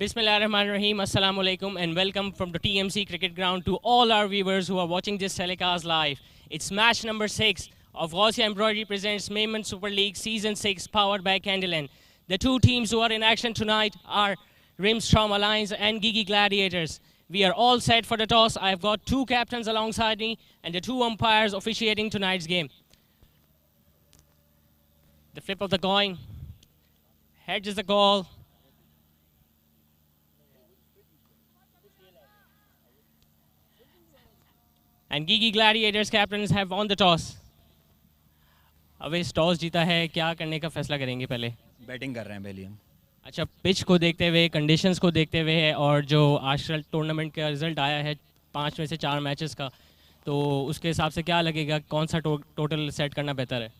Bismillahirrahmanirrahim. Assalamu alaikum and welcome from the TMC cricket ground to all our viewers who are watching this telecast live. It's match number 6 of Gausia Embroidery presents Memon Super League Season 6 powered by Candleland. The two teams who are in action tonight are Rimstrom Alliance and Gigi Gladiators. We are all set for the toss. I've got two captains alongside me and the two umpires officiating tonight's game. The flip of the coin. Heads is the call. And Gigi Gladiators captains have won the toss. अब इस toss जीता है, क्या करने का फैसला करेंगे? पहले बैटिंग कर रहे हैं पहले हम। अच्छा, पिच को देखते हुए, कंडीशंस को देखते हुए और जो आज टूर्नामेंट का रिजल्ट आया है 5 में से 4 मैचेस का, तो उसके हिसाब से क्या लगेगा कौन सा टोटल सेट करना बेहतर है?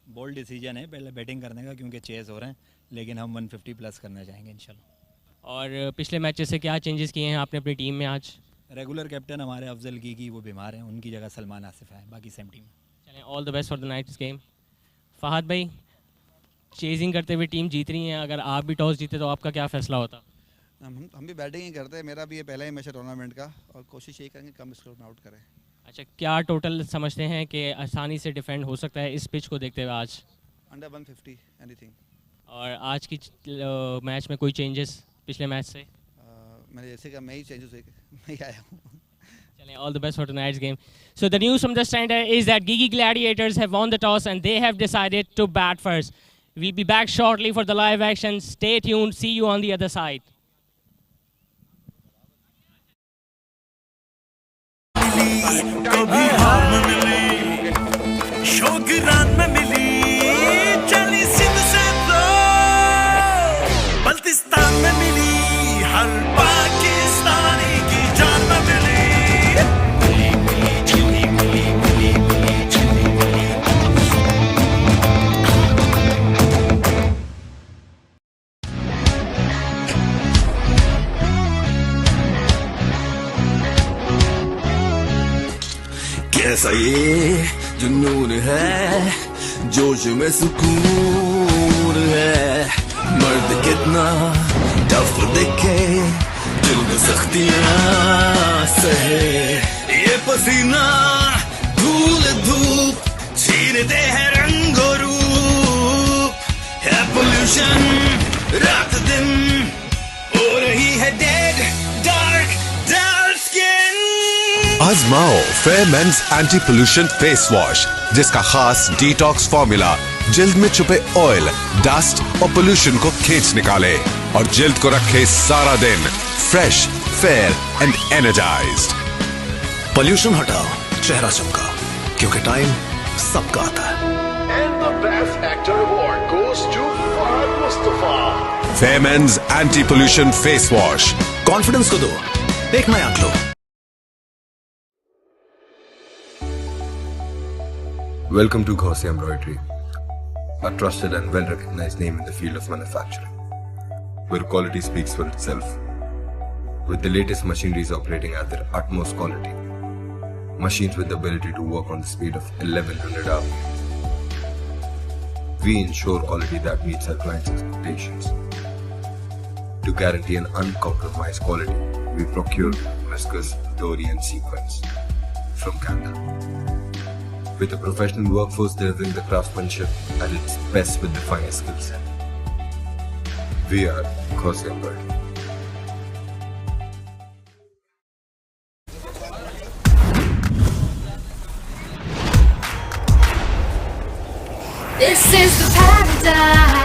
बोल्ड डिसीजन है पहले बैटिंग करने का, क्योंकि चेस हो रहे हैं, लेकिन हम 150 प्लस करना चाहेंगे इंशाल्लाह। और पिछले मैचेस से क्या चेंजेस किए हैं आपने अपनी टीम में आज? रेगुलर कैप्टन हमारे अफजल की वो बीमार हैं, उनकी जगह सलमान आसिफ है, बाकी सेम टीम। चलें, all the best for the night's game. Fahad भाई, चेजिंग करते हुए टीम जीत रही है, अगर आप भी टॉस जीते तो आपका क्या फैसला होता? हम भी बैटिंग ही करते हैं, मेरा भी ये पहला ही मैच है टूर्नामेंट का और कोशिश यही करेंगे कम स्कोर में आउट करें। अच्छा, क्या टोटल समझते हैं कि आसानी से डिफेंड हो सकता है इस पिच को देखते हुए आज? Under 150 anything. और आज की मैच में कोई चेंजेस पिछले मैच से? मैंने जैसे कहा मैं ही चेंजेस नहीं आया हूँ। चलें, all the best for tonight's game. So the news from the stand is that Gigi Gladiators have won the toss and they have decided to bat first. We'll be back shortly for the live action. Stay tuned. See you on the other side. कभी हार में मिली, शौकीरान में मिली, चली सिंध से तो बल्तिस्तान में मिली, हर पाकिस्तानी की जान में मिली। कैसा ये जुनून है, जोश में सुकून है, मर्द कितना टफ दिखे, दिल में सख्तियां सहे, ये पसीना धूल धूप छीनते हैं रंग और रूप, है पोल्यूशन रात दिन हो रही है डेड डार्क डार्क स्किन। आजमाओ fair men's anti pollution face wash, जिसका खास डिटॉक्स फॉर्मूला जल्द में छुपे ऑयल, डस्ट और पोल्यूशन को खींच निकाले और जल्द को रखे सारा दिन fresh, fair and energised. Pollution हटाओ, चेहरा चमका, क्योंकि टाइम सबका आता है। And the best actor award goes to Fahad Mustafa. Fair men's anti pollution face wash, confidence को दो एक नया glow. Welcome to Gausia Embroidery, a trusted and well-recognized name in the field of manufacturing, where quality speaks for itself. With the latest machineries operating at their utmost quality, machines with the ability to work on the speed of 1100 hours, we ensure quality that meets our clients' expectations. To guarantee an uncompromised quality, we procure viscose, dori and sequins from Canada. With a professional workforce delivering the craftsmanship at its best with the finest skill set. We are Gausia Embroidery. This is the paradise.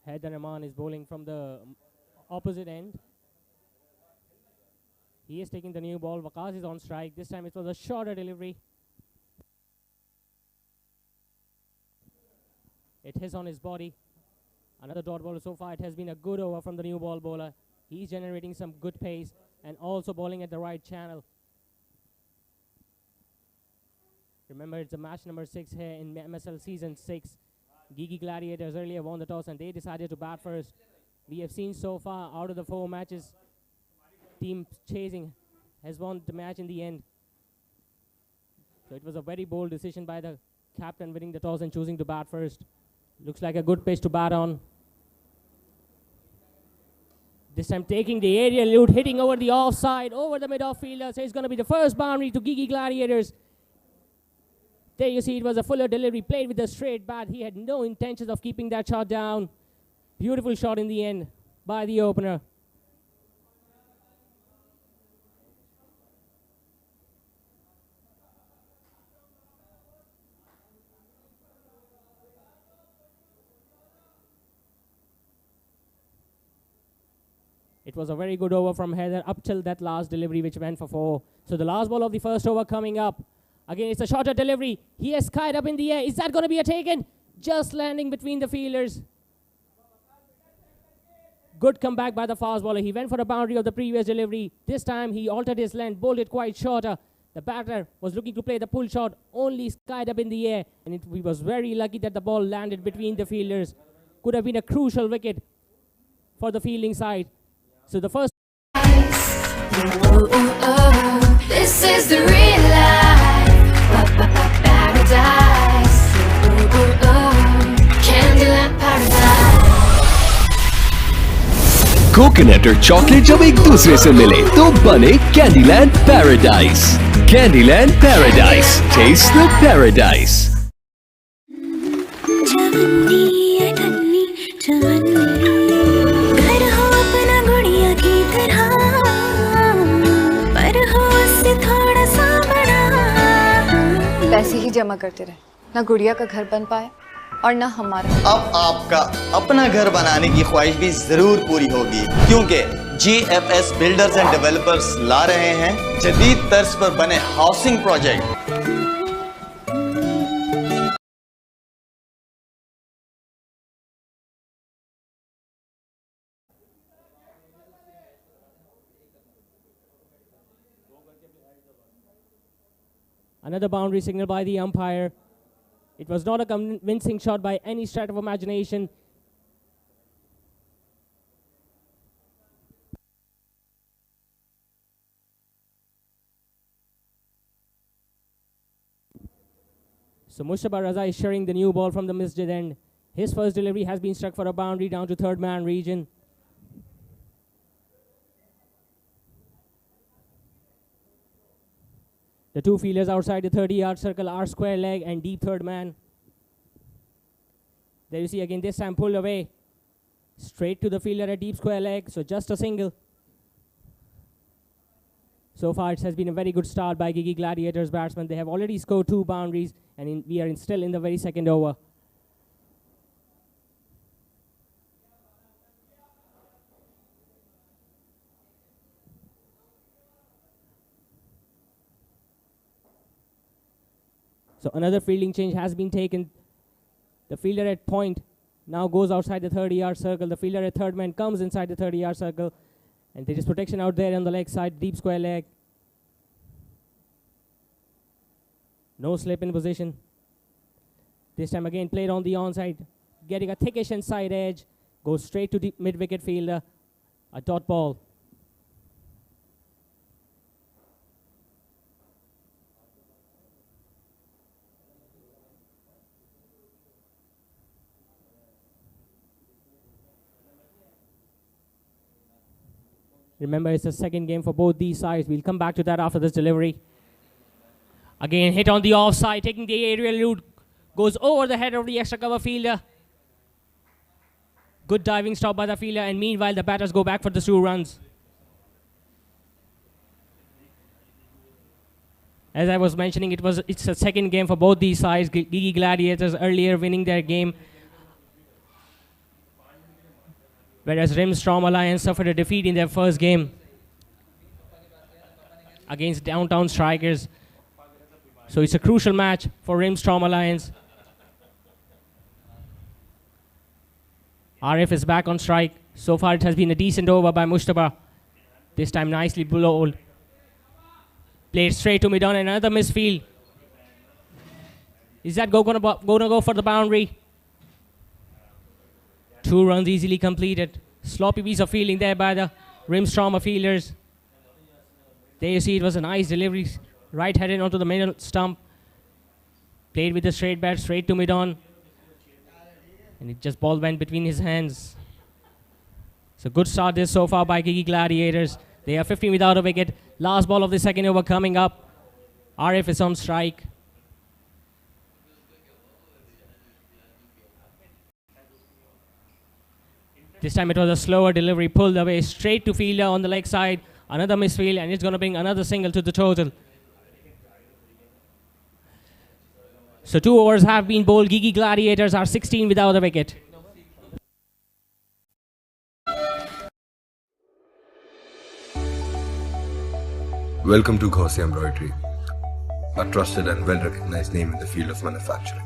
Memon is bowling from the opposite end. He is taking the new ball. Waqas is on strike. This time it was a shorter delivery. It hits on his body. Another dot ball. So far it has been a good over from the new ball bowler. He's generating some good pace and also bowling at the right channel. Remember, it's a match number 6 here in MSL Season 6. Gigi Gladiators earlier won the toss and they decided to bat first. We have seen so far out of the 4 matches, team chasing has won the match in the end. So it was a very bold decision by the captain winning the toss and choosing to bat first. Looks like a good pitch to bat on. This time taking the aerial loop, hitting over the offside, over the mid-off fielder. So it's going to be the first boundary to Gigi Gladiators. There you see it was a fuller delivery, played with a straight bat. He had no intentions of keeping that shot down. Beautiful shot in the end by the opener. It was a very good over from Heather up till that last delivery which went for 4. So the last ball of the first over coming up. Again, it's a shorter delivery. He has skied up in the air. Is that going to be a taken? Just landing between the fielders. Good comeback by the fast bowler. He went for the boundary of the previous delivery. This time he altered his length, bowled it quite shorter. The batter was looking to play the pull shot, only skied up in the air. And he was very lucky that the ball landed between the fielders. Could have been a crucial wicket for the fielding side. So the first... This is the real life. Paradise. Candyland paradise. Coconut और chocolate जब एक दूसरे से मिले तो बने Candyland paradise. Candyland paradise, taste the paradise. घर हो अपना गुड़िया की तरह, पर हो उससे थोड़ा सा बड़ा। पैसे ही जमा करते रहे, ना गुड़िया का घर बन पाए और ना हमारा। अब आपका अपना घर बनाने की ख्वाहिश भी जरूर पूरी होगी, क्योंकि GFS बिल्डर्स एंड डेवलपर्स ला रहे हैं जदीद तर्ज पर बने housing project. Another boundary signal by the umpire. It was not a convincing shot by any stretch of imagination. So Mushtaba Raza is sharing the new ball from the masjid end. His first delivery has been struck for a boundary down to third man region. The two fielders outside the 30-yard circle are square leg and deep third man. There you see again, this time pulled away. Straight to the fielder at deep square leg, so just a single. So far it has been a very good start by Gigi Gladiators batsmen. They have already scored 2 boundaries and we are still in the very second over. So another fielding change has been taken. The fielder at point now goes outside the 30-yard circle. The fielder at third man comes inside the 30-yard circle. And there is protection out there on the leg side, deep square leg. No slip in position. This time again played on the onside. Getting a thickish inside edge. Goes straight to the mid-wicket fielder. A dot ball. Remember, it's the second game for both these sides. We'll come back to that after this delivery. Again, hit on the offside, taking the aerial route. Goes over the head of the extra cover fielder. Good diving stop by the fielder, and meanwhile, the batters go back for the 2 runs. As I was mentioning, it's a second game for both these sides. Gigi Gladiators earlier winning their game whereas Rimstrom Alliance suffered a defeat in their first game against Downtown Strikers. So it's a crucial match for Rimstrom Alliance. RF is back on strike. So far it has been a decent over by Mustafa. This time nicely bowled. Played straight to mid-on, another misfield. Is that gonna go for the boundary? 2 runs easily completed. Sloppy piece of fielding there by the Rimstrom fielders. There you see it was a nice delivery. Right headed onto the middle stump. Played with the straight bat, straight to mid-on. And it just ball went between his hands. So good start this so far by Gigi Gladiators. They are 15 without a wicket. Last ball of the second over coming up. RF is on strike. This time it was a slower delivery, pulled away straight to fielder on the leg side. Another misfield, and it's going to bring another single to the total. So 2 overs have been bowled. Gigi Gladiators are 16 without a wicket. Welcome to Gaussian Embroidery, a trusted and well-recognized name in the field of manufacturing,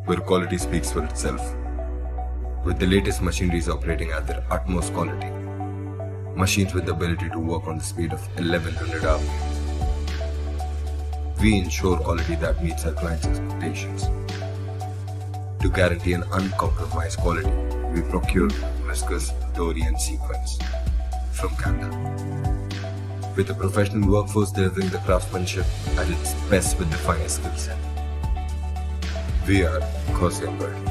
where quality speaks for itself. With the latest machineries operating at their utmost quality, machines with the ability to work on the speed of 1100 RPM, we ensure quality that meets our clients' expectations. To guarantee an uncompromised quality, we procure viscose, dory and sequins from Canada. With a professional workforce delivering the craftsmanship at its best with the finest skill set. We are Gaussian Embroidery.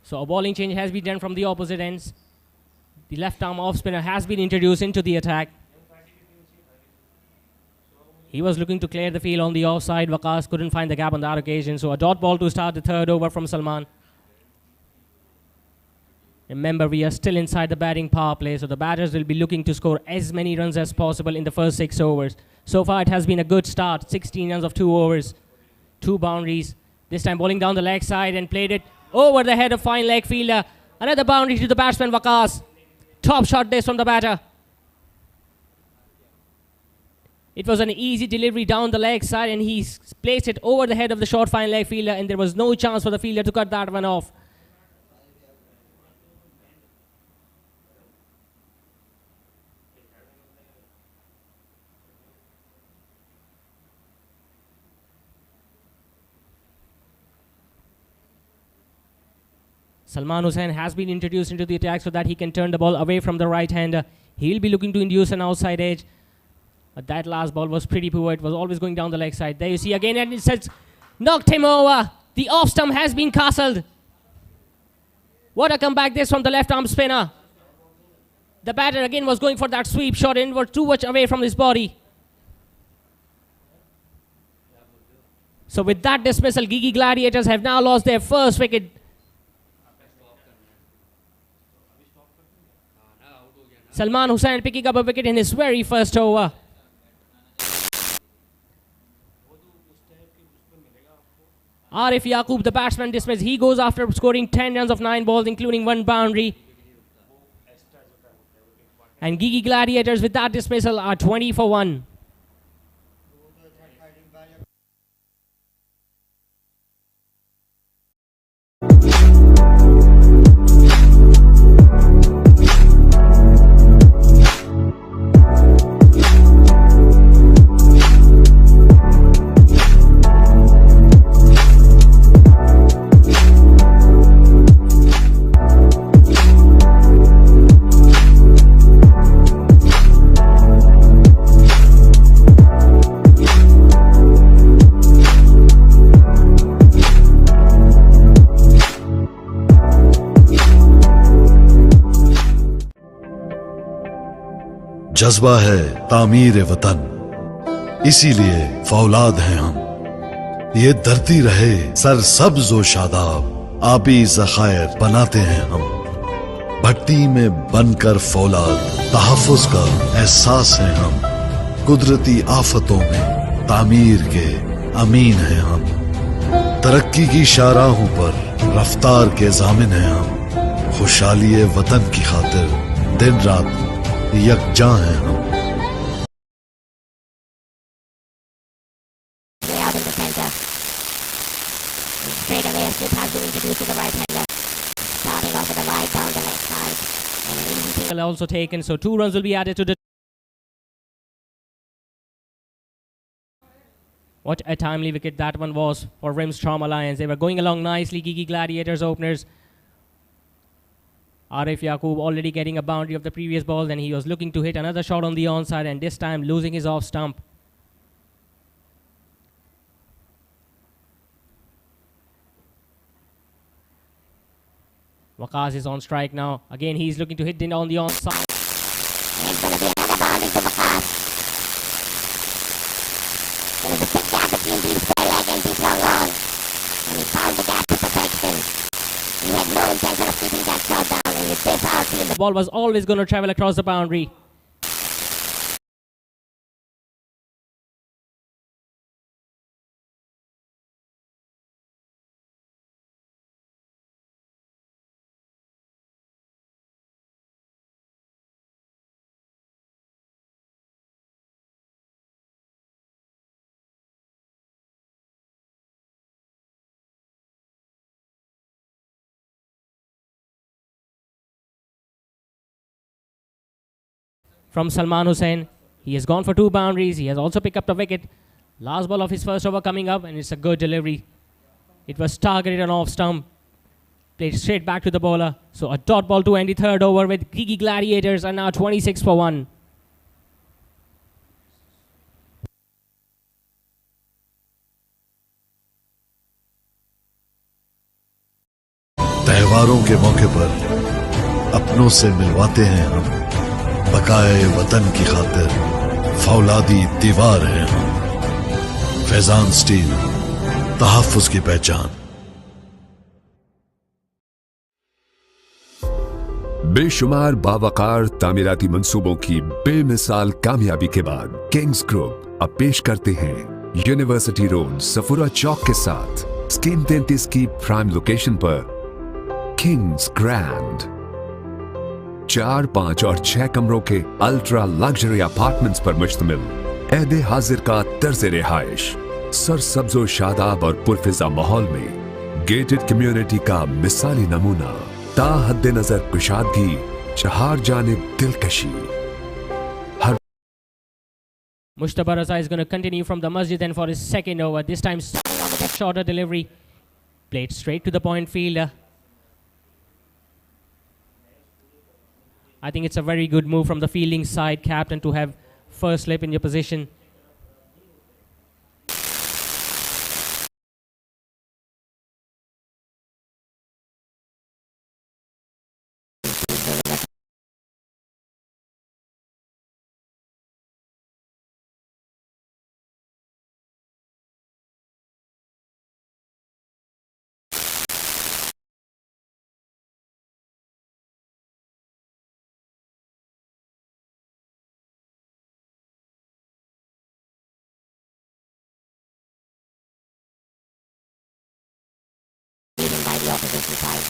So a bowling change has been done from the opposite ends. The left arm off spinner has been introduced into the attack. He was looking to clear the field on the offside. Waqas couldn't find the gap on that occasion. So a dot ball to start the third over from Salman. Remember, we are still inside the batting power play, so the batters will be looking to score as many runs as possible in the first 6 overs. So far, it has been a good start. 16 runs of 2 overs, 2 boundaries. This time bowling down the leg side and played it over the head of fine leg fielder. Another boundary to the batsman, Waqas. Top shot this from the batter. It was an easy delivery down the leg side, and he placed it over the head of the short fine leg fielder, and there was no chance for the fielder to cut that one off. Salman Hussain has been introduced into the attack so that he can turn the ball away from the right-hander. He'll be looking to induce an outside edge. But that last ball was pretty poor. It was always going down the leg side. There you see again, and it says knocked him over. The off stump has been castled. What a comeback this from the left arm spinner. The batter again was going for that sweep shot inward, too much away from his body. So with that dismissal, Gigi Gladiators have now lost their first wicket. Salman Hussain picking up a wicket in his very first over. Arif Yaqub, the batsman, dismissed. He goes after scoring 10 runs of 9 balls, including 1 boundary. And Gigi Gladiators, with that dismissal, are 20 for 1. जज्बा है तामीर वतन, इसीलिए फौलाद हैं हम। ये धरती रहे सरसब्ज़ व शादाब, आबी ज़खायर बनाते हैं हम। भट्टी में बनकर फौलाद, तहफ्फुज़ का एहसास है हम, कुदरती आफतों में तामीर के अमीन हैं हम, तरक्की की शाहराहों पर रफ्तार के जामिन हैं हम, खुशहाली वतन की खातिर दिन रात यकजां हैं हम। Straight away, a slip has been introduced to the right-hander. Starting off with a wide down the left side. And an easy take. Also taken, so 2 runs will be added to the... What a timely wicket that one was for Rimstrom Alliance. They were going along nicely, Gigi Gladiators openers. Arif Yaqub already getting a boundary of the previous ball, then he was looking to hit another shot on the onside and this time losing his off stump. Waqas is on strike now. Again, he's looking to hit on the onside. It's going to be another boundary to Waqas. There was a thick gap between deep square leg and deep long on. And he found the gap to perfection. He had no intention of keeping that shot down, and with this outfield, The ball was always going to travel across the boundary. From Salman Hussain, he has gone for 2 boundaries. He has also picked up the wicket. Last ball of his first over coming up, and it's a good delivery. It was targeted on off stump. Played straight back to the bowler. So a dot ball to end the 3rd over with Gigi Gladiators are now 26 for 1. त्योहारों के मौके पर अपनों से मिलवाते हैं हम, बकाए वतन की खातिर फौलादी दीवार हैं हम। फैजान स्टील, तहफ्फुज़ की पहचान। बेशुमार बावकार तामीराती मंसूबों की बेमिसाल कामयाबी के बाद किंग्स ग्रुप अब पेश करते हैं यूनिवर्सिटी रोड सफुरा चौक के साथ स्कीम 33 की प्राइम लोकेशन पर किंग्स ग्रैंड 4, 5 और 6 कमरों के अल्ट्रा लग्जरी अपार्टमेंट्स पर मुश्तमिल ऐदे हाजिर का तर्ज रिहाइश सरसब्जो शादाब और पुरफिजा माहौल में गेटेड कम्युनिटी का मिसाली नमूना ताहद नजर कुशादगी चहार जानिब दिलकशी। Mushtaba Raza is going to continue from the masjid and for his 2nd over. This time starting on with a shorter delivery. Played straight to the point fielder. I think it's a very good move from the fielding side, captain, to have first slip in your position. by the opposition side.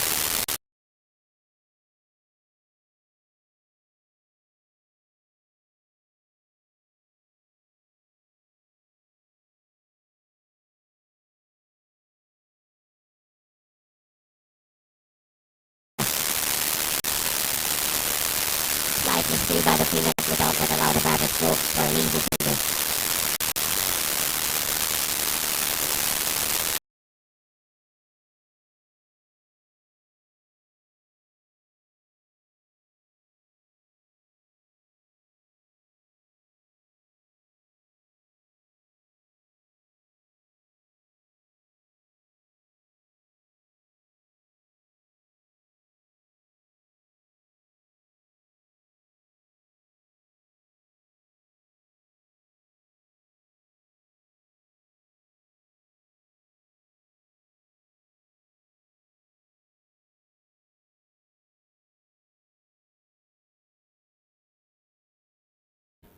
Slightly still by the fielder without that allowed a batted stroke for an easy single.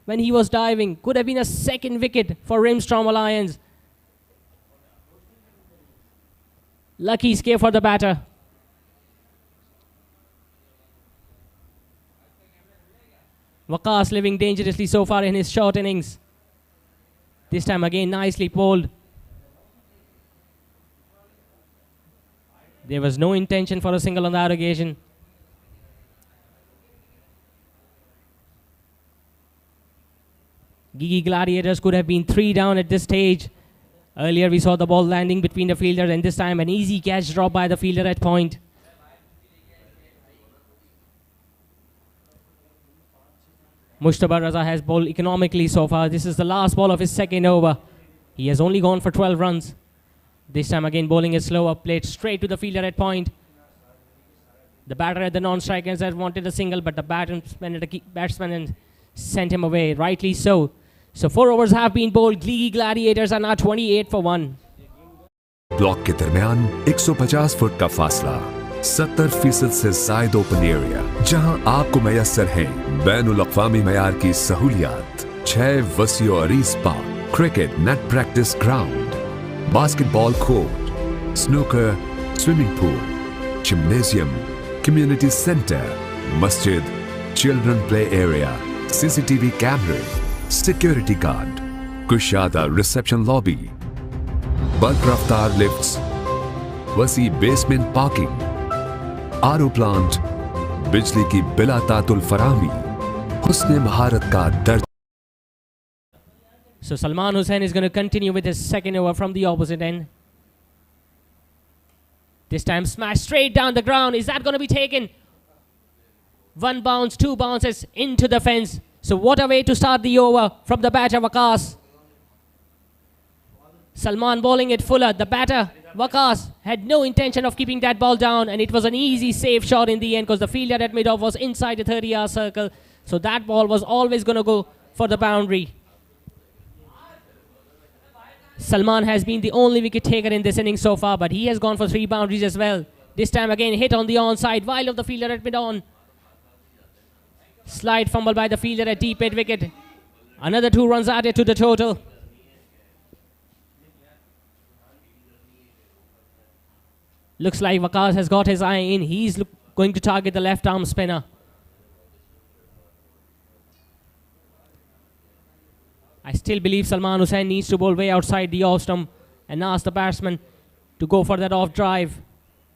when he was diving. Could have been a second wicket for Rimstrom Alliance. Lucky escape for the batter. Waqas living dangerously so far in his short innings. This time again nicely bowled. There was no intention for a single on that occasion. Gigi Gladiators could have been 3 down at this stage. Earlier we saw the ball landing between the fielders, and this time an easy catch dropped by the fielder at point. Mushtaba Raza has bowled economically so far. This is the last ball of his second over. He has only gone for 12 runs. This time again bowling is slower, played straight to the fielder at point. The batter at the non-strikers had wanted a single, but the batsman sent him away, rightly so. So 4 overs have been bowled. Gigi Gladiators are now 28 for 1. Block के दरमियान 150 foot का फासला, 70% से ज्यादा open area, जहां आपको मैसर है बैनुल अक़वामी मयार की सहूलियात, 6 वसी और अरीज park, cricket net practice ground, basketball court, snooker, swimming pool, gymnasium, community centre, मस्जिद, चिल्ड्रन प्ले एरिया, सीसीटीवी कैमरे, सिक्योरिटी गार्ड, कुशादा रिसेप्शन लॉबी, बल्क रफ्तार लिफ्ट्स, वसी बेसमेंट पार्किंग, आरओ प्लांट, बिजली की बिला तातुल फरामी, हुस्ने महारत का दर्ज. So Salman Hussain is going to continue with his second over from the opposite end. This time smash straight down the ground. Is that going to be taken? 1 bounce, 2 bounces into the fence. So what a way to start the over from the batter Waqas. Salman bowling it fuller. The batter Waqas had no intention of keeping that ball down, and it was an easy safe shot in the end because the fielder at mid-off was inside the 30-yard circle. So that ball was always going to go for the boundary. Salman has been the only wicket taker in this innings so far, but he has gone for 3 boundaries as well. This time again hit on the onside, wide of the fielder at mid-on. Slight fumble by the fielder at deep mid wicket. Another 2 runs added to the total. Looks like Waqas has got his eye in. He's going to target the left arm spinner. I still believe Salman Hussain needs to bowl way outside the off stump and ask the batsman to go for that off drive.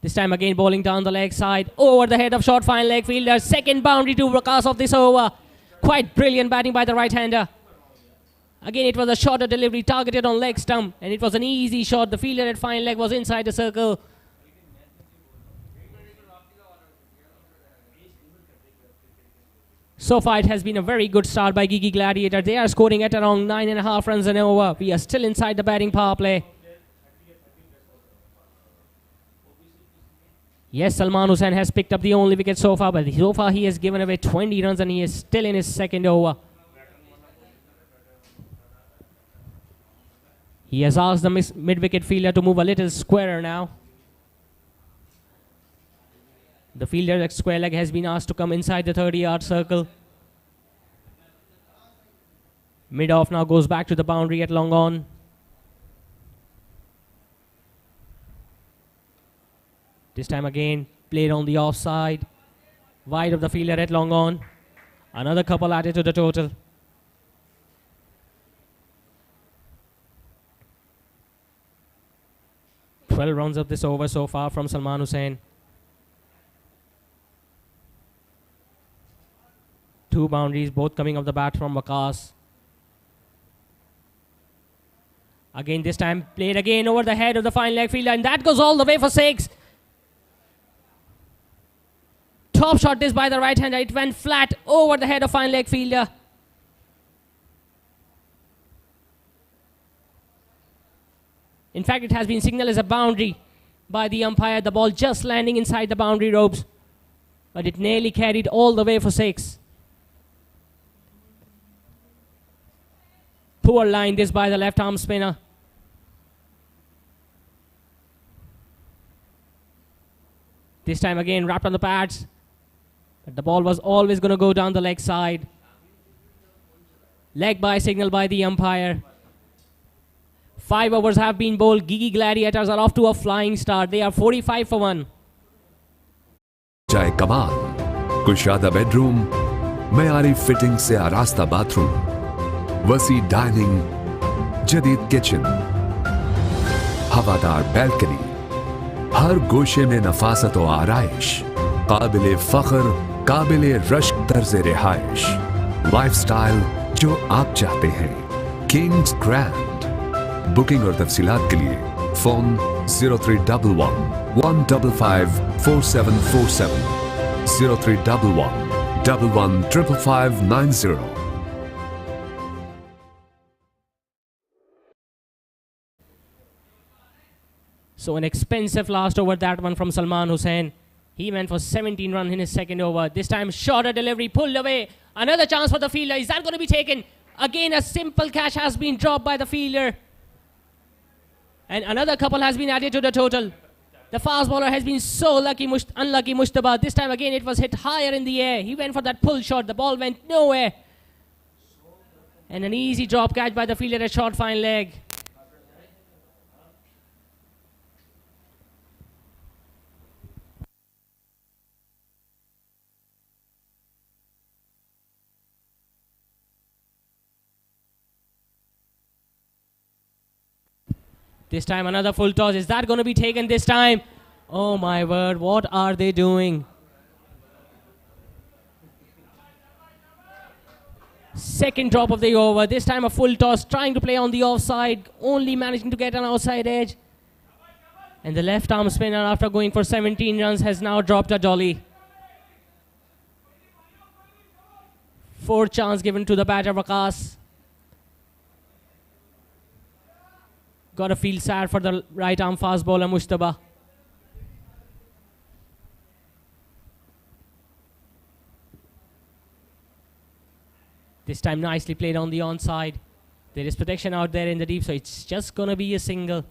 This time again bowling down the leg side, over the head of short fine leg fielder. Second boundary to Waqas of this over. Quite brilliant batting by the right-hander. Again it was a shorter delivery targeted on leg stump, and it was an easy shot. The fielder at fine leg was inside the circle. So far it has been a very good start by Gigi Gladiator. They are scoring at around 9.5 runs an over. We are still inside the batting power play. Yes, Salman Hussain has picked up the only wicket so far, but so far he has given away 20 runs and he is still in his second over. He has asked the mid-wicket fielder to move a little squarer now. The fielder at square leg has been asked to come inside the 30-yard circle. Mid-off now goes back to the boundary at long on. This time again, played on the offside. Wide of the fielder at long on. Another couple added to the total. "12 runs of this over so far from Salman Hussain. 2 boundaries, both coming off the bat from Waqas. Again, this time played again over the head of the fine leg fielder, and that goes all the way for 6. Top shot this by the right hander. It went flat over the head of fine leg fielder. In fact, it has been signaled as a boundary by the umpire. The ball just landing inside the boundary ropes, but it nearly carried all the way for 6. Poor line this by the left arm spinner. This time again wrapped on the pads. But the ball was always going to go down the leg side. Leg by signal by the umpire. 5 overs have been bowled. Gigi Gladiators are off to a flying start. They are 45 for 1. चाहे कमाल, कुशादा bedroom, मयारी fitting से आरास्ता bathroom, वसी dining, जदीद kitchen, हवादार balcony, हर गोशे में नफासत और आराइश, काबिले फख्र, काबिले रश्क तर्ज रिहाइश, लाइफस्टाइल जो आप चाहते हैं, किंग्स ग्रैंड। बुकिंग और तफसीलात के लिए phone 0311 155 4747 0311 115590. So an expensive last over, that one from Salman Hussain. He went for 17 runs in his second over. This time shorter delivery, pulled away. Another chance for the fielder. Is that going to be taken? Again, a simple catch has been dropped by the fielder. And another couple has been added to the total. The fast bowler has been so unlucky, Mushtaba. This time again, it was hit higher in the air. He went for that pull shot. The ball went nowhere. And an easy drop catch by the fielder at short fine leg. This time another full toss. Is that going to be taken this time? Oh my word, what are they doing? Second drop of the over. This time a full toss, trying to play on the offside, only managing to get an outside edge. And the left arm spinner, after going for 17 runs, has now dropped a dolly. Fourth chance given to the batter, Waqas. Got to feel sad for the right arm fast bowler Mushtaba. This time nicely played on the onside. There is protection out there in the deep, so it's just going to be a single.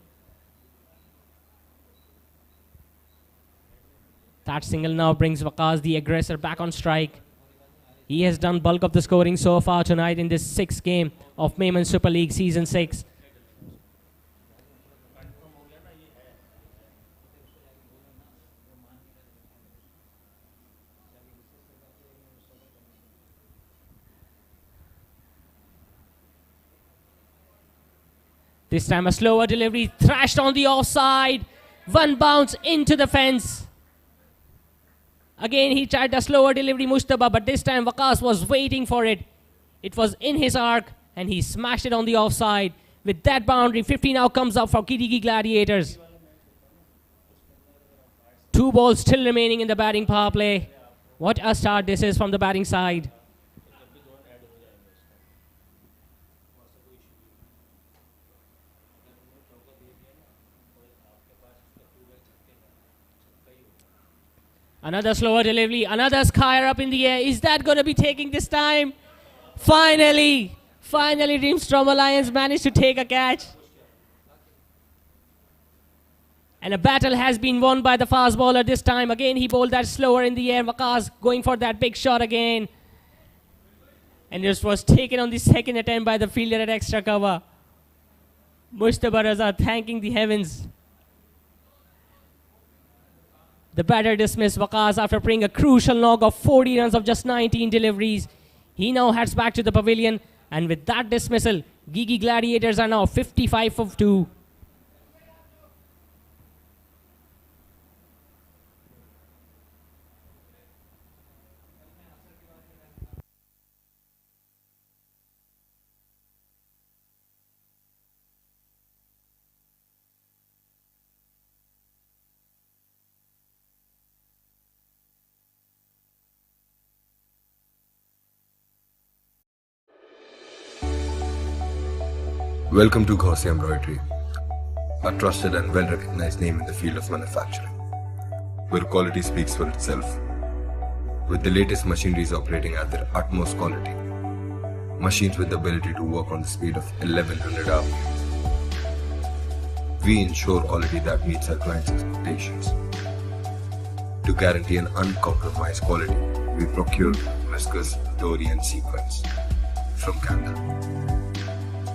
That single now brings Waqas, the aggressor, back on strike. He has done bulk of the scoring so far tonight in this 6th game of Memon Super League Season 6. This time a slower delivery, thrashed on the offside. One bounce into the fence. Again he tried a slower delivery, Mushtaba, but this time Waqas was waiting for it. It was in his arc and he smashed it on the offside. With that boundary, 50 now comes up for Gigi Gladiators. 2 balls still remaining in the batting power play. What a start this is from the batting side. Another slower delivery, another skyer up in the air. Is that going to be taking this time? Finally, Rimstrom Alliance managed to take a catch. And a battle has been won by the fast bowler this time. Again, he bowled that slower in the air. Waqas going for that big shot again. And this was taken on the second attempt by the fielder at extra cover. Mushtaba Raza thanking the heavens. The batter dismissed Waqas after playing a crucial knock of 40 runs of just 19 deliveries. He now heads back to the pavilion, and with that dismissal, Gigi Gladiators are now 55 for 2. Welcome to Gaussian Embroidery, a trusted and well-recognized name in the field of manufacturing, where quality speaks for itself. With the latest machineries operating at their utmost quality, machines with the ability to work on the speed of 1100 hours, we ensure quality that meets our clients' expectations. To guarantee an uncompromised quality, we procure viscose, dory and sequins. from Canada.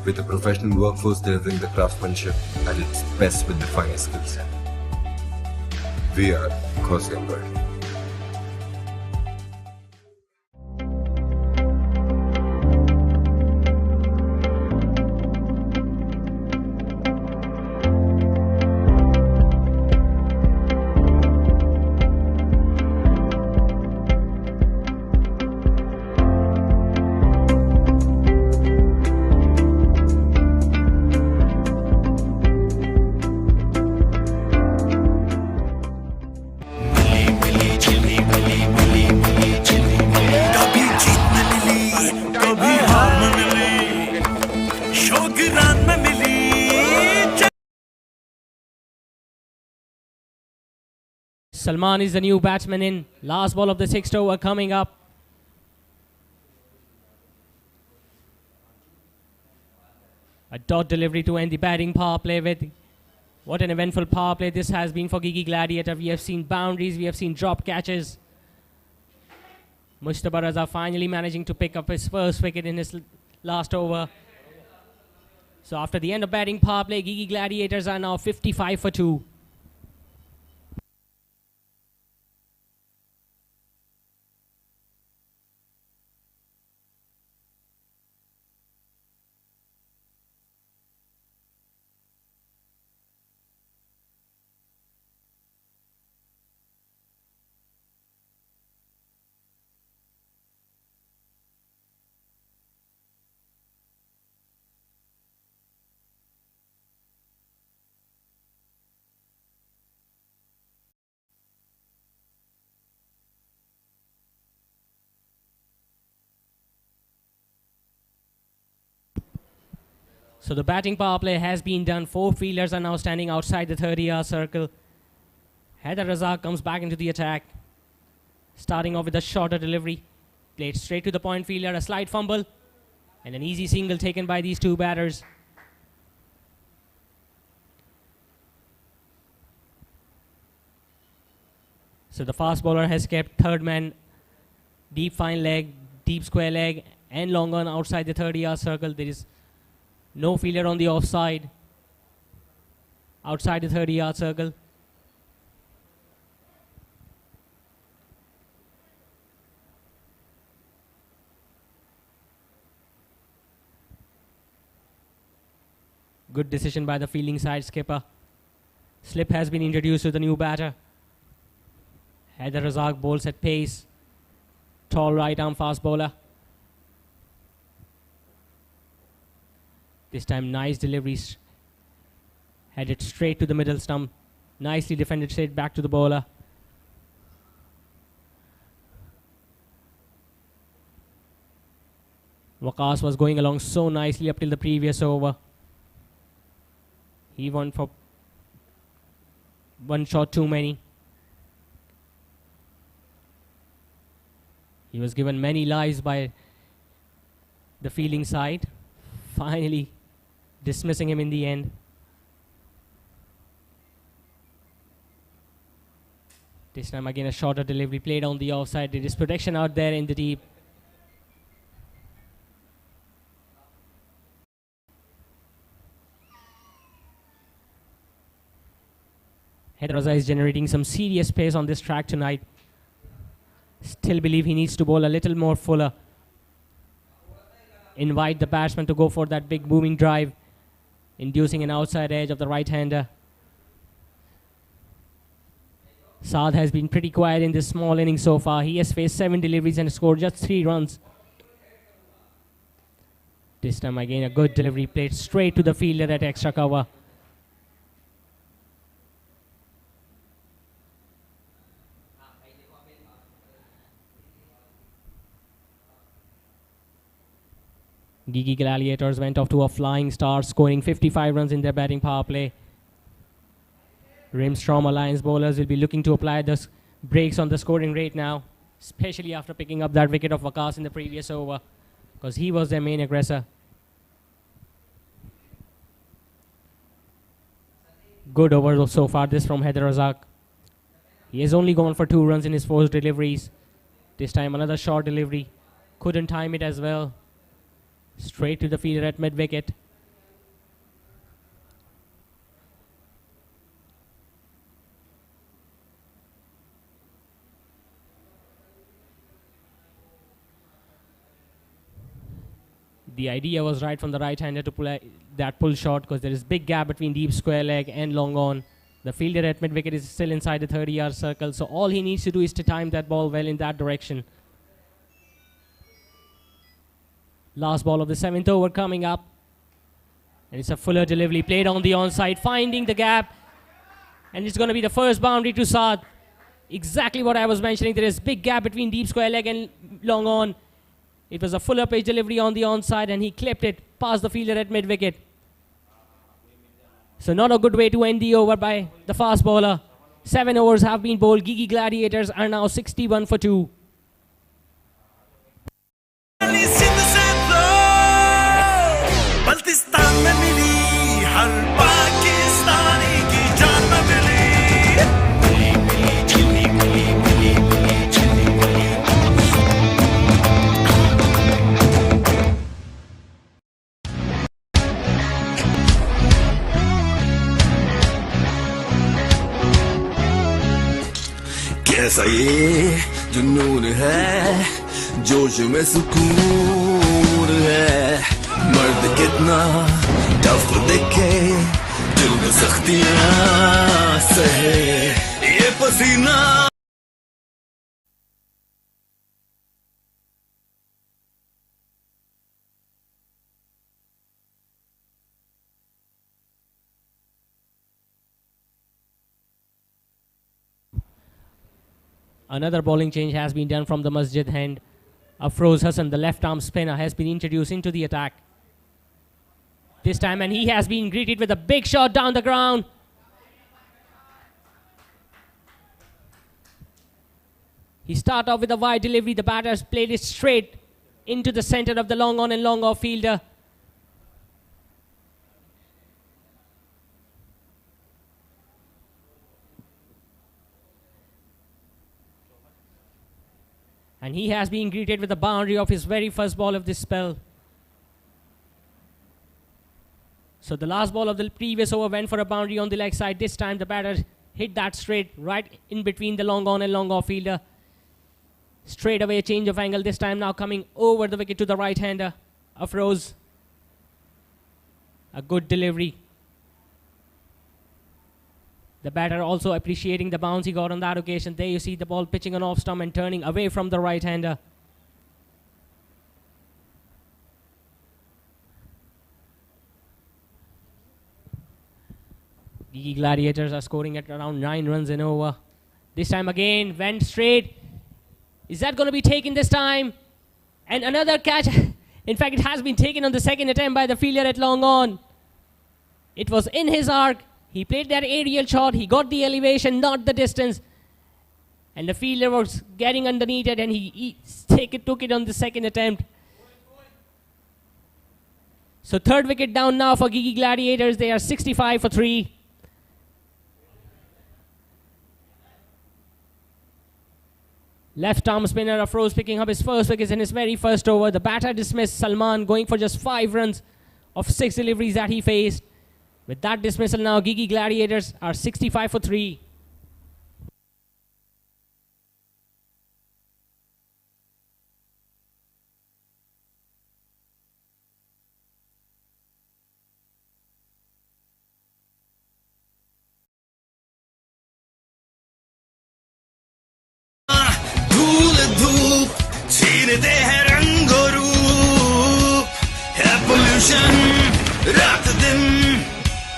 With a professional workforce delivering the craftsmanship at its best with the finest skill set. We are Ghosia Embroidery. Salman is the new batsman in. Last ball of the sixth over coming up. A dot delivery to end the batting power play with. What an eventful power play this has been for Gigi Gladiator. We have seen boundaries, we have seen drop catches. Mustaba Raza finally managing to pick up his first wicket in his last over. So after the end of batting power play, Gigi Gladiators are now 55 for 2. So the batting power play has been done. 4 fielders are now standing outside the 30-yard circle. Haider Razak comes back into the attack. Starting off with a shorter delivery. Played straight to the point fielder. A slight fumble. And an easy single taken by these two batters. So the fast bowler has kept third man deep fine leg, deep square leg, and long on outside the 30-yard circle. There is no fielder on the offside. Outside the 30-yard circle. Good decision by the fielding side skipper. Slip has been introduced to the new batter. Haider Razak bowls at pace. Tall right arm fast bowler. This time nice deliveries. Headed straight to the middle stump. Nicely defended straight back to the bowler. Waqas was going along so nicely up till the previous over. He won for one shot too many. He was given many lives by the fielding side. Finally dismissing him in the end. This time again a shorter delivery played on the offside. There is protection out there in the deep. Haider Razak is generating some serious pace on this track tonight. Still believe he needs to bowl a little more fuller. Invite the batsman to go for that big booming drive, inducing an outside edge of the right-hander. Saad has been pretty quiet in this small inning so far. He has faced 7 deliveries and scored just 3 runs. This time again a good delivery played straight to the fielder at extra cover. Gigi Gladiators went off to a flying start, scoring 55 runs in their batting power play. Rimstrom Alliance bowlers will be looking to apply the brakes on the scoring rate now, especially after picking up that wicket of Waqas in the previous over, because he was their main aggressor. Good over so far this from Haider Razak. He has only gone for 2 runs in his 4 deliveries. This time another short delivery. Couldn't time it as well. Straight to the fielder at mid-wicket. The idea was right from the right-hander to pull that pull shot because there is big gap between deep square leg and long on. The fielder at mid-wicket is still inside the 30-yard circle, so all he needs to do is to time that ball well in that direction. Last ball of the 7th over coming up. And it's a fuller delivery played on the onside, finding the gap. And it's going to be the first boundary to Saad. Exactly what I was mentioning. There is big gap between deep square leg and long on. It was a fuller pitch delivery on the onside and he clipped it past the fielder at mid-wicket. So not a good way to end the over by the fast bowler. 7 overs have been bowled. Gigi Gladiators are now 61 for 2. कैसा ये जुनून है जोश में सुकून है मर्द कितना टफ दिखे दिल में सख्तियां सहे ये पसीना Another bowling change has been done from the Masjid end. Afroz Hassan, the left-arm spinner, has been introduced into the attack. This time, and he has been greeted with a big shot down the ground. He started off with a wide delivery. The batters played it straight into the center of the long on and long off fielder. And he has been greeted with the boundary of his very first ball of this spell. So the last ball of the previous over went for a boundary on the leg side. This time the batter hit that straight right in between the long on and long off fielder. Straight away change of angle. This time now coming over the wicket to the right hander of Rose. A good delivery. The batter also appreciating the bounce he got on that occasion. There you see the ball pitching on off stump and turning away from the right-hander. Gigi Gladiators are scoring at around 9 runs in over. This time again, went straight. Is that going to be taken this time? And another catch. In fact, it has been taken on the second attempt by the fielder at long on. It was in his arc. He played that aerial shot. He got the elevation, not the distance. And the fielder was getting underneath it and he took it on the second attempt. So third wicket down now for Gigi Gladiators. They are 65 for 3. Left arm spinner Afroz picking up his first wickets in his very first over. The batter dismissed Salman, going for just 5 runs of 6 deliveries that he faced. With that dismissal now, Gigi Gladiators are 65 for 3. धूल धूप छीनते हैं रंग और रूप है pollution रात दिन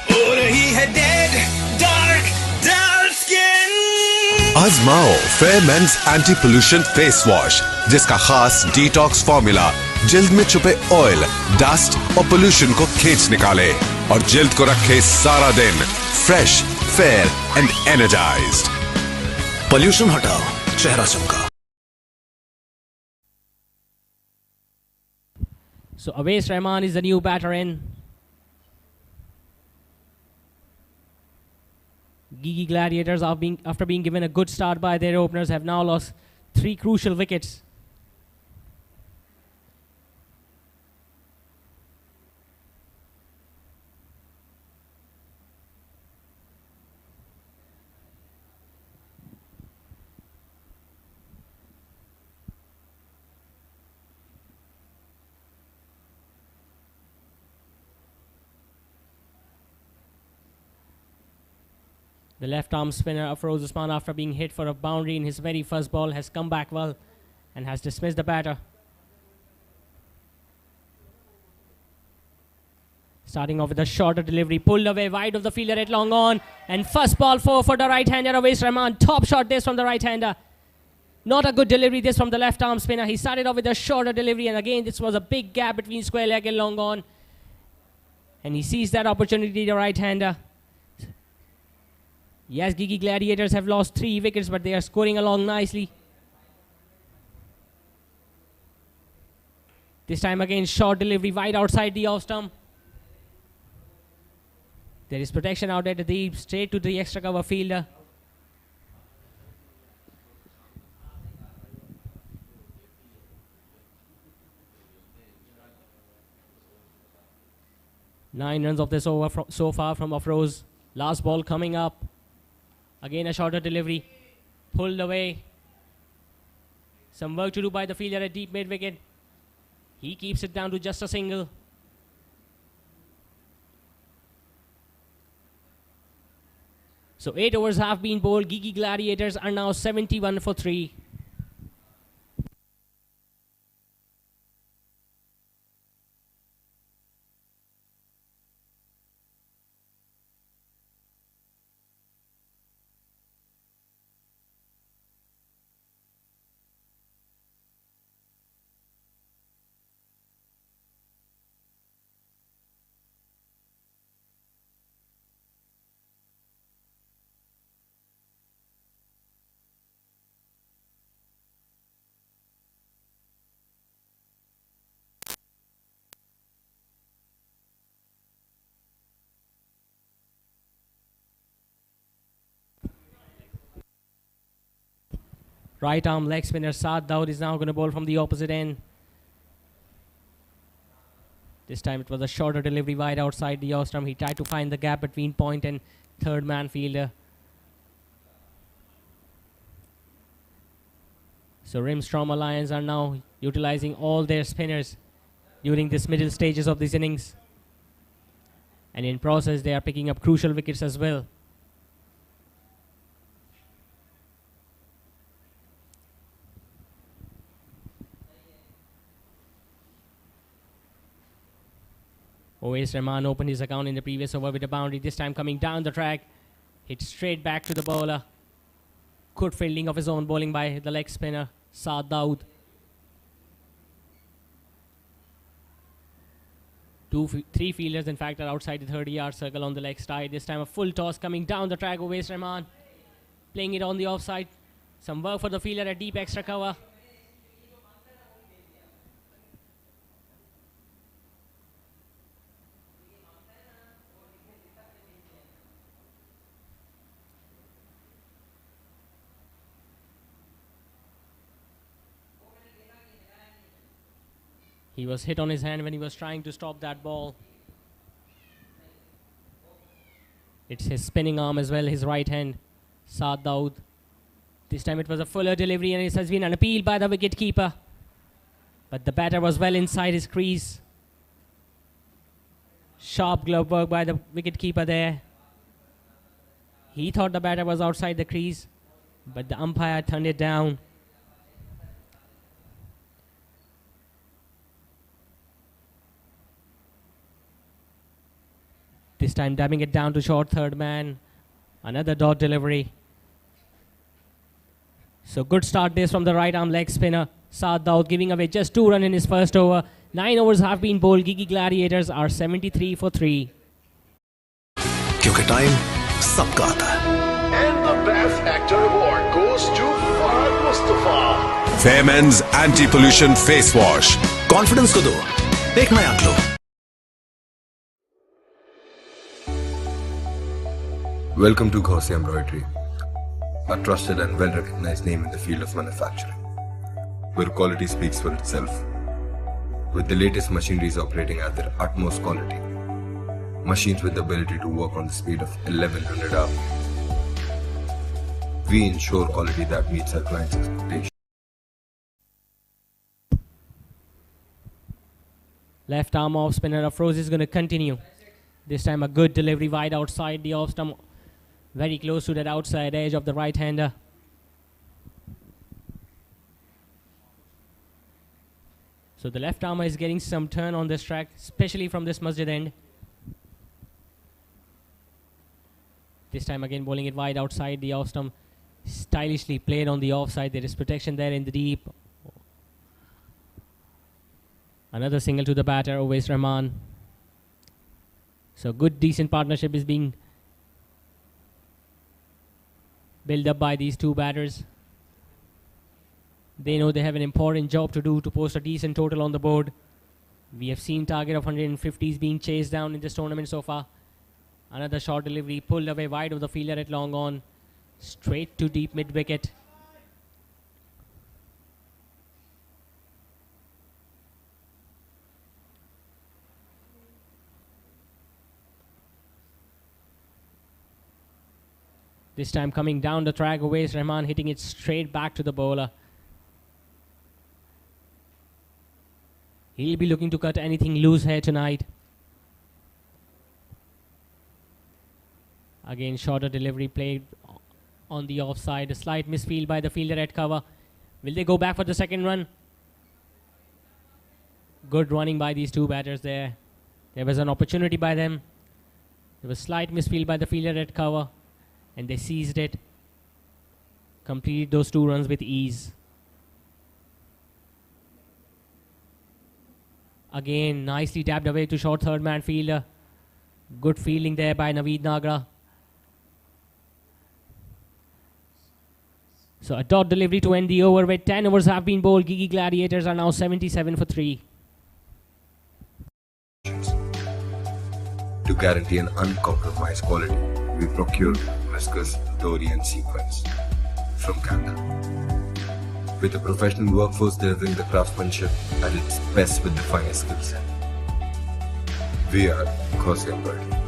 हो रही है डेड डार्क डार्क स्किन आजमाओ fair men's anti pollution face wash जिसका खास डिटॉक्स फॉर्मूला जिल्द में छुपे ऑयल, डस्ट और पोल्यूशन को खींच निकाले और जिल्द को रखे सारा दिन fresh, fair and energised. Pollution हटाओ, चेहरा चमका। So Awais Rahman is the new batter in. Gigi Gladiators, after being given a good start by their openers, have now lost 3 crucial wickets. The left arm spinner of Afroz Usman, after being hit for a boundary in his very first ball, has come back well and has dismissed the batter. Starting off with a shorter delivery, pulled away wide of the fielder at long on, and first ball 4 for the right-hander of Rimstrom. Top shot this from the right-hander. Not a good delivery this from the left arm spinner. He started off with a shorter delivery, and again this was a big gap between square leg and long on. And he sees that opportunity, the right-hander. Yes, Gigi Gladiators have lost 3 wickets, but they are scoring along nicely. This time again, short delivery wide outside the off stump. There is protection out at the deep, straight to the extra cover fielder. Nine runs of this over so far from Afroz. Last ball coming up. Again a shorter delivery. Pulled away. Some work to do by the fielder at deep mid wicket. He keeps it down to just a single. So 8 overs have been bowled. Gigi Gladiators are now 71 for 3. Right arm leg spinner Saad Daud is now going to bowl from the opposite end. This time it was a shorter delivery wide outside the off stump. He tried to find the gap between point and third man fielder. So Rimstrom Alliance are now utilizing all their spinners during this middle stages of these innings. And in process they are picking up crucial wickets as well. Owais Rahman opened his account in the previous over with a boundary. This time coming down the track. Hit straight back to the bowler. Good fielding of his own bowling by the leg spinner Saad Daud. 3 fielders in fact are outside the 30-yard circle on the leg side. This time a full toss coming down the track. Owais Rahman playing it on the offside. Some work for the fielder at deep extra cover. He was hit on his hand when he was trying to stop that ball. It's his spinning arm as well, his right hand, Saad Daud. This time it was a fuller delivery and it has been an appeal by the wicket keeper. But the batter was well inside his crease. Sharp glove work by the wicket keeper there. He thought the batter was outside the crease, but the umpire turned it down. This time dabbing it down to short third man. Another dot delivery. So good start this from the right arm leg spinner Saad Daud, giving away just 2 runs in his first over. 9 overs have been bowled. Gigi Gladiators are 73 for 3. क्योंकि time सबका आता है. And the Best Actor Award goes to Fahad Mustafa. Fairman's Anti-Pollution Face Wash. Confidence को दो, एक नया glow. Welcome to Gaussian Embroidery, a trusted and well-recognized name in the field of manufacturing, where quality speaks for itself. With the latest machineries operating at their utmost quality, machines with the ability to work on the speed of 1100 hours, we ensure quality that meets our clients' expectations. Left arm off spinner Afroz is going to continue. This time a good delivery wide outside the off stump Very close to that outside edge of the right-hander. So the left armer is getting some turn on this track, especially from this masjid end. This time again bowling it wide outside the off stump. Stylishly played on the offside. There is protection there in the deep. Another single to the batter, Uwais Rahman. So good, decent partnership is being built up by these two batters. They know they have an important job to do to post a decent total on the board. We have seen target of 150s being chased down in this tournament so far. Another short delivery pulled away wide of the fielder at long on. Straight to deep mid wicket. This time coming down the track, Uwais Rahman hitting it straight back to the bowler. He'll be looking to cut anything loose here tonight. Again, shorter delivery played on the offside. A slight misfield by the fielder at cover. Will they go back for the second run? Good running by these two batters there. There was an opportunity by them. There was slight misfield by the fielder at cover, and they seized it. Completed those 2 runs with ease. Again, nicely tapped away to short third man fielder. Good fielding there by Naveed Nagra. So a dot delivery to end the over with 10 overs have been bowled. Gigi Gladiators are now 77 for 3. To guarantee an uncompromised quality, we procured viscose Dorian sequence from Canada. With a professional workforce delivering the craftsmanship at its best with the finest skill set. We are Gauzy Embroidery.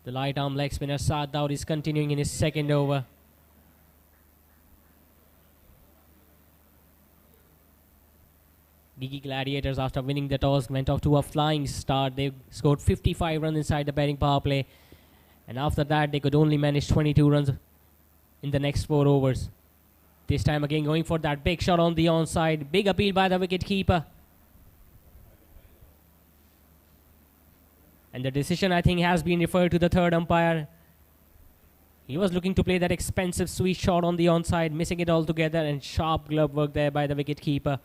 The light arm leg spinner Saad Daud is continuing in his second over. Gigi Gladiators, after winning the toss, went off to a flying start. They scored 55 runs inside the batting power play. And after that, they could only manage 22 runs in the next 4 overs. This time again going for that big shot on the onside. Big appeal by the wicket keeper. And the decision, I think, has been referred to the third umpire. He was looking to play that expensive sweet shot on the onside, missing it altogether, and sharp glove work there by the wicket keeper.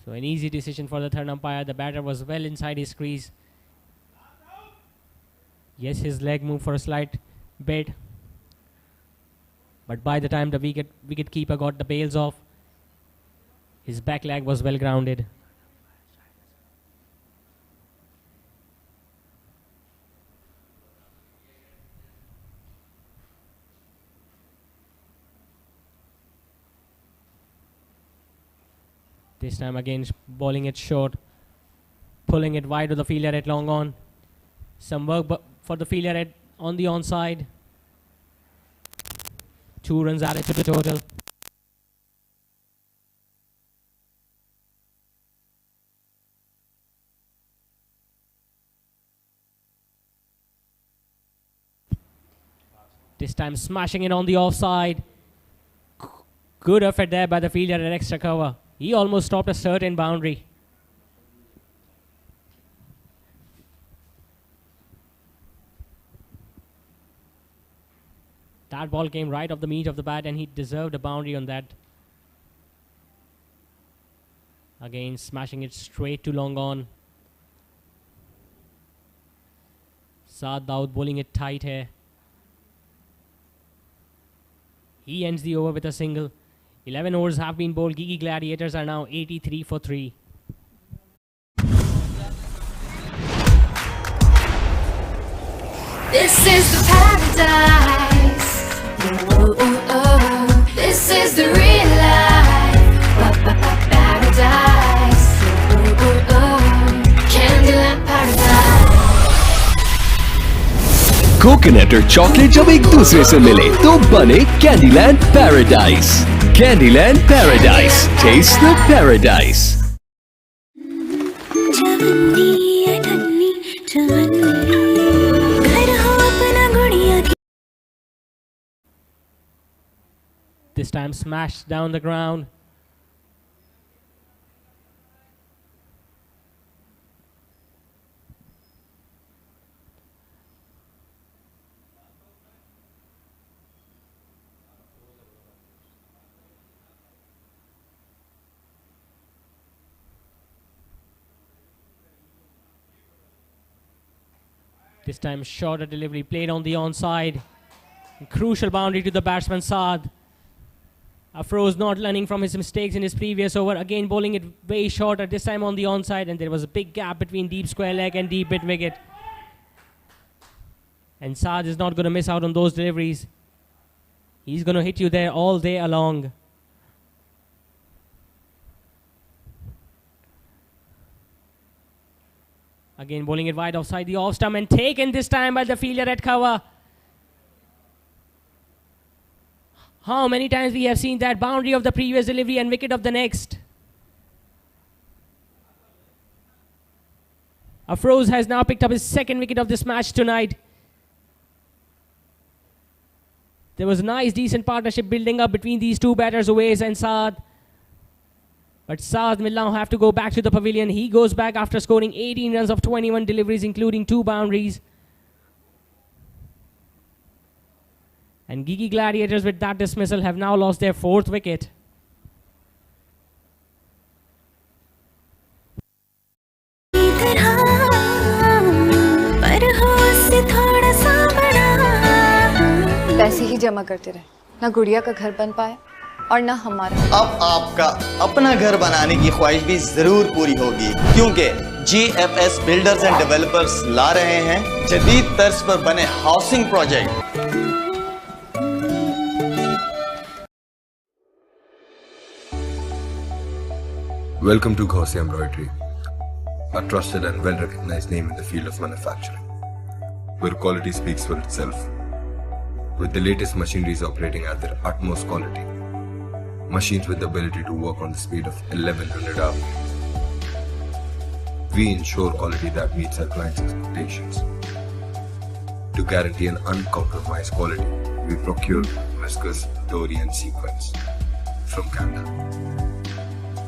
So an easy decision for the third umpire. The batter was well inside his crease. Yes, his leg moved for a slight bit. But by the time the wicket keeper got the bails off, his back leg was well grounded. This time again bowling it short, pulling it wide to the fielder at long on. Some work for the fielder on the onside. 2 runs added to the total. This time smashing it on the offside. Good effort there by the fielder at extra cover. He almost stopped a certain boundary. That ball came right off the meat of the bat and he deserved a boundary on that. Again, smashing it straight to long on. Saad Daud bowling it tight here. He ends the over with a single. 11 overs have been bowled. Gigi Gladiators are now 83 for 3. This is the paradise. Oh, oh, oh. This is the real life. Paradise. Oh, oh, oh. Candyland paradise. Coconut और chocolate जब एक दूसरे से मिले तो बने Candyland paradise. Candyland paradise, taste the paradise. This time smashed down the ground. This time shorter delivery played on the onside. Crucial boundary to the batsman Saad. Afroz not learning from his mistakes in his previous over. Again bowling it way shorter, this time on the onside, and there was a big gap between deep square leg and deep mid wicket. And Saad is not going to miss out on those deliveries. He's going to hit you there all day along. Again bowling it wide offside the off stump and taken this time by the fielder at cover. How many times we have seen that boundary of the previous delivery and wicket of the next. Afroz has now picked up his second wicket of this match tonight. There was a nice decent partnership building up between these two batters, Uwais and Saad. But Saad will now have to go back to the pavilion. He goes back after scoring 18 runs of 21 deliveries, including 2 boundaries. And Gigi Gladiators, with that dismissal, have now lost their 4th wicket. पैसे ही जमा करते रहे, ना गुड़िया का घर बन पाए और ना हमारा। अब आपका अपना घर बनाने की ख्वाहिश भी जरूर पूरी होगी, क्योंकि GFS बिल्डर्स एंड डेवलपर्स ला रहे हैं जदीद तर्ज पर बने housing project. Welcome to Gauzy Embroidery, a trusted and well-recognized name in the field of manufacturing, where quality speaks for itself. With the latest machineries operating at their utmost quality, machines with the ability to work on the speed of 1100 RPM. We ensure quality that meets our clients' expectations. To guarantee an uncompromised quality, we procure viscose, dory and sequins from Canada.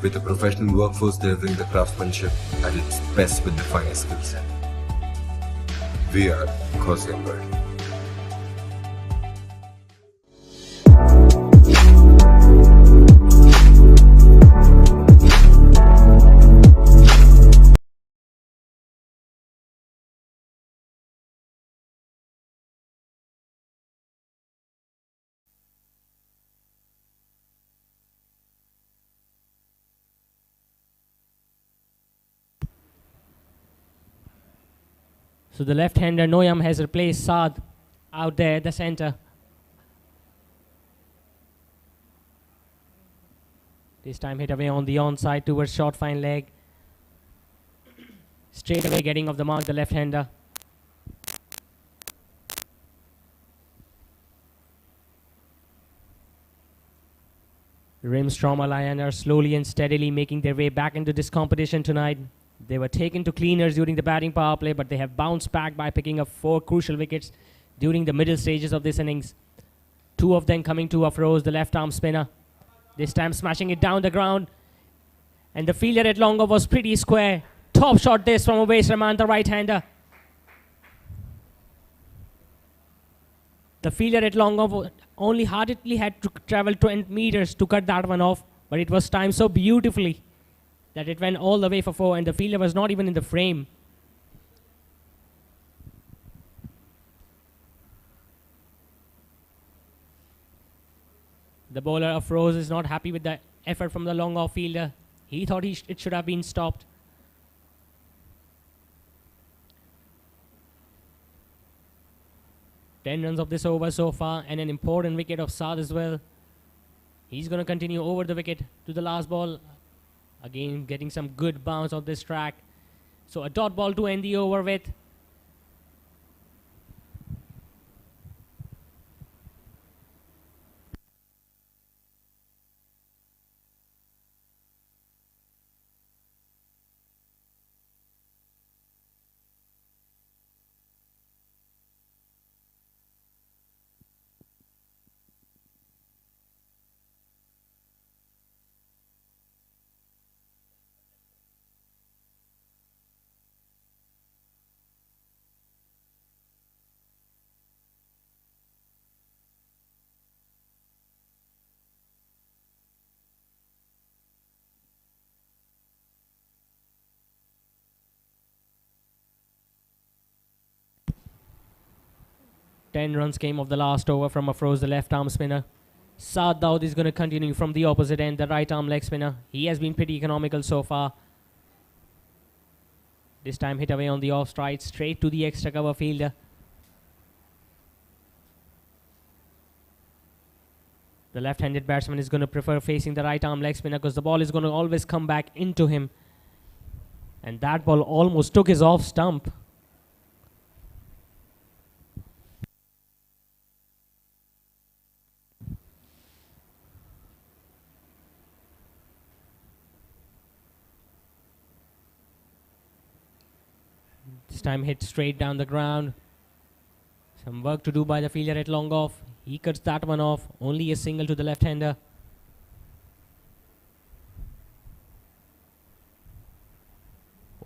With a professional workforce delivering the craftsmanship at its best with the finest skill set. We are Gauzy Embroidery. So the left-hander Noyam has replaced Saad out there at the center. This time hit away on the onside towards short fine leg. Straight away getting off the mark, the left-hander. Rimstrom Alliance are slowly and steadily making their way back into this competition tonight. They were taken to cleaners during the batting power play, but they have bounced back by picking up 4 crucial wickets during the middle stages of this innings. 2 of them coming to Afroz, the left-arm spinner. This time smashing it down the ground. And the fielder at long off was pretty square. Top shot this from Uwais Rahman, the right-hander. The fielder at long off only hardly had to travel 20 meters to cut that one off, but it was timed so beautifully that it went all the way for 4, and the fielder was not even in the frame. The bowler of Rose is not happy with the effort from the long off fielder. He thought it should have been stopped. Ten runs of this over so far, and an important wicket of Saad as well. He's going to continue over the wicket to the last ball. Again, getting some good bounce on this track. So a dot ball to end the over with. Ten runs came of the last over from Afroz, the left arm spinner. Saad Daud is going to continue from the opposite end, the right arm leg spinner. He has been pretty economical so far. This time hit away on the off stride, straight to the extra cover fielder. The left-handed batsman is going to prefer facing the right arm leg spinner because the ball is going to always come back into him. And that ball almost took his off stump. This time hit straight down the ground. Some work to do by the fielder at long off. He cuts that one off. Only a single to the left-hander.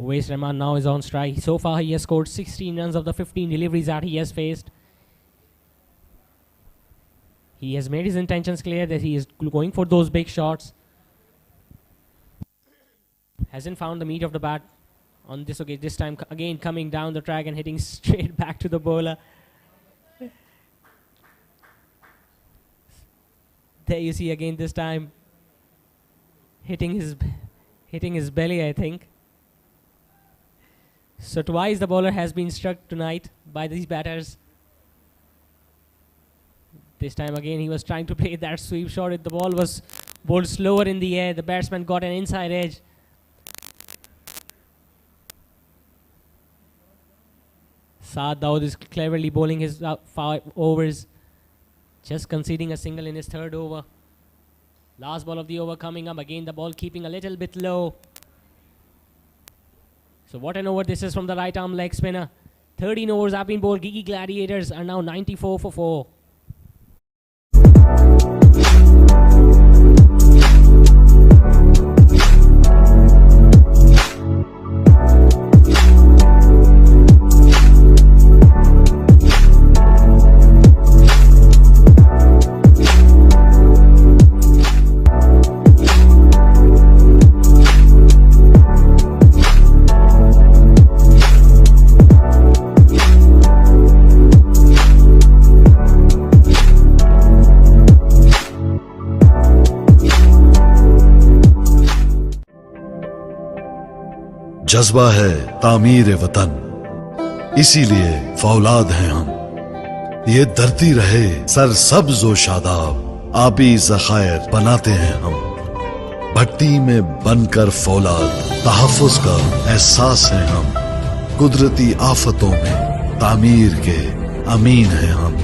Uwais Rahman now is on strike. So far he has scored 16 runs of the 15 deliveries that he has faced. He has made his intentions clear that he is going for those big shots. Hasn't found the meat of the bat on this occasion. This time again coming down the track and hitting straight back to the bowler. There you see again this time hitting his belly, I think. So twice the bowler has been struck tonight by these batters. This time again he was trying to play that sweep shot. The ball was bowled slower in the air. The batsman got an inside edge. Saad Daud is cleverly bowling his 5 overs. Just conceding a single in his 3rd over. Last ball of the over coming up. Again the ball keeping a little bit low. So what an over this is from the right arm leg spinner. 13 overs have been bowled. Gigi Gladiators are now 94 for 4. जज्बा है तामीर वतन, इसीलिए फौलाद हैं हम। ये धरती रहे सरसब्ज व शादाब, आबी ज़खायर बनाते हैं हम। भट्टी में बनकर फौलाद, तहफ़्फ़ुज़ का एहसास है हम। कुदरती आफतों में तामीर के अमीन हैं हम।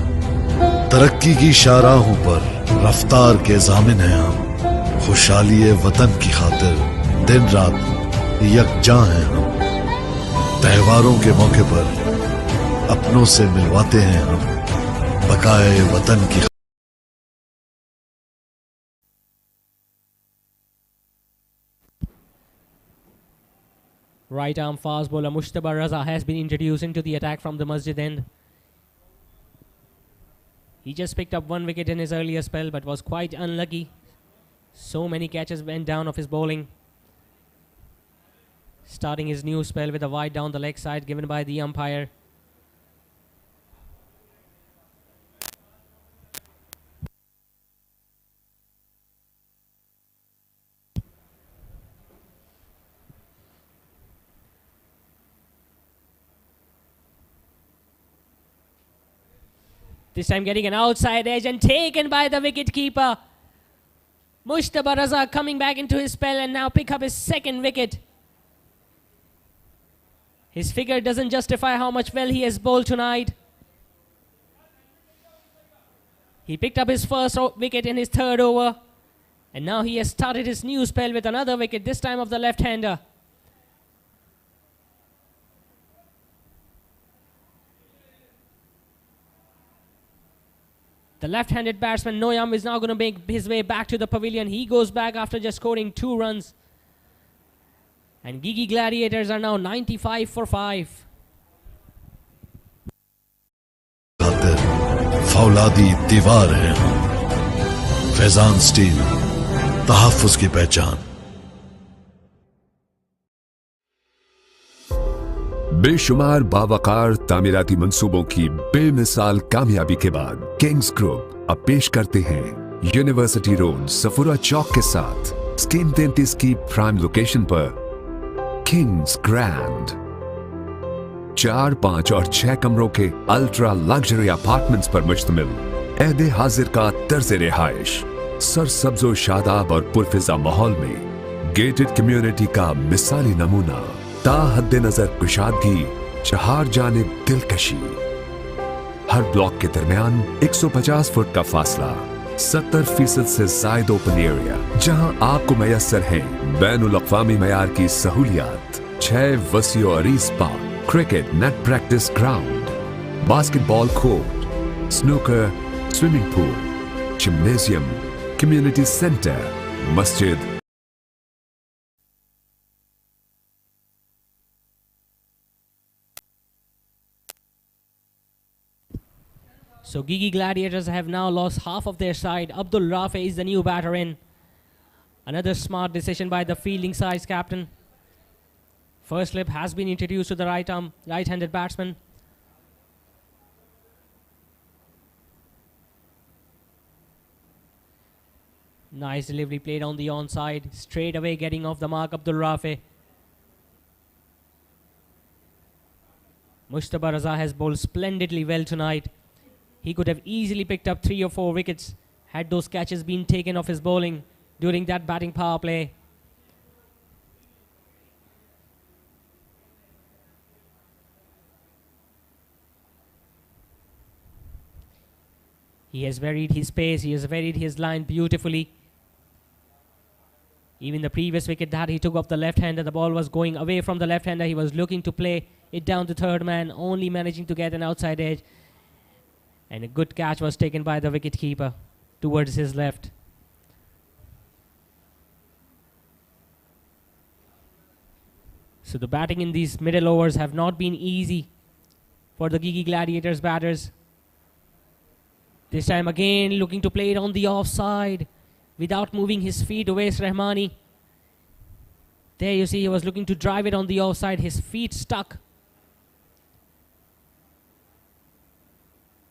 तरक्की की शाहराहों पर रफ्तार के ज़ामिन हैं हम। खुशहाली वतन की खातिर दिन रात यकजा हैं हम। त्योहारों के मौके पर अपनों से मिलवाते हैं हम। बकाए वतन की Right arm fast bowler Mushtaba Raza has been introduced into the attack from the Masjid end. He just picked up 1 wicket in his earlier spell but was quite unlucky. So many catches went down of his bowling. Starting his new spell with a wide down the leg side given by the umpire. This time getting an outside edge and taken by the wicket-keeper. Mushtaba Raza coming back into his spell and now pick up his second wicket. His figure doesn't justify how much well he has bowled tonight. He picked up his first wicket in his third over. And now he has started his new spell with another wicket, this time of the left-hander. The left-handed batsman Noyam is now going to make his way back to the pavilion. He goes back after just scoring 2 runs. And Gigi Gladiators are now 95 for 5. फौलादी दीवार है हम Faizan steel तहफ्फुज़ की पहचान बेशुमार बावकार तामीराती मंसूबों की बेमिसाल कामयाबी के बाद किंग्स ग्रुप अब पेश करते हैं यूनिवर्सिटी रोड सफुरा चौक के साथ स्कीम 33 की प्राइम लोकेशन पर किंग्स ग्रैंड 4, 5 और 6 कमरों के अल्ट्रा लग्जरी अपार्टमेंट्स पर मुश्तमिल एहदे हाजिर का तर्ज रिहाइश सरसब्जो शादाब और पुरफिजा माहौल में गेटेड कम्युनिटी का मिसाली नमूना ताहद्दे नजर कुशादगी चार जानिब दिलकशी हर ब्लॉक के दरमियान 150 फुट का फासला 70% से जायद ओपन एरिया जहां आपको मैसर है बैनुल अक़वामी मयार की सहूलियात 6 वसी और अरीज park cricket net practice ground, basketball court, snooker, swimming pool, gymnasium, community center, masjid. So Gigi Gladiators have now lost half of their side. Abdul Rafi is the new batter in. Another smart decision by the fielding side's captain. First slip has been introduced to the right-handed batsman. Nice delivery played on the onside. Straight away getting off the mark, Abdul Rafi. Mushtaba Raza has bowled splendidly well tonight. He could have easily picked up 3 or 4 wickets had those catches been taken off his bowling during that batting power play. He has varied his pace, he has varied his line beautifully. Even the previous wicket that he took off the left-hander, the ball was going away from the left-hander. He was looking to play it down to third man, only managing to get an outside edge. And a good catch was taken by the wicket-keeper towards his left. So the batting in these middle overs have not been easy for the Gigi Gladiators batters. This time again looking to play it on the offside without moving his feet. Uwais Rahmani. There you see he was looking to drive it on the offside. His feet stuck.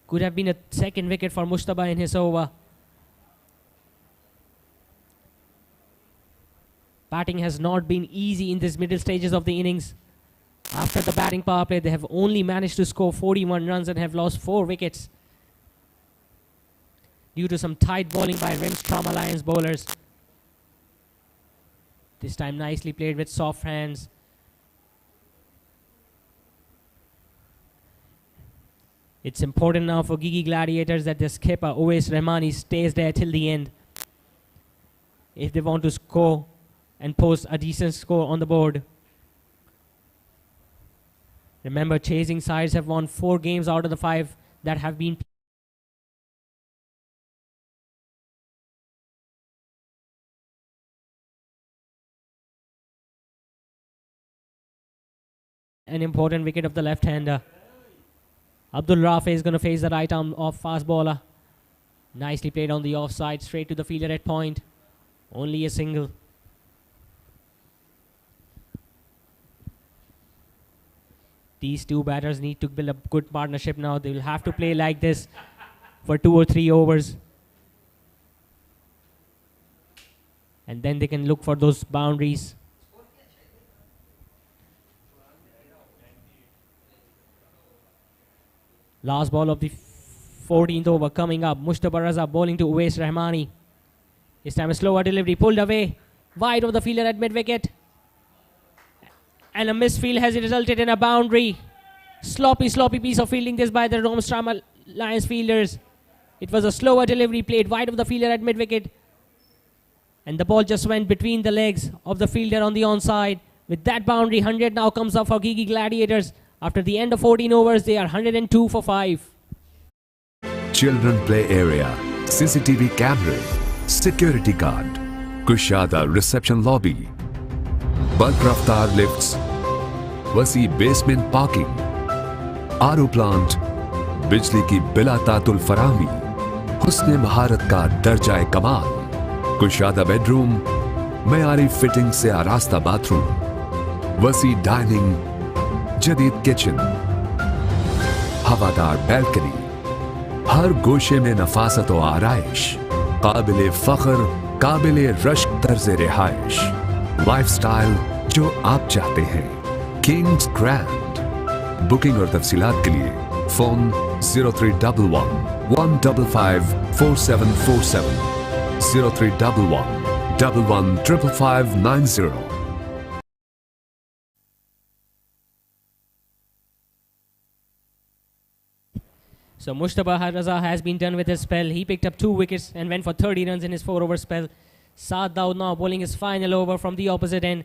Could have been a second wicket for Mushtaba in his over. Batting has not been easy in these middle stages of the innings. After the batting power play, they have only managed to score 41 runs and have lost 4 wickets. Due to some tight bowling by Rimstrom Alliance bowlers. This time nicely played with soft hands. It's important now for Gigi Gladiators that the skipper Uwais Rahmani stays there till the end if they want to score and post a decent score on the board. Remember, chasing sides have won 4 games out of the 5 that have been an important wicket of the left-hander. Abdul Rafi is going to face the right arm off fast bowler. Nicely played on the offside, straight to the fielder at point. Only a single. These two batters need to build a good partnership now. They will have to play like this for 2 or 3 overs. And then they can look for those boundaries. Last ball of the 14th over coming up. Mushtaba Raza bowling to Uwais Rahmani. This time a slower delivery, pulled away, wide of the fielder at mid-wicket. And a misfield has resulted in a boundary. Sloppy piece of fielding this by the Rimstrom Alliance fielders. It was a slower delivery played wide of the fielder at mid-wicket. And the ball just went between the legs of the fielder on the onside. With that boundary, 100 now comes up for Gigi Gladiators. After the end of 14 overs, they are 102 for 5. Children play area, CCTV camera, security guard, Kushada reception lobby, bulk raftar lifts, वसी basement parking, आरो plant, बिजली की बिला तातुल फरामी, हुस्ने महारत का दर्जाए कमाल, कुशादा bedroom, मयारी fitting से आरास्ता बाथरूम, वसी डाइनिंग, जदीद किचन, हवादार बैल्कनी, हर गोशे में नफासत व आराइश, काबिले फख्र, काबिले रश्क तर्ज रिहाइश, लाइफस्टाइल जो आप चाहते हैं, किंग्स ग्रैंड। बुकिंग और तफसीलात के लिए phone 0311 155 4747 0311 115590. So Mushtaba Raza has been done with his spell. He picked up 2 wickets and went for 30 runs in his 4-over spell. Saad Daud now bowling his final over from the opposite end.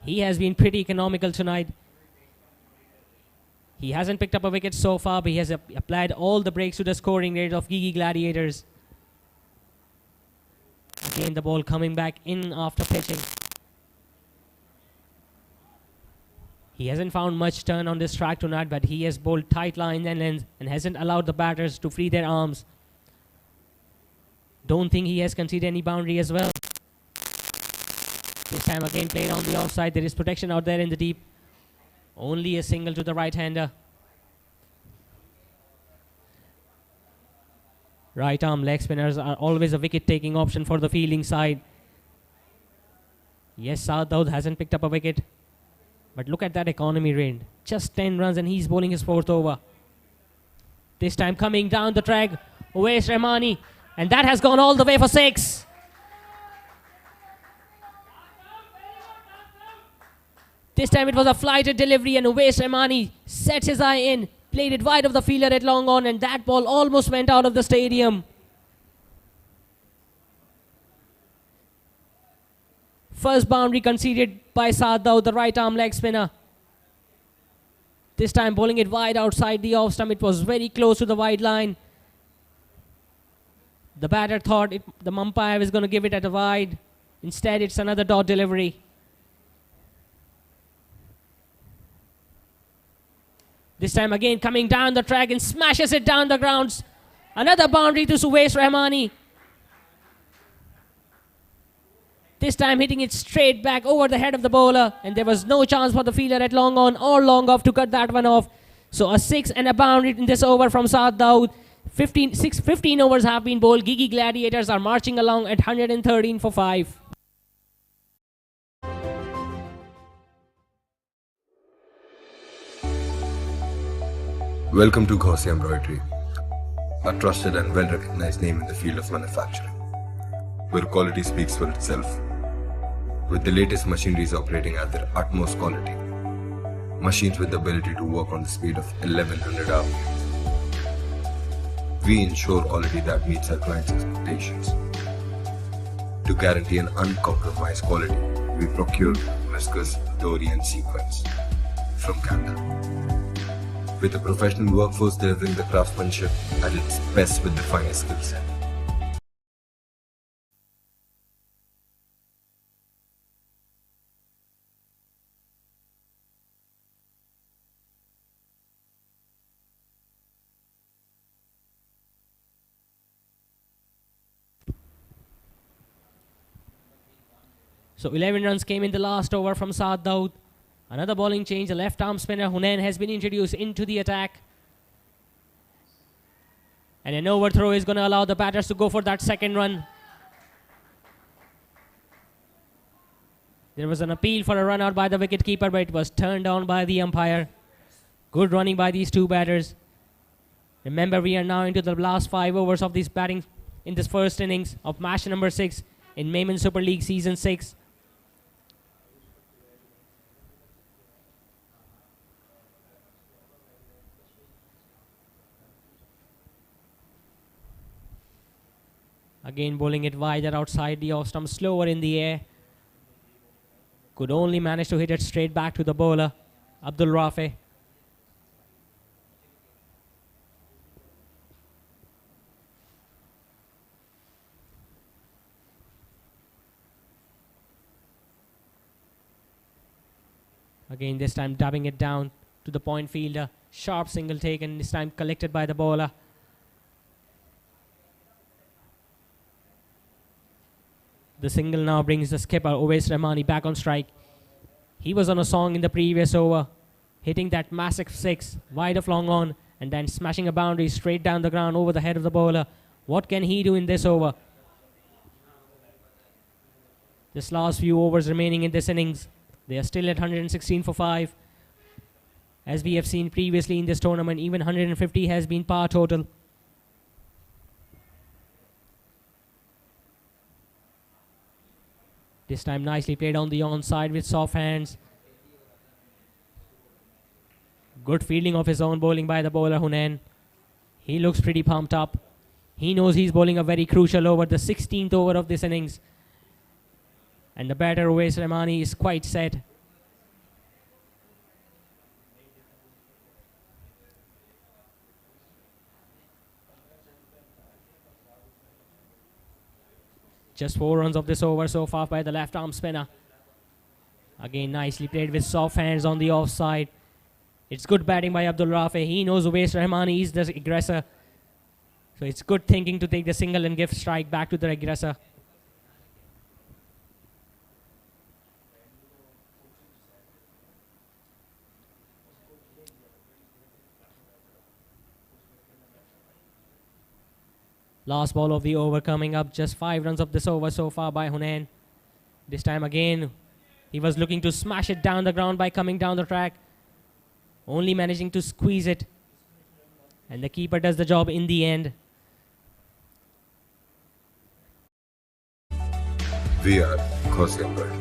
He has been pretty economical tonight. He hasn't picked up a wicket so far, but he has applied all the breaks to the scoring rate of Gigi Gladiators. Again, the ball coming back in after pitching. He hasn't found much turn on this track tonight, but he has bowled tight lines and lengths and hasn't allowed the batters to free their arms. Don't think he has conceded any boundary as well. This time again played on the offside. There is protection out there in the deep. Only a single to the right-hander. Right arm leg spinners are always a wicket-taking option for the fielding side. Yes, Saad Daud hasn't picked up a wicket. But look at that economy rate. Just 10 runs and he's bowling his 4th over. This time coming down the track, Uwais Rahmani. And that has gone all the way for 6. This time it was a flighted delivery and Uwais Rahmani sets his eye in. Played it wide of the fielder at long on and that ball almost went out of the stadium. First boundary conceded by Saad Daud, the right arm leg spinner. This time bowling it wide outside the off stump. It was very close to the wide line. The batter thought the umpire was going to give it at a wide. Instead, it's another dot delivery. This time again coming down the track and smashes it down the grounds. Another boundary to Uwais Rahmani. This time hitting it straight back over the head of the bowler. And there was no chance for the fielder at long on or long off to cut that one off. So a 6 and a boundary in this over from Saad Daud. 15 overs have been bowled. Gigi Gladiators are marching along at 113 for 5. Welcome to Gaussian Embroidery, a trusted and well-recognized name in the field of manufacturing, where quality speaks for itself. With the latest machineries operating at their utmost quality, machines with the ability to work on the speed of 1100 hours, we ensure quality that meets our clients' expectations. To guarantee an uncompromised quality, we procure viscose, dory and sequins from Canada. With a professional workforce delivering the craftsmanship at its best with the finest skill set. So 11 runs came in the last over from Saad Daud. Another bowling change. The left arm spinner Hunain has been introduced into the attack. And an overthrow is going to allow the batters to go for that second run. There was an appeal for a run out by the wicketkeeper, but it was turned down by the umpire. Good running by these two batters. Remember, we are now into the last 5 overs of this batting in this first innings of match number 6 in Memon Super League Season 6. Again bowling it wider outside the off stump, slower in the air. Could only manage to hit it straight back to the bowler, Abdul Rafi. Again, this time dubbing it down to the point fielder. Sharp single taken, this time collected by the bowler. The single now brings the skipper, Uwais Rahmani, back on strike. He was on a song in the previous over, hitting that massive 6, wide of long on, and then smashing a boundary straight down the ground over the head of the bowler. What can he do in this over? This last few overs remaining in this innings, they are still at 116 for 5. As we have seen previously in this tournament, even 150 has been par total. This time nicely played on the onside with soft hands. Good fielding of his own bowling by the bowler Hunain. He looks pretty pumped up. He knows he's bowling a very crucial over, the 16th over of this innings. And the batter Uwais Rahmani is quite set. Just 4 runs of this over so far by the left arm spinner. Again nicely played with soft hands on the offside. It's good batting by Abdul Rafi. He knows Uwais Rahmani is the aggressor. So it's good thinking to take the single and give strike back to the aggressor. Last ball of the over coming up. Just 5 runs of this over so far by Hunain. This time again, he was looking to smash it down the ground by coming down the track. Only managing to squeeze it. And the keeper does the job in the end. We are Ghosia Embroidery.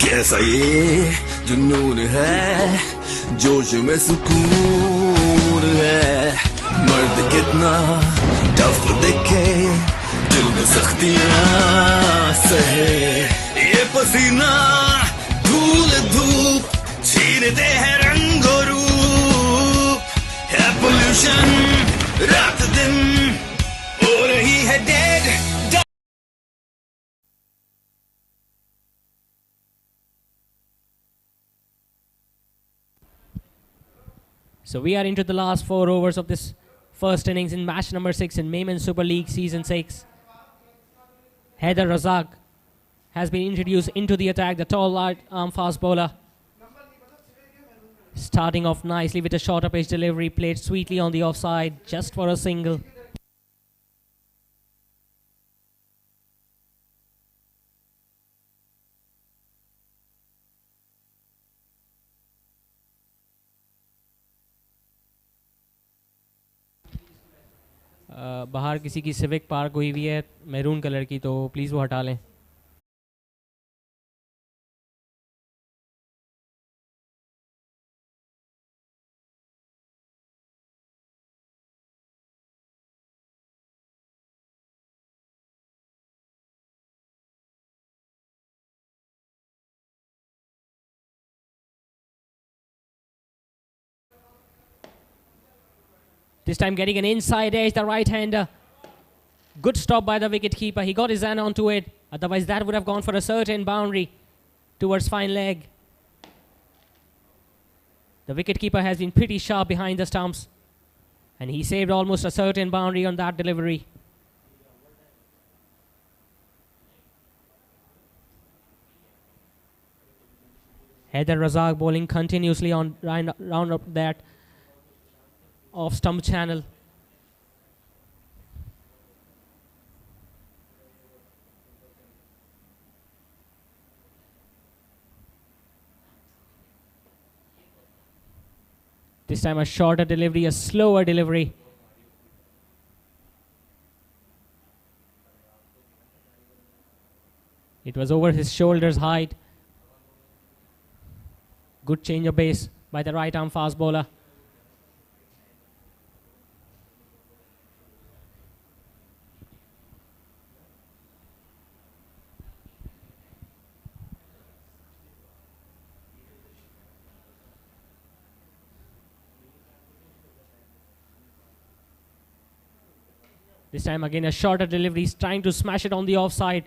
कैसा ये जुनून है जोश में सुकून है मर्द कितना टफ दिखे दिल में सख्तियां सहे ये पसीना धूल धूप छीनते हैं रंगो रूप है पोल्यूशन रात दिन हो रही है dead. So we are into the last 4 overs of this first innings in match number 6 in Memon Super League Season 6. Haider Razak has been introduced into the attack, the tall arm fast bowler. Starting off nicely with a shorter pitch delivery, played sweetly on the offside, just for a single. बाहर किसी की civic park हुई हुई है maroon colour की, तो please वो हटा लें. This time getting an inside edge, the right-hander. Good stop by the wicketkeeper. He got his hand onto it. Otherwise, that would have gone for a certain boundary towards fine leg. The wicketkeeper has been pretty sharp behind the stumps. And he saved almost a certain boundary on that delivery. Heather Razak bowling continuously on round up that off stump channel. This time a shorter delivery, a slower delivery. It was over his shoulders height. Good change of base by the right arm fast bowler. This time again a shorter delivery. He's trying to smash it on the offside.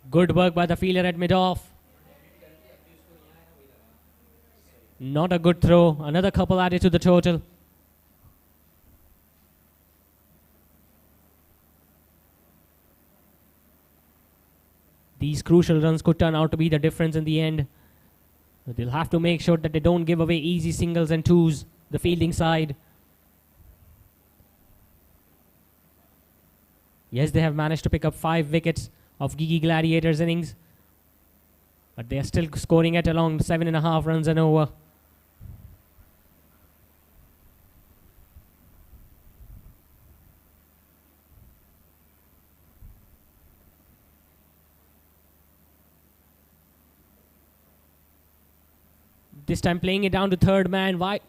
Good work by the fielder at mid-off. Not a good throw. Another couple added to the total. These crucial runs could turn out to be the difference in the end. But they'll have to make sure that they don't give away easy singles and twos, the fielding side. Yes, they have managed to pick up 5 wickets of Gigi Gladiators innings. But they are still scoring at around 7.5 runs an over. This time playing it down to third man. Why?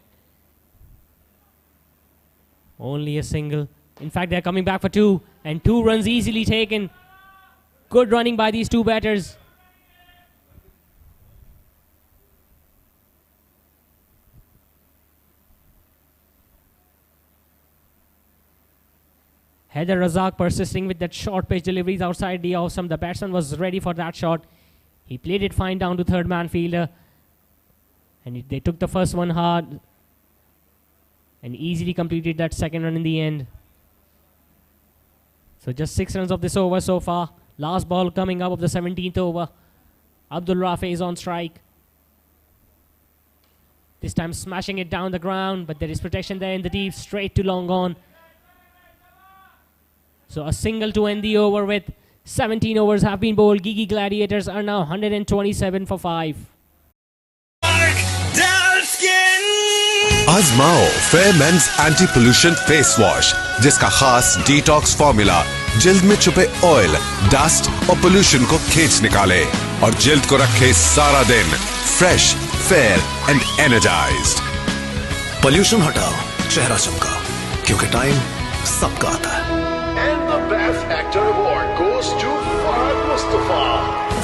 Only a single. In fact, they're coming back for 2. And 2 runs easily taken. Good running by these 2 batters. Heather Razak persisting with that short pitch deliveries outside the off stump. The batsman was ready for that shot. He played it fine down to third man fielder. And they took the first one hard. And easily completed that second run in the end. So just 6 runs of this over so far. Last ball coming up of the 17th over. Abdul Rafi is on strike. This time smashing it down the ground, but there is protection there in the deep, straight to long on. So a single to end the over with. 17 overs have been bowled. Gigi Gladiators are now 127 for 5. आजमाओ fair men's anti pollution face wash जिसका खास detox formula जिल्द में छुपे oil, dust और pollution को खींच निकाले और जिल्द को रखे सारा दिन fresh, fair and energised. Pollution हटाओ, चेहरा चमका, क्योंकि टाइम सबका आता है। And the best actor award goes to Fahad Mustafa.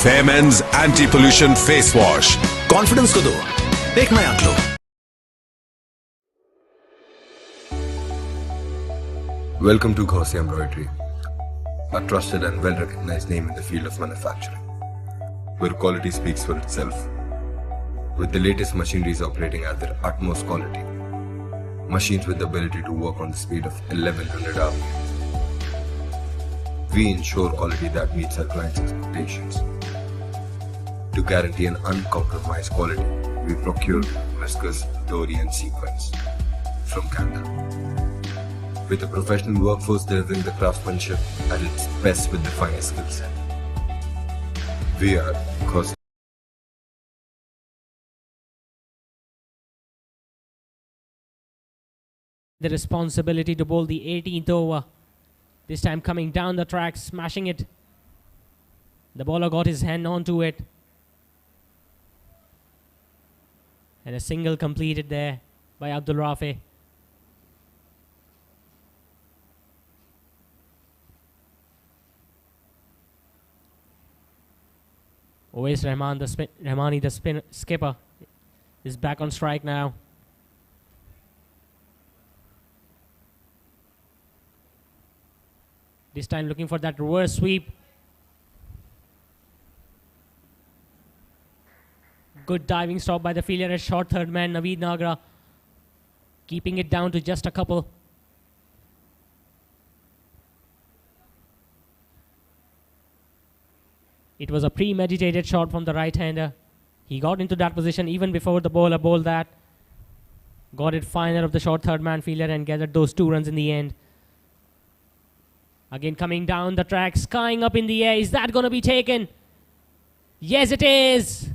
Fair men's anti pollution face wash. Confidence को दो एक नया glow. Welcome to Gaussian Embroidery, a trusted and well-recognized name in the field of manufacturing, where quality speaks for itself. With the latest machineries operating at their utmost quality, machines with the ability to work on the speed of 1100 hours, we ensure quality that meets our clients' expectations. To guarantee an uncompromised quality, we procure viscose, dory and sequins from Canada. With a professional workforce delivering the craftsmanship at its best with the finest skill set. We are Gaussian. The responsibility to bowl the 18th over. This time coming down the track, smashing it. The bowler got his hand onto it. And a single completed there by Abdul Rafi. Owais Rahmani, the skipper, is back on strike now. This time looking for that reverse sweep. Good diving stop by the fielder at short third man, Naveed Nagra. Keeping it down to just a couple. It was a premeditated shot from the right-hander. He got into that position even before the bowler bowled that. Got it final of the short third man fielder and gathered those 2 runs in the end. Again coming down the track, skying up in the air. Is that going to be taken? Yes, it is.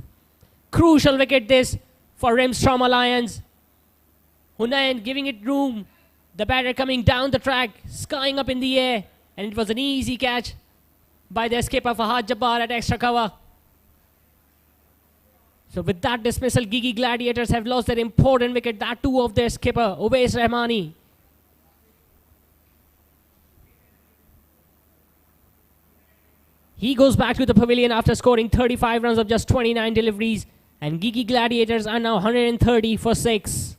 Crucial wicket this for Rimstrom Alliance. Hunain giving it room. The batter coming down the track, skying up in the air. And it was an easy catch by their skipper Fahad Jabbar at extra cover. So with that dismissal, Gigi Gladiators have lost their important wicket, that too of their skipper, Uwais Rahmani. He goes back to the pavilion after scoring 35 runs of just 29 deliveries. And Gigi Gladiators are now 130 for 6.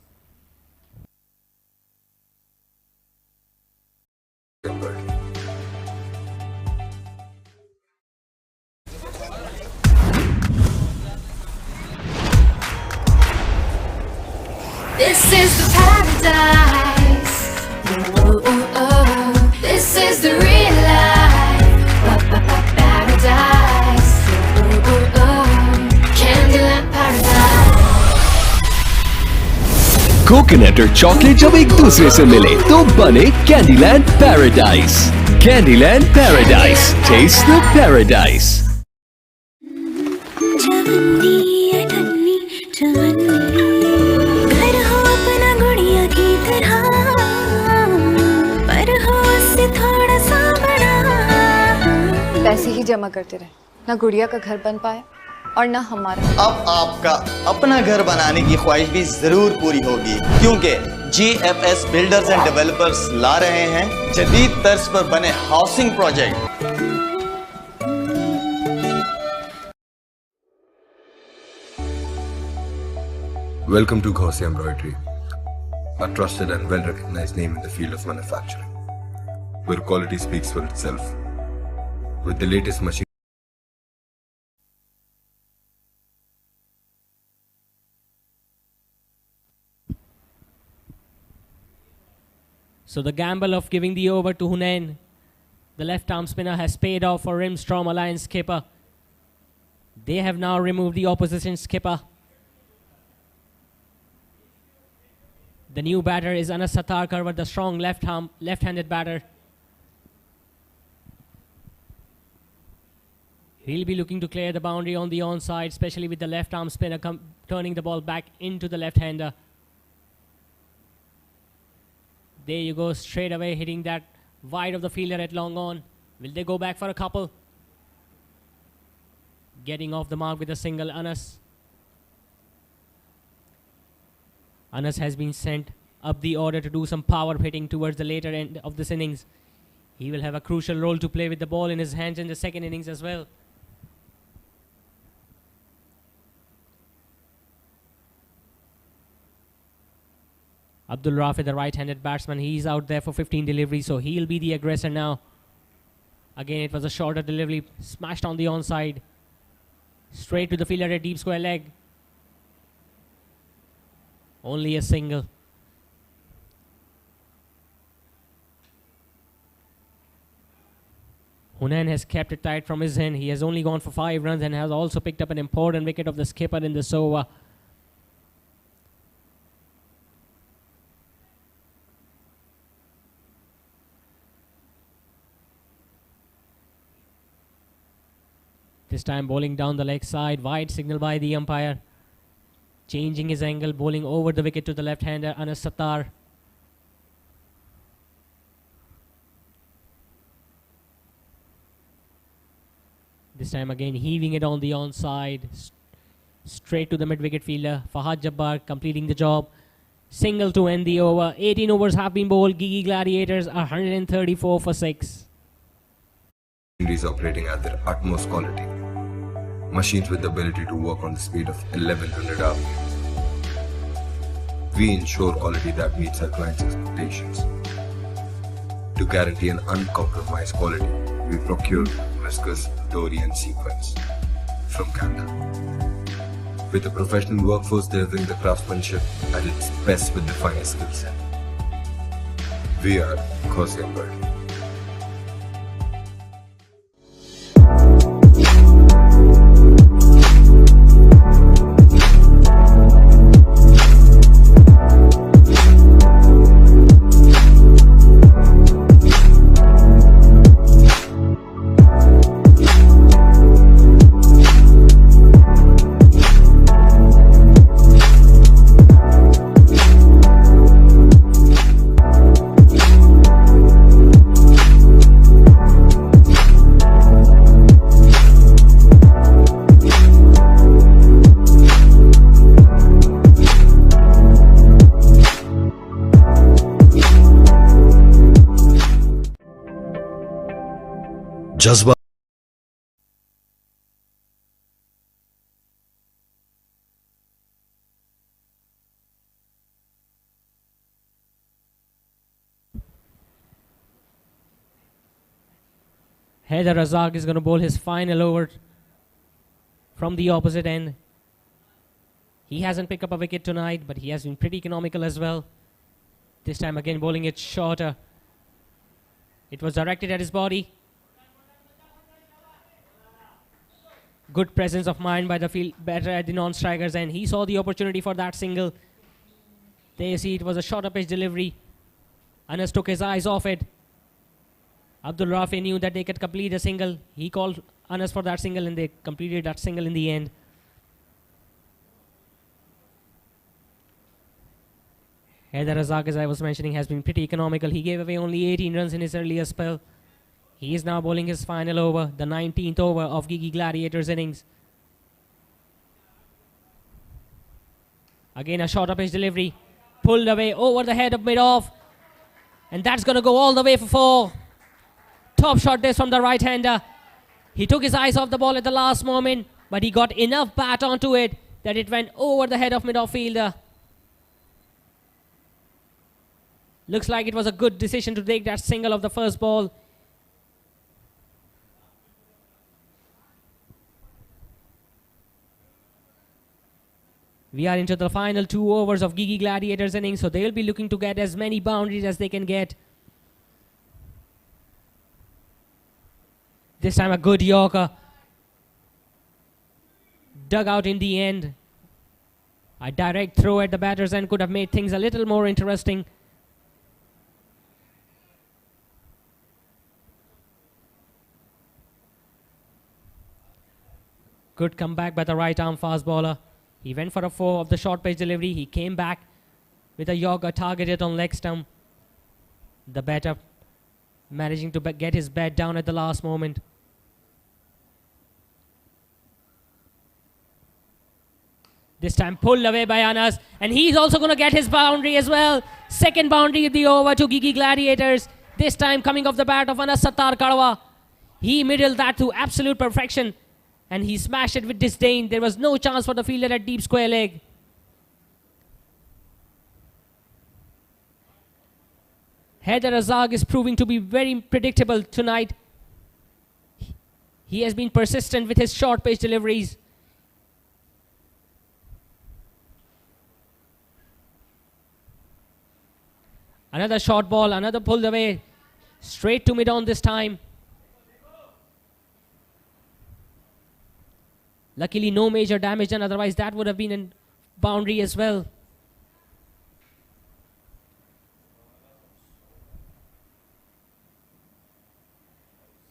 This is the paradise. Ooh, ooh, oh. This is the real life. Paradise. Ooh, ooh, oh. Candyland paradise. Coconut और chocolate जब एक दूसरे से मिले तो बने Candyland paradise. Candyland paradise, taste the paradise. पैसे ही जमा करते रहे, ना गुड़िया का घर बन पाया और ना हमारा। अब आपका अपना घर बनाने की ख्वाहिश भी जरूर पूरी होगी, क्योंकि GFS बिल्डर्स एंड डेवलपर्स ला रहे हैं जदीद तर्ज पर बने housing project. Welcome to Gaussian Embroidery, a trusted and well-recognized name in the field of manufacturing, where quality speaks for itself. With the latest machine. So the gamble of giving the over to Hunain, the left-arm spinner, has paid off for Rimstrom Alliance skipper. They have now removed the opposition skipper. The new batter is Anas Sattarkar with the strong left-handed batter. He'll be looking to clear the boundary on the onside, especially with the left-arm spinner turning the ball back into the left-hander. There you go, straight away hitting that wide of the fielder at long on. Will they go back for a couple? Getting off the mark with a single, Anas. Anas has been sent up the order to do some power hitting towards the later end of this innings. He will have a crucial role to play with the ball in his hands in the second innings as well. Abdul Rafi, the right-handed batsman, he's out there for 15 deliveries, so he'll be the aggressor now. Again, it was a shorter delivery, smashed on the onside. Straight to the fielder at deep square leg. Only a single. Hunain has kept it tight from his end. He has only gone for 5 runs and has also picked up an important wicket of the skipper in this over. This time bowling down the leg side, wide signal by the umpire. Changing his angle, bowling over the wicket to the left-hander, Anas Sattar. This time again heaving it on the onside, straight to the mid-wicket fielder, Fahad Jabbar completing the job. Single to end the over. 18 overs have been bowled. Gigi Gladiators are 134 for 6. Is operating at their utmost quality. Machines with the ability to work on the speed of 1100 RPM. We ensure quality that meets our clients' expectations. To guarantee an uncompromised quality, we procure viscose Dorian sequence from Canada. With a professional workforce delivering the craftsmanship at its best with the finest skill set. We are Ghosia Embroidery. जज्बा Haider Razak is going to bowl his final over from the opposite end. He hasn't picked up a wicket tonight, but he has been pretty economical as well. This time again bowling it shorter. It was directed at his body. Good presence of mind by the field batter at the non-strikers, and he saw the opportunity for that single. There you see it was a shorter pitch delivery. Anas took his eyes off it. Abdul Rafi knew that they could complete a single. He called Anas for that single and they completed that single in the end. Haider Razak, as I was mentioning, has been pretty economical. He gave away only 18 runs in his earlier spell. He is now bowling his final over, the 19th over of Gigi Gladiators innings. Again a shorter pitch delivery. Pulled away over the head of mid-off. And that's going to go all the way for 4. Top shot this from the right-hander. He took his eyes off the ball at the last moment, but he got enough bat onto it that it went over the head of mid-off fielder. Looks like it was a good decision to take that single of the first ball. We are into the final 2 overs of Gigi Gladiators innings, so they'll be looking to get as many boundaries as they can get. This time a good Yorker. Dug out in the end. A direct throw at the batter's end could have made things a little more interesting. Good comeback by the right arm fast bowler. He went for a 4 of the short pitch delivery. He came back with a Yorker targeted on leg stump. The batter managing to get his bat down at the last moment. This time pulled away by Anas, and he's also going to get his boundary as well. Second boundary of the over to Gigi Gladiators. This time coming off the bat of Anas Sattar Kadwa. He middled that to absolute perfection, and he smashed it with disdain. There was no chance for the fielder at deep square leg. Haider Razak is proving to be very predictable tonight. He has been persistent with his short pitch deliveries. Another short ball, another pulled away. Straight to mid-on this time. Luckily no major damage done, otherwise that would have been a boundary as well.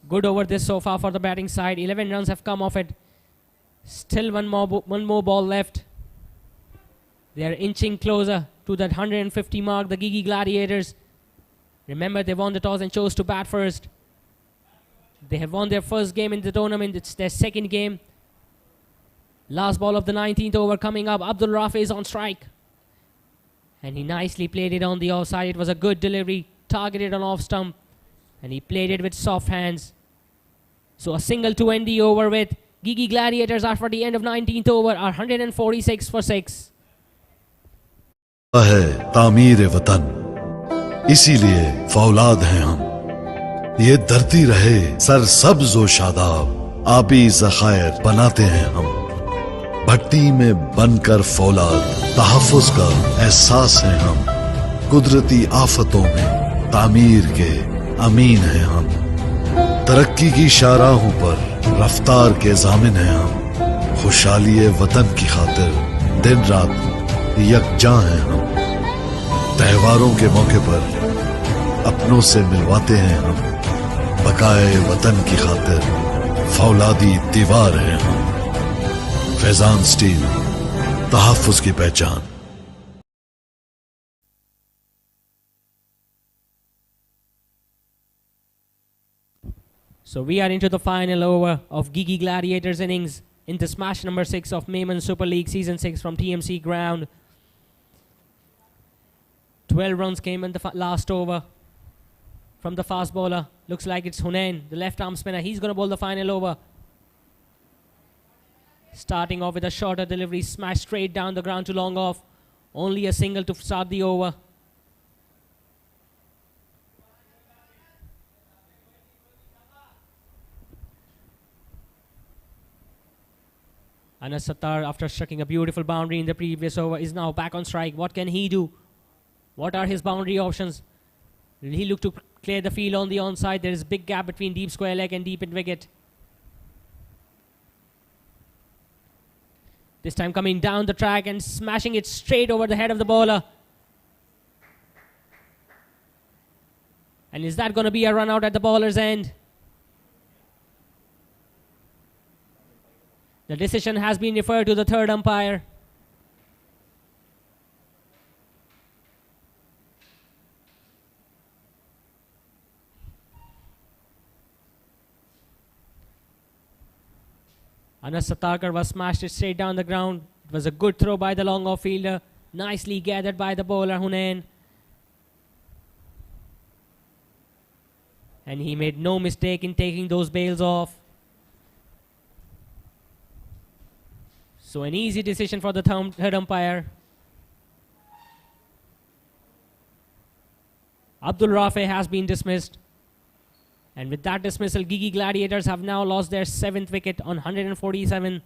Good over this so far for the batting side. 11 runs have come off it. Still one more ball left. They are inching closer to that 150 mark, the Gigi Gladiators. Remember, they won the toss and chose to bat first. They have won their first game in the tournament. It's their second game. Last ball of the 19th over coming up. Abdul Rafi is on strike. And he nicely played it on the offside. It was a good delivery, targeted on off stump. And he played it with soft hands. So a single to end the over with. Gigi Gladiators after the end of 19th over are 146 for 6. है तामीर वतन, इसीलिए फौलाद हैं हम। ये धरती रहे सरसब्ज व शादाब, आबी ज़खायर बनाते हैं हम। भट्टी में बनकर फौलाद, तहफ़्फ़ुज़ का एहसास है हम। कुदरती आफतों में तामीर के अमीन हैं हम। तरक्की की शाहराहों पर रफ्तार के ज़ामिन हैं हम। खुशहाली वतन की खातिर दिन रात यकजां हैं हम। त्योहारों के मौके पर अपनों से मिलवाते हैं हम। बकाए वतन की खातिर फौलादी दीवार हैं हम। फैजान स्टील, तहफ़्फ़ुज़ की पहचान। So we are into the final over of Gigi Gladiators innings in the smash number 6 of Memon Super League Season 6 from TMC ground. 12 runs came in the last over from the fast bowler. Looks like it's Hunain, the left arm spinner. He's going to bowl the final over. Starting off with a shorter delivery, smash straight down the ground to long off. Only a single to start the over. Anas Sattar, after striking a beautiful boundary in the previous over, is now back on strike. What can he do? What are his boundary options? Will he look to clear the field on the onside? There is a big gap between deep square leg and deep in wicket. This time coming down the track and smashing it straight over the head of the bowler. And is that going to be a run out at the bowler's end? The decision has been referred to the third umpire. Anas Sattarkar was smashed it straight down the ground. It was a good throw by the long off fielder. Nicely gathered by the bowler Hunain. And he made no mistake in taking those bails off. So an easy decision for the third umpire. Abdul Rafi has been dismissed. And with that dismissal, Gigi Gladiators have now lost their 7th wicket on 147.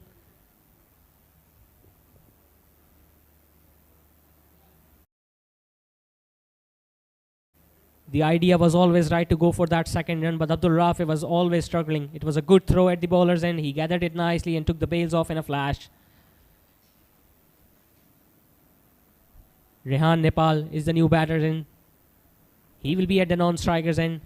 The idea was always right to go for that second run, but Abdul Rafi was always struggling. It was a good throw at the bowler's end. He gathered it nicely and took the bails off in a flash. Rehan Nepal is the new batter in. He will be at the non-striker's end.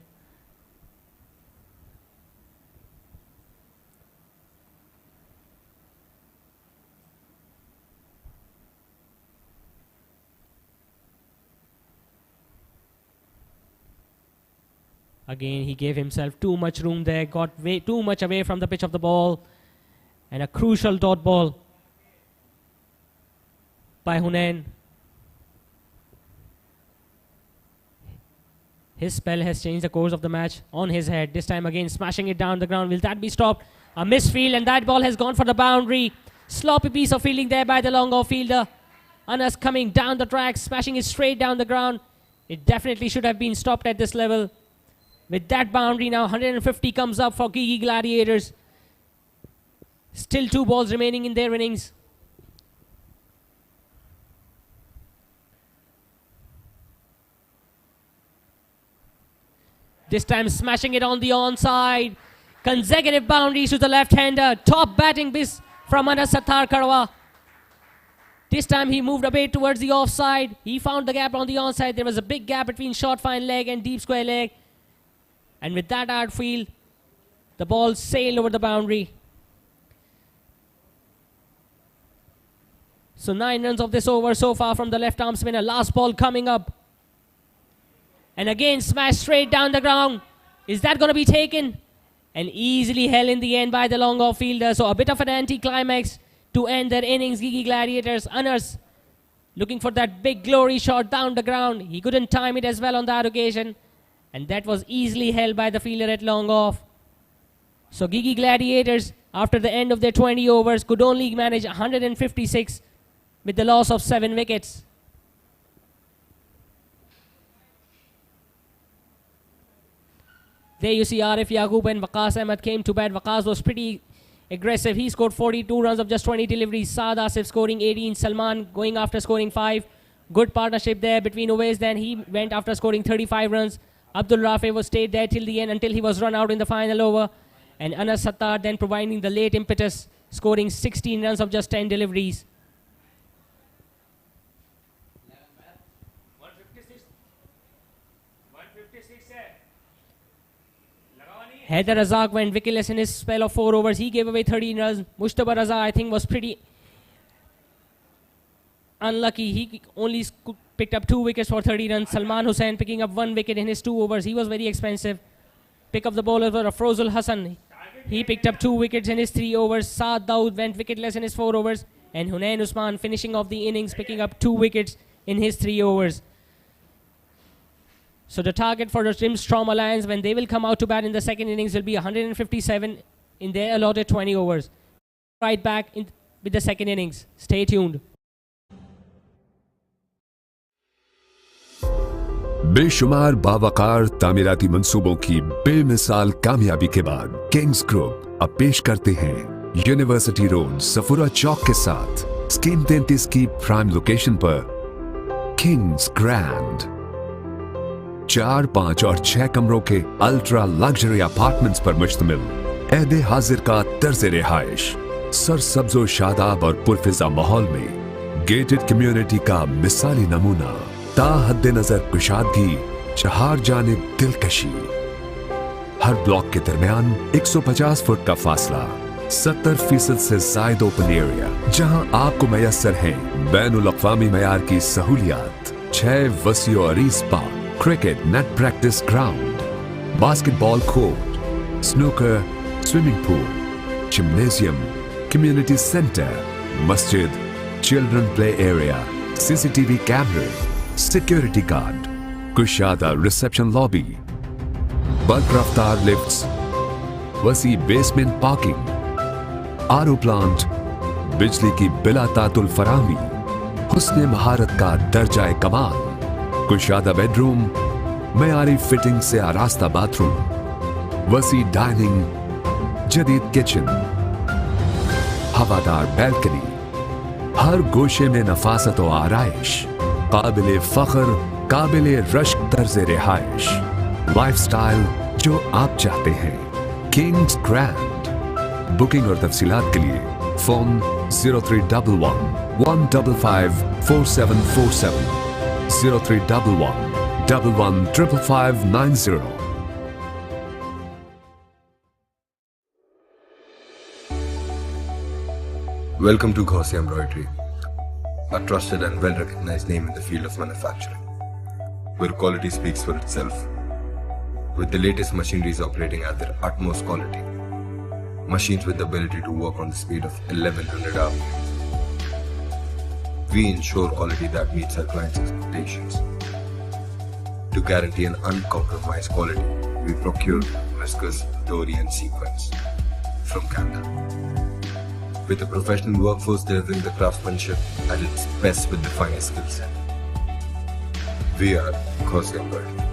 Again, he gave himself too much room there, got way too much away from the pitch of the ball. And a crucial dot ball by Hunain. His spell has changed the course of the match on his head. This time again, smashing it down the ground. Will that be stopped? A misfield, and that ball has gone for the boundary. Sloppy piece of fielding there by the long off fielder. Anas coming down the track, smashing it straight down the ground. It definitely should have been stopped at this level. With that boundary now, 150 comes up for Gigi Gladiators. Still 2 balls remaining in their innings. This time smashing it on the onside. Consecutive boundaries to the left-hander. Top batting bis from Anas Sattarkar. This time he moved a bit towards the offside. He found the gap on the onside. There was a big gap between short fine leg and deep square leg. And with that outfield, the ball sailed over the boundary. So 9 runs of this over so far from the left arm spinner. Last ball coming up. And again smashed straight down the ground. Is that going to be taken? And easily held in the end by the long off fielder. So a bit of an anti-climax to end their innings. Gigi Gladiators. Anas looking for that big glory shot down the ground. He couldn't time it as well on that occasion. And that was easily held by the fielder at long off. So Gigi Gladiators, after the end of their 20 overs, could only manage 156 with the loss of 7 wickets. There you see Arif Yaqub and Waqas Ahmed came to bat. Waqas was pretty aggressive. He scored 42 runs of just 20 deliveries. Saad Asif scoring 18. Salman going after scoring 5. Good partnership there between Uwais. Then he went after scoring 35 runs. Abdul Rafi was stayed there till the end until he was run out in the final over. And Anas Sattar then providing the late impetus, scoring 16 runs of just 10 deliveries. Haider Razak went wicketless in his spell of 4 overs. He gave away 13 runs. Mushtaba Raza, I think, was pretty unlucky. He only picked up 2 wickets for 30 runs. Salman Hussain picking up 1 wicket in his 2 overs. He was very expensive. Pick up the bowler for Afrozul Hassan. He picked up 2 wickets in his 3 overs. Saad Dawood went wicketless in his 4 overs. And Hunain Usman finishing off the innings, picking up 2 wickets in his 3 overs. So the target for the Rimstrom Alliance when they will come out to bat in the second innings will be 157 in their allotted 20 overs. Right back with the second innings. Stay tuned. बेशुमार बावकार तामीराती मंसूबों की बेमिसाल कामयाबी के बाद Kings group अब पेश करते हैं यूनिवर्सिटी रोड सफुरा चौक के साथ स्कीम 33 की प्राइम लोकेशन पर किंग्स ग्रैंड 4, 5 और 6 कमरों के अल्ट्रा लग्जरी अपार्टमेंट्स पर मुश्तमिल ऐदे हाजिर का तर्ज रिहाइश सरसब्जो शादाब और पुरफिजा माहौल में गेटेड कम्युनिटी का मिसाली नमूना ताहद्दे नजर कुशादगी 4 जानिब दिलकशी हर ब्लॉक के दरमियान 150 फुट का फासला 70% से ज्यादा ओपन एरिया जहां आपको मैसर हैं बैनुल अक़वामी मयार की सहूलियात 6 वसी और अरीज park cricket net practice ground, basketball court, snooker, swimming pool, gymnasium, community center, masjid, children play area, CCTV camera, security guard, kushada reception lobby, bulk raftar lifts, wasi basement parking, RO plant, बिजली की बिला तातुल फरामी, हुस्ने महारत का दर्जा कमाल, कुशादा bedroom, मयारी fitting से आरास्ता bathroom, वसी डाइनिंग, जदीद किचन, हवादार बैल्कनी, हर गोशे में नफासत और आराइश, काबिले फख्र, काबिले रश्क तर्ज रिहाइश, लाइफस्टाइल जो आप चाहते हैं, किंग्स ग्रैंड। बुकिंग और तफसीलात के लिए phone 0311 155 4747 0311 115590. Welcome to Gaussian Embroidery, a trusted and well-recognized name in the field of manufacturing, where quality speaks for itself. With the latest machineries operating at their utmost quality, machines with the ability to work on the speed of 1100 hours, we ensure quality that meets our clients' expectations. To guarantee an uncompromised quality, we procure viscose, dory and sequins from Canada. With a professional workforce delivering the craftsmanship at its best with the finest skill set. We are Gaussian Embroidery.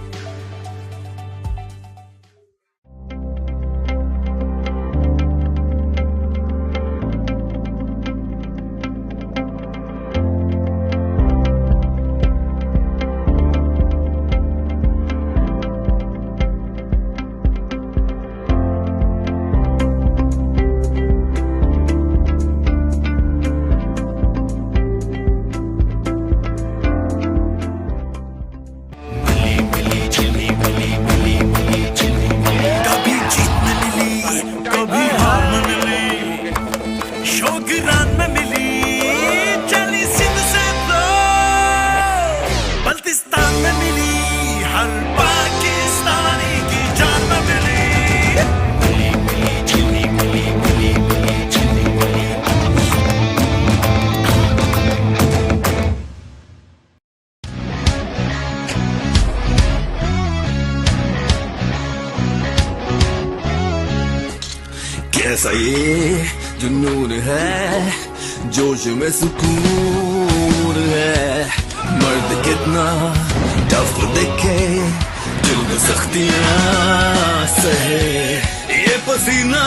कैसा ये जुनून है जोश में सुकून है मर्द कितना टफ दिखे दिल में सख्तियां सहे ये पसीना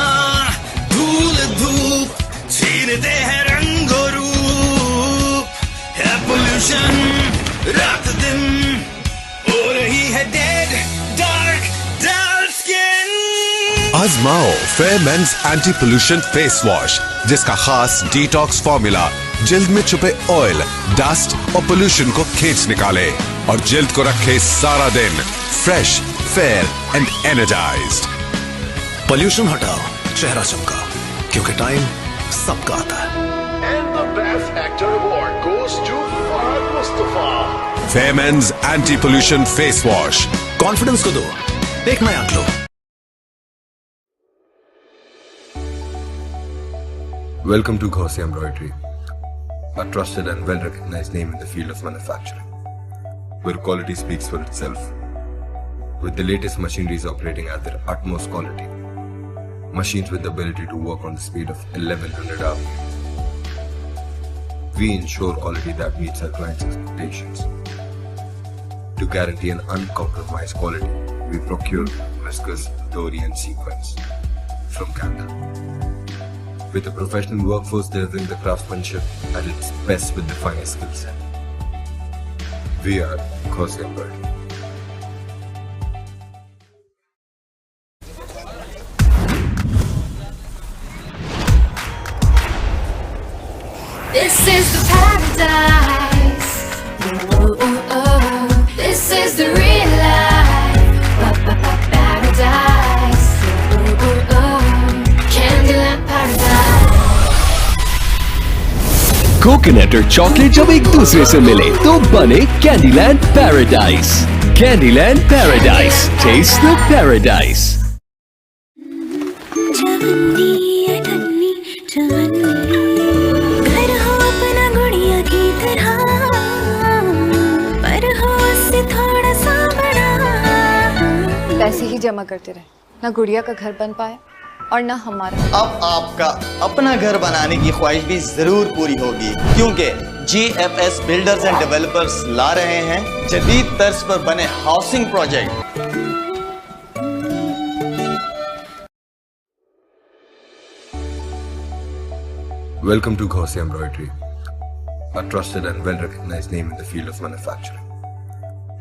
धूल धूप छीनते हैं रंगो रूप है पोल्यूशन रात दिन हो रही है डेड डार्क डार्क स्किन। आजमाओ fair men's anti pollution face wash जिसका खास डिटॉक्स फॉर्मूला जिल्द में छुपे ऑयल, डस्ट और पोल्यूशन को खींच निकाले और जिल्द को रखे सारा दिन fresh, fair and energised. Pollution हटाओ, चेहरा चमका, क्योंकि टाइम सबका आता है। And the best actor award goes to Fahad Mustafa. Fair men's anti pollution face wash. Confidence को दो एक नया glow. Welcome to Gaussian Embroidery, a trusted and well-recognized name in the field of manufacturing, where quality speaks for itself. With the latest machineries operating at their utmost quality, machines with the ability to work on the speed of 1100 hours, we ensure quality that meets our clients' expectations. To guarantee an uncompromised quality, we procure viscose, dory and sequins from Canada. With a professional workforce delivering the craftsmanship at its best with the finest skill set. We are Gaussian Embroidery. This is the paradise. Oh, oh, oh. This is the real life. Paradise. Oh, oh, oh. Candyland paradise. Coconut और chocolate जब एक दूसरे से मिले तो बने Candyland paradise. Candyland paradise, taste the paradise. घर हो अपना गुड़िया की तरह, पर हो उससे थोड़ा सा बड़ा। पैसे ही जमा करते रहे, ना गुड़िया का घर बन पाया और ना हमारा। अब आपका अपना घर बनाने की ख्वाहिश भी जरूर पूरी होगी, क्योंकि GFS बिल्डर्स एंड डेवलपर्स ला रहे हैं जदीद तर्ज पर बने housing project. Welcome to Gaussian Embroidery, a trusted and well-recognized name in the field of manufacturing,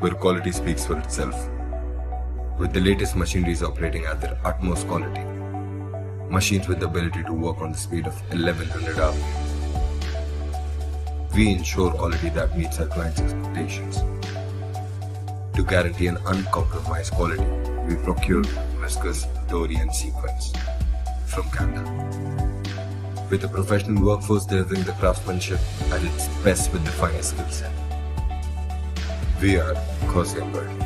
where quality speaks for itself. With the latest machineries operating at their utmost quality, machines with the ability to work on the speed of 1100 hours, we ensure quality that meets our clients' expectations. To guarantee an uncompromised quality, we procure viscose, dory and sequins from Canada. With a professional workforce delivering the craftsmanship at its best with the finest skill set. We are Gaussian Embroidery.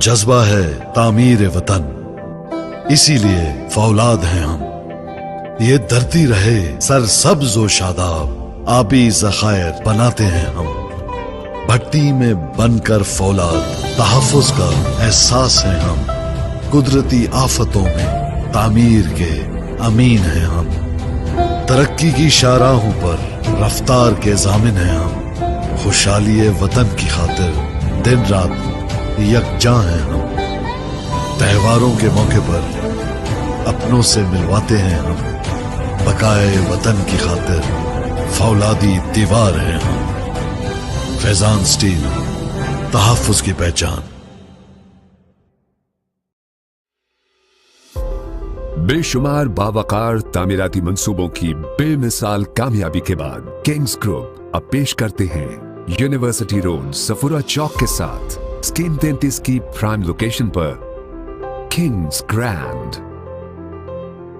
जज्बा है तामीर वतन, इसीलिए फौलाद हैं हम। ये धरती रहे सरसब्ज व शादाब, आबी ज़खायर बनाते हैं हम। भट्टी में बनकर फौलाद, तहफ़्फ़ुज़ का एहसास है हम। कुदरती आफतों में तामीर के अमीन हैं हम। तरक्की की शाहराहों पर रफ्तार के ज़ामिन हैं हम। खुशहाली वतन की खातिर दिन रात यकजां हैं हम। त्योहारों के मौके पर अपनों से मिलवाते हैं हम। बकाए वतन की खातिर फौलादी दीवार हैं हम। फैजान स्टील, तहफ़्फ़ुज़ की पहचान। बेशुमार बावकार तामीराती मंसूबों की बेमिसाल कामयाबी के बाद किंग्स ग्रुप अब पेश करते हैं यूनिवर्सिटी रोड सफुरा चौक के साथ स्किन डेंटिस्ट की प्राइम लोकेशन पर किंग्स ग्रैंड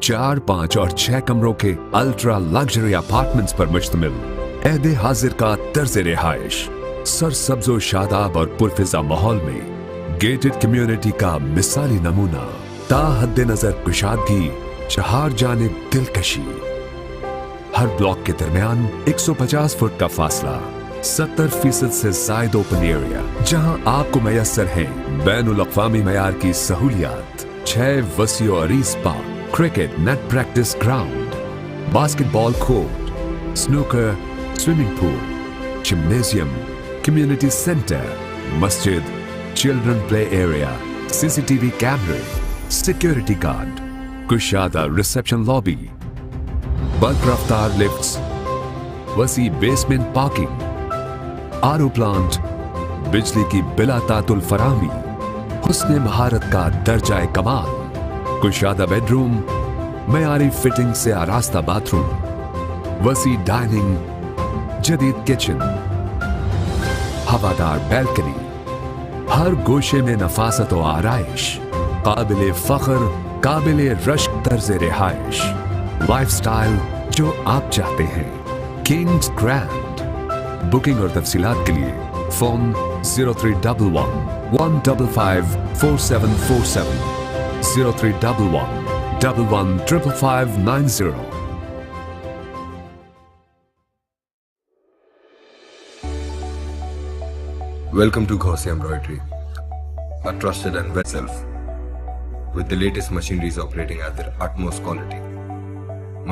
4, 5 और 6 कमरों के अल्ट्रा लग्जरी अपार्टमेंट्स पर मुश्तमिल ऐदे हाजिर का तर्ज रिहाइश सरसब्जो शादाब और पुरफिजा माहौल में गेटेड कम्युनिटी का मिसाली नमूना ताहद्दे नजर कुशादगी चार जानिब दिलकशी हर ब्लॉक के दरमियान 150 फुट का फासला 70% से ज्यादा ओपन एरिया जहां आपको मैसर है बैनुल अक़वामी मयार की सहूलियात 6 वसी और अरीज park cricket net practice ground basketball court snooker swimming pool gymnasium community centre मस्जिद चिल्ड्रन प्ले एरिया सीसीटीवी कैमरे सिक्योरिटी गार्ड कुशादा रिसेप्शन लॉबी बल्क रफ्तार लिफ्ट्स वसी बेसमेंट पार्किंग आरओ प्लांट बिजली की बिला तातुल फरामी हुस्ने महारत का दर्जा कमाल कुशादा बेडरूम मयारी फिटिंग से आरास्ता बाथरूम वसी डाइनिंग जदीद किचन हवादार बैल्कनी हर गोशे में नफासत व आराइश काबिले फख्र काबिले रश्क तर्ज रिहाइश लाइफस्टाइल जो आप चाहते हैं किंग्स ग्रैंड बुकिंग और तफसीलात के लिए phone 0311 155 4747 0311 115590. Welcome to Gaussian Embroidery, a trusted and well self, with the latest machineries operating at their utmost quality.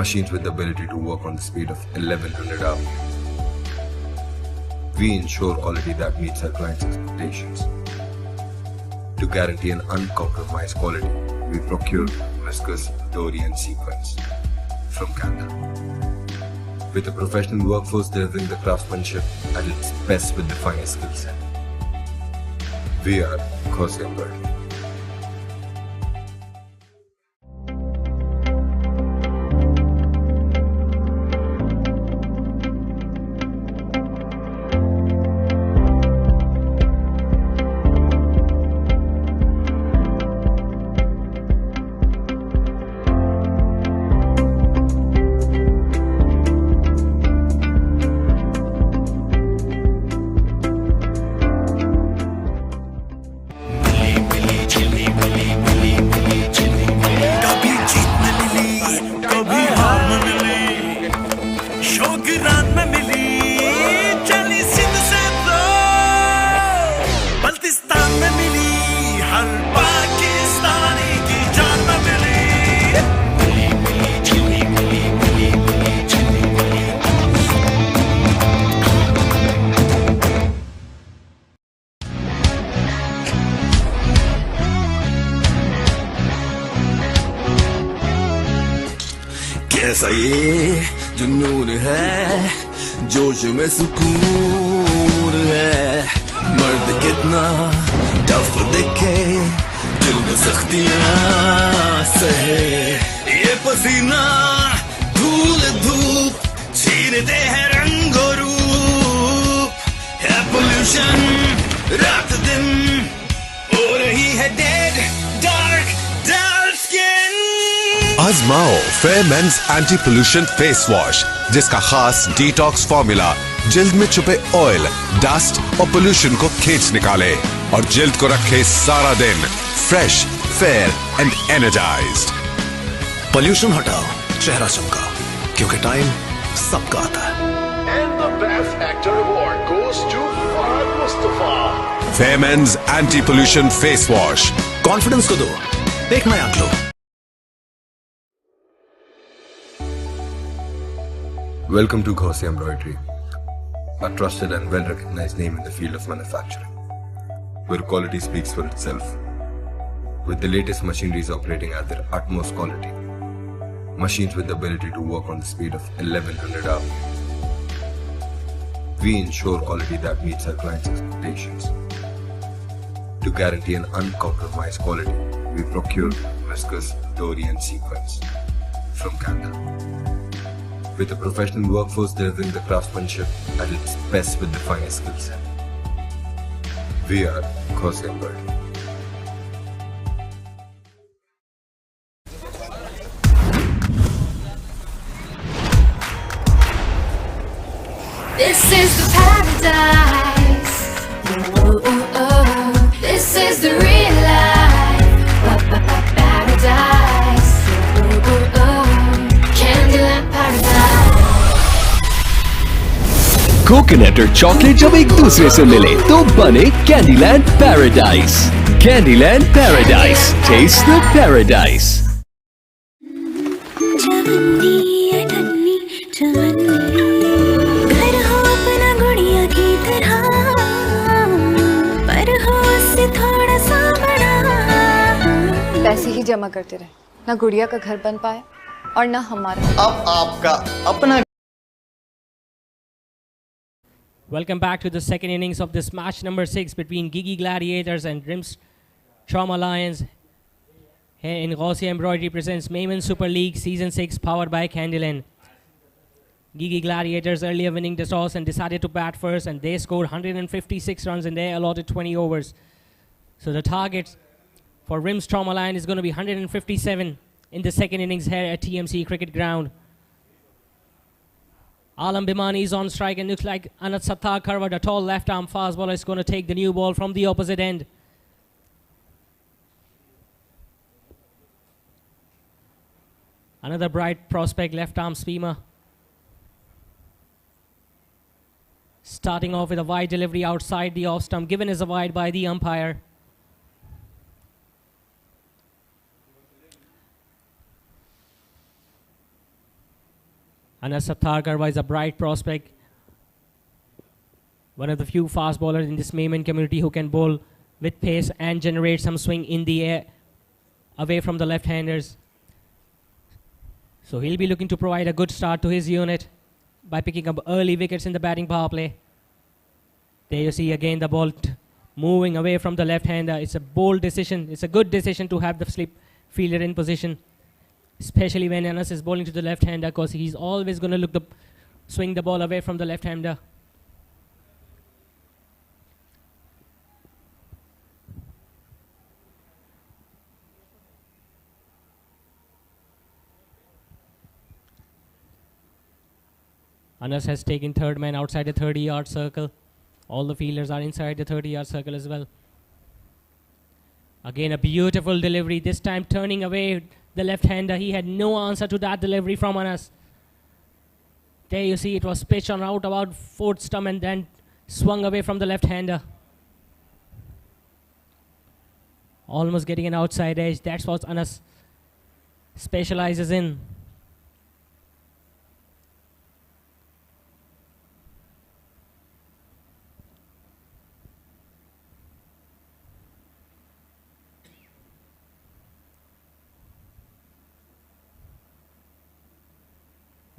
Machines with the ability to work on the speed of 1100 hours. We ensure quality that meets our clients' expectations. To guarantee an uncompromised quality, we procure viscose, dory and sequins from Canada. With a professional workforce delivering the craftsmanship at its best with the finest skill set. We are Gaussian Embroidery. कैसा ये जुनून है जोश में सुकून है मर्द कितना टफ दिखे दिल में सख्तियां सहे ये पसीना धूल धूप छीनते हैं रंग और रूप है पोल्यूशन रात दिन हो रही है डेड डार्क डार्क स्किन आजमाओ fair men's anti pollution face wash जिसका खास डिटॉक्स फॉर्मूला जिल्द में छुपे ऑयल डस्ट और पोल्यूशन को खींच निकाले और जिल्द को रखे सारा दिन fresh fair and energised. Pollution हटाओ चेहरा चमका क्योंकि टाइम सबका आता है। And the best actor award goes to Fahad Mustafa. Fair men's anti pollution face wash confidence को दो एक नया glow. Welcome to Gaussian Embroidery, a trusted and well-recognized name in the field of manufacturing, where quality speaks for itself. With the latest machineries operating at their utmost quality, machines with the ability to work on the speed of 1100 hours. We ensure quality that meets our clients' expectations. To guarantee an uncompromised quality, we procure viscose, dory and sequins from Canada. With a professional workforce delivering the craftsmanship at its best with the finest skill set. We are Ghosi Embroidery. This is the paradise. Ooh, ooh, oh. This is the real life. Paradise. Ooh, ooh, oh. Candyland paradise. Coconut और chocolate जब एक दूसरे से मिले तो बने Candyland paradise. Candyland paradise, taste the paradise. घर हो अपना गुड़िया की तरह, पर हो उससे थोड़ा सा बड़ा। पैसे ही जमा करते रहे, ना गुड़िया का घर बन पाए और ना हमारा। अब आपका अपना। Welcome back to the second innings of this match number 6 between Gigi Gladiators and Rimstrom Alliance. Here in Ghosi Embroidery presents Memon Super League Season 6 powered by Candyland. Gigi Gladiators earlier winning the toss and decided to bat first, and they scored 156 runs in their allotted 20 overs. So the target for Rimstrom Alliance is going to be 157 in the second innings here at TMC Cricket Ground. Alam Bimani is on strike and looks like Anat Sattar Karwad, a tall left-arm fast bowler, is going to take the new ball from the opposite end. Another bright prospect, left-arm spinner. Starting off with a wide delivery outside the off-stump, given as a wide by the umpire. Anas Sattar Karwa is a bright prospect, one of the few fast bowlers in this Memon community who can bowl with pace and generate some swing in the air away from the left-handers. So he'll be looking to provide a good start to his unit by picking up early wickets in the batting power play. There you see again the ball moving away from the left-hander. It's a bold decision. It's a good decision to have the slip fielder in position, especially when Anas is bowling to the left-hander, because he's always going to look to swing the ball away from the left-hander. Anas has taken third man outside the 30-yard circle. All the fielders are inside the 30-yard circle as well. Again, a beautiful delivery, this time turning away the left-hander. He had no answer to that delivery from Anas. There you see it was pitched on out about fourth stump and then swung away from the left-hander. Almost getting an outside edge. That's what Anas specializes in.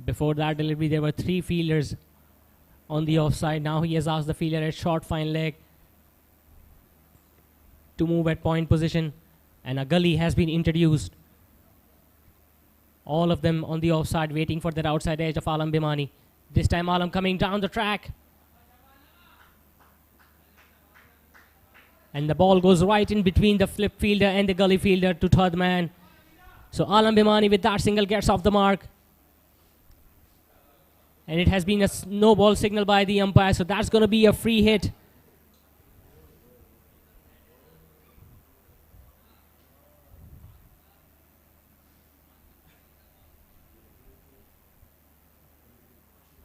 Before that delivery, there were three fielders on the offside. Now he has asked the fielder at short fine leg to move at point position, and a gully has been introduced. All of them on the offside waiting for that outside edge of Alam Bimani. This time Alam coming down the track. And the ball goes right in between the flip fielder and the gully fielder to third man. So Alam Bimani with that single gets off the mark. And it has been a no ball signal by the umpire, so that's going to be a free hit.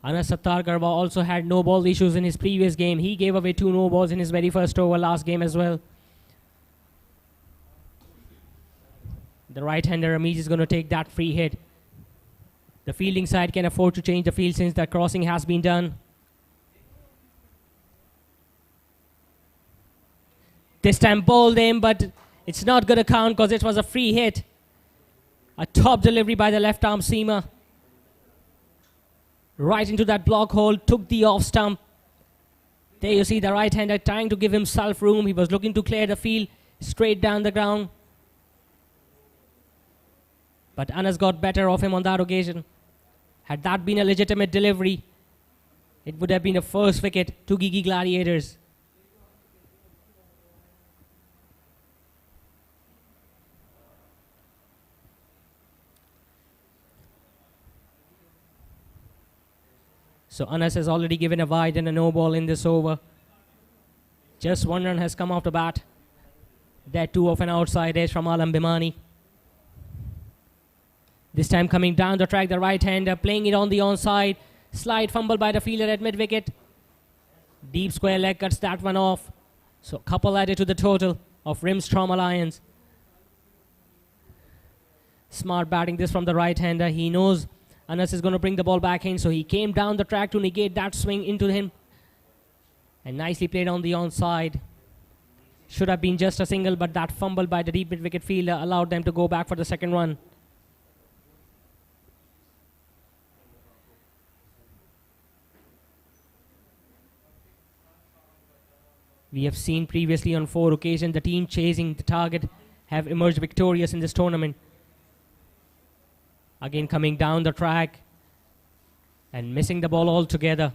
Anas Sattar Karwa also had no ball issues in his previous game. He gave away 2 no balls in his very first over last game as well. The right-hander Ramesh is going to take that free hit. The fielding side can afford to change the field since the crossing has been done. This time bowled him, but it's not going to count because it was a free hit. A top delivery by the left arm seamer. Right into that block hole, took the off stump. There you see the right-hander trying to give himself room. He was looking to clear the field straight down the ground. But Anas got better of him on that occasion. Had that been a legitimate delivery, it would have been a first wicket to Gigi Gladiators. So Anas has already given a wide and a no ball in this over. Just one run has come off the bat. That too of an outside edge from Alam Bimani. This time coming down the track, the right-hander playing it on the onside. Slight fumble by the fielder at mid-wicket. Deep square leg cuts that one off. So a couple added to the total of Rimstrom Alliance. Smart batting this from the right-hander. He knows Anas is going to bring the ball back in, so he came down the track to negate that swing into him. And nicely played on the onside. Should have been just a single, but that fumble by the deep mid-wicket fielder allowed them to go back for the second run. We have seen previously on 4 occasions the team chasing the target have emerged victorious in this tournament. Again coming down the track and missing the ball altogether.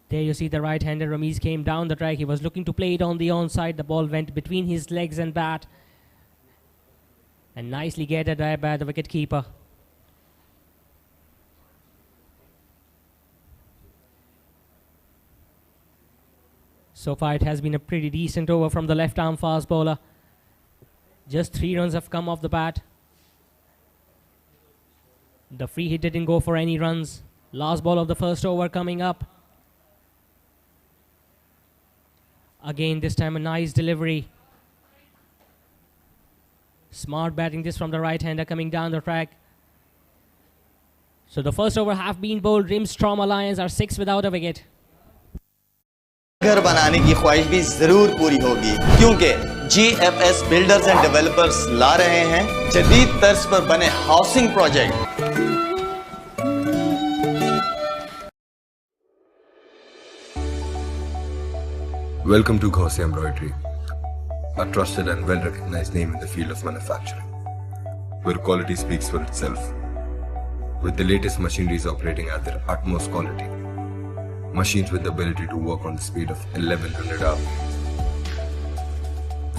There you see the right-hander Ramiz came down the track. He was looking to play it on the onside. The ball went between his legs and bat. And nicely gathered there by the wicket-keeper. So far it has been a pretty decent over from the left-arm fast bowler. Just 3 runs have come off the bat. The free hit didn't go for any runs. Last ball of the first over coming up. Again, this time a nice delivery. Smart batting this from the right-hander coming down the track. So the first over have been bowled. Rimstrom Alliance are 6 without a wicket. घर बनाने की ख्वाहिश भी जरूर पूरी होगी क्योंकि GFS builders and developers ला रहे हैं जदीद तर्ज पर बने housing project. Welcome to Gaussian Embroidery, a trusted and well-recognized name in the field of manufacturing, where quality speaks for itself. With the latest machineries operating at their utmost quality, machines with the ability to work on the speed of 1100 hours,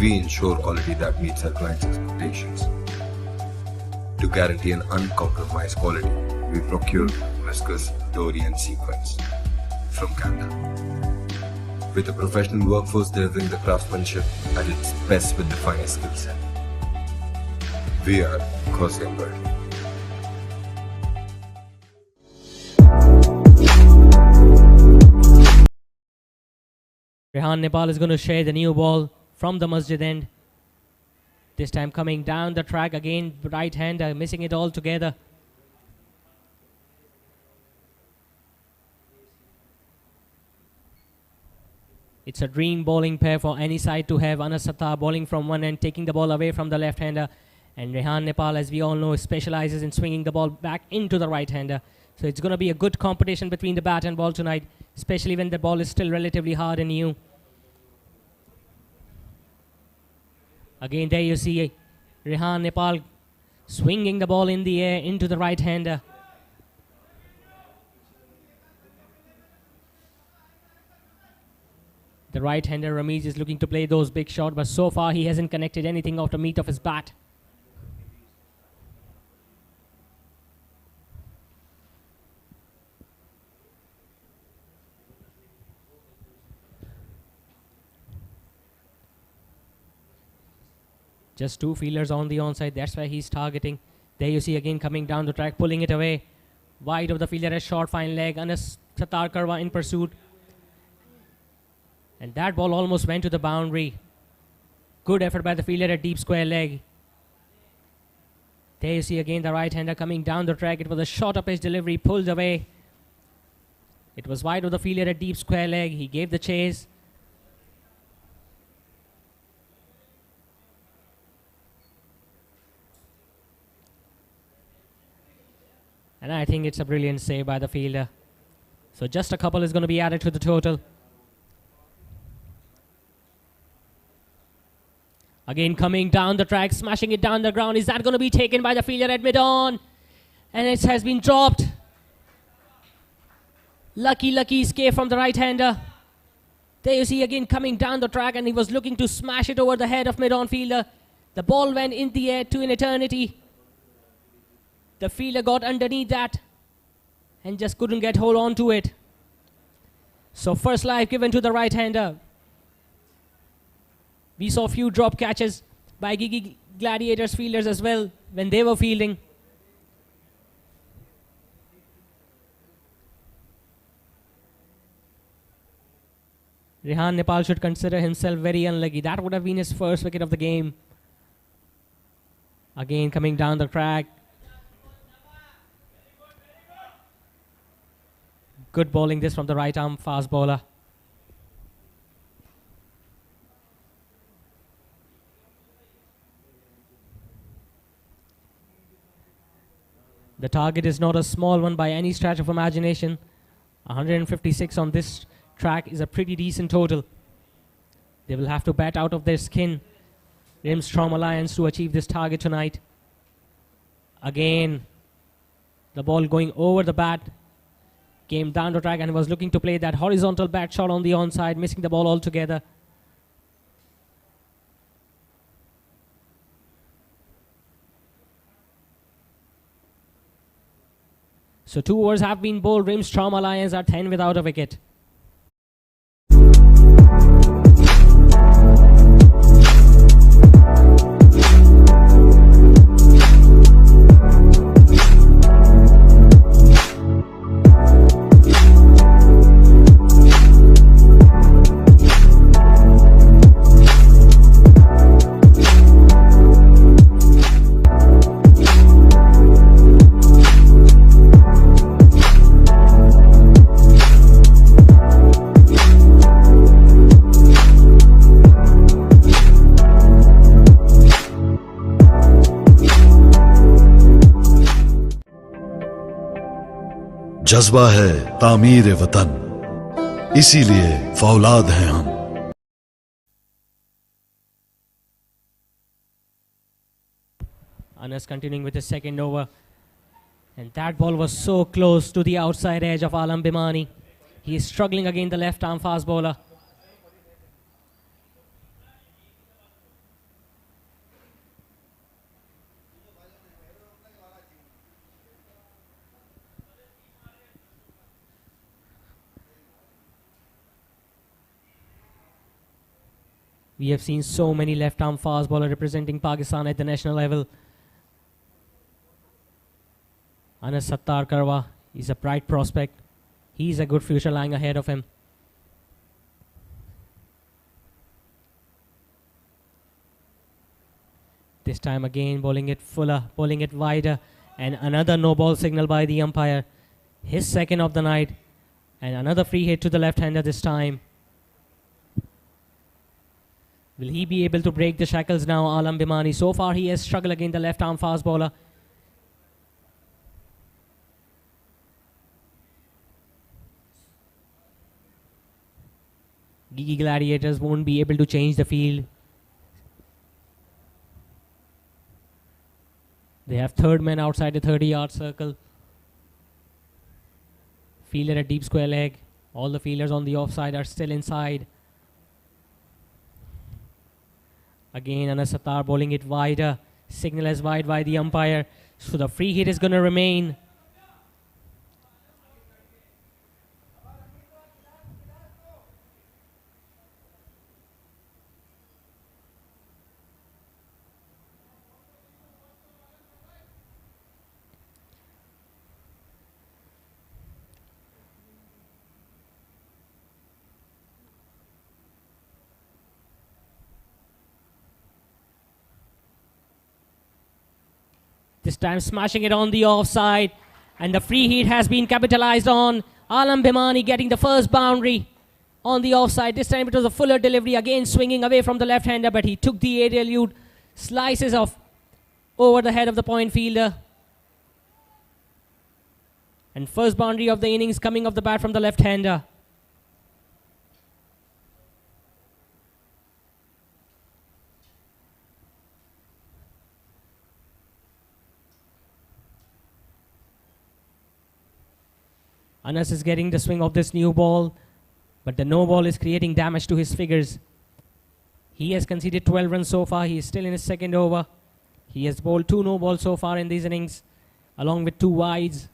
we ensure quality that meets our clients' expectations. To guarantee an uncompromised quality, we procure viscose, dory and sequins from Canada. With a professional workforce delivering the craftsmanship at its best with the finest skill set. We are Gaussian Embroidery. Rehan Nepal is going to share the new ball from the masjid end. This time coming down the track again, right-hander missing it all together. It's a dream bowling pair for any side to have. Anas Sattar bowling from one end, taking the ball away from the left-hander. And Rehan Nepal, as we all know, specializes in swinging the ball back into the right-hander. So it's going to be a good competition between the bat and ball tonight, especially when the ball is still relatively hard and new. Again, there you see Rehan Nepal swinging the ball in the air into the right-hander. The right-hander Ramiz is looking to play those big shots, but so far he hasn't connected anything off the meat of his bat. Just 2 fielders on the onside, that's where he's targeting. There you see again coming down the track, pulling it away. Wide of the fielder, a short fine leg. Anas Sattar Karwa in pursuit. And that ball almost went to the boundary. Good effort by the fielder at deep square leg. There you see again the right-hander coming down the track. It was a short up his delivery, pulled away. It was wide of the fielder at deep square leg. He gave the chase. And I think it's a brilliant save by the fielder. So just a couple is going to be added to the total. Again coming down the track, smashing it down the ground. Is that going to be taken by the fielder at mid-on? And it has been dropped. Lucky escape from the right-hander. There you see again coming down the track, and he was looking to smash it over the head of mid-on fielder. The ball went in the air to an eternity. The fielder got underneath that. and just couldn't get hold on to it. So first life given to the right-hander. We saw a few drop catches by Gigi Gladiators fielders as well when they were fielding. Rehan Nepal should consider himself very unlucky. That would have been his first wicket of the game. Again coming down the track. Good bowling this from the right arm fast bowler. The target is not a small one by any stretch of imagination. 156 on this track is a pretty decent total. They will have to bat out of their skin, Rimstrom Alliance, to achieve this target tonight. Again, the ball going over the bat, came down the track and was looking to play that horizontal bat shot on the onside, missing the ball altogether. So 2 overs have been bowled. Rimstrom Alliance are 10 without a wicket. जज्बा है तामीर वतन, इसीलिए फौलाद हैं हम। Anas continuing with his second over, and that ball was so close to the outside edge of Alam Bimani. He is struggling against the left arm fast bowler. We have seen so many left-arm fast bowlers representing Pakistan at the national level. Anas Sattar Karwa is a bright prospect. He's a good future lying ahead of him. This time again bowling it fuller, bowling it wider, and another no ball signal by the umpire. His second of the night, and another free hit to the left-hander this time. Will he be able to break the shackles now, Alam Bimani? So far he has struggled against the left-arm fast bowler. Gigi Gladiators won't be able to change the field. They have third man outside the 30-yard circle. Fielder at deep square leg. All the fielders on the offside are still inside. Again, Anas Sattar bowling it wider. Signal as wide by the umpire. So the free hit is going to remain. This time smashing it on the offside. And the free hit has been capitalized on. Alam Bimani getting the first boundary on the offside. This time it was a fuller delivery. Again swinging away from the left-hander. But he took the aerial slices off over the head of the point fielder. And first boundary of the innings coming off the bat from the left-hander. Anas is getting the swing of this new ball, but the no ball is creating damage to his figures. He has conceded 12 runs so far. He is still in his second over. He has bowled 2 no balls so far in these innings, along with 2 wides.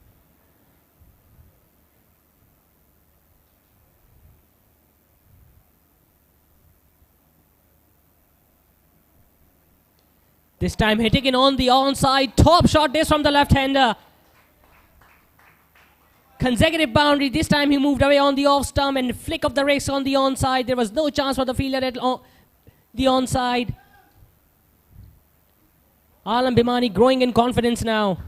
This time hitting it on the onside. Top shot this from the left-hander. Consecutive boundary. This time he moved away on the off stump and flick of the wrist on the onside. There was no chance for the fielder at the onside. Alam Bhimani growing in confidence now.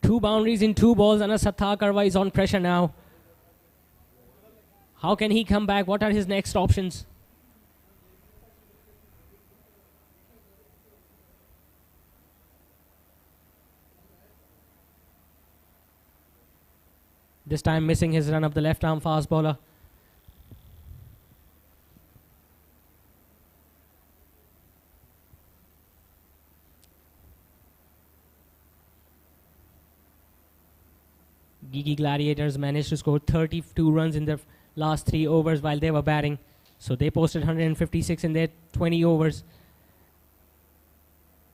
Two boundaries in two balls, and Sattar Karwa is on pressure now. How can he come back? What are his next options? This time missing his run up the left arm fast bowler. Gigi Gladiators managed to score 32 runs in their last 3 overs while they were batting. So they posted 156 in their 20 overs.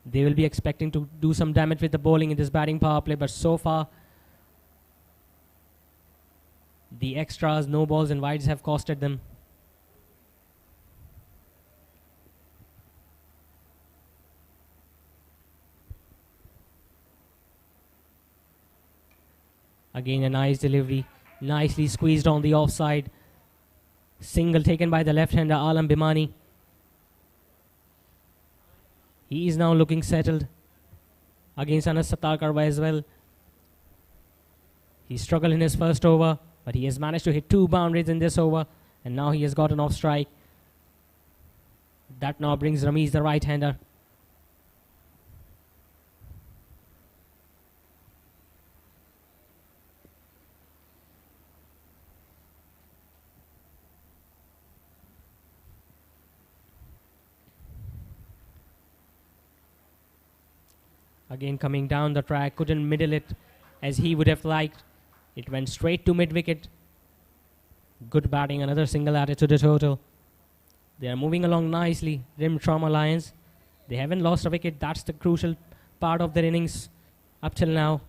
They will be expecting to do some damage with the bowling in this batting power play, but so far the extras, no balls and wides have costed them. Again a nice delivery, nicely squeezed on the offside. Single taken by the left-hander Alam Bhimani. He is now looking settled against Sattar Karwa as well. He struggled in his first over, but he has managed to hit 2 boundaries in this over, and now he has got an off strike. That now brings Ramesh, the right-hander. Again coming down the track, couldn't middle it as he would have liked. It went straight to mid-wicket. Good batting, another single added to the total. They are moving along nicely, Rimstrom Alliance. They haven't lost a wicket. That's the crucial part of their innings up till now.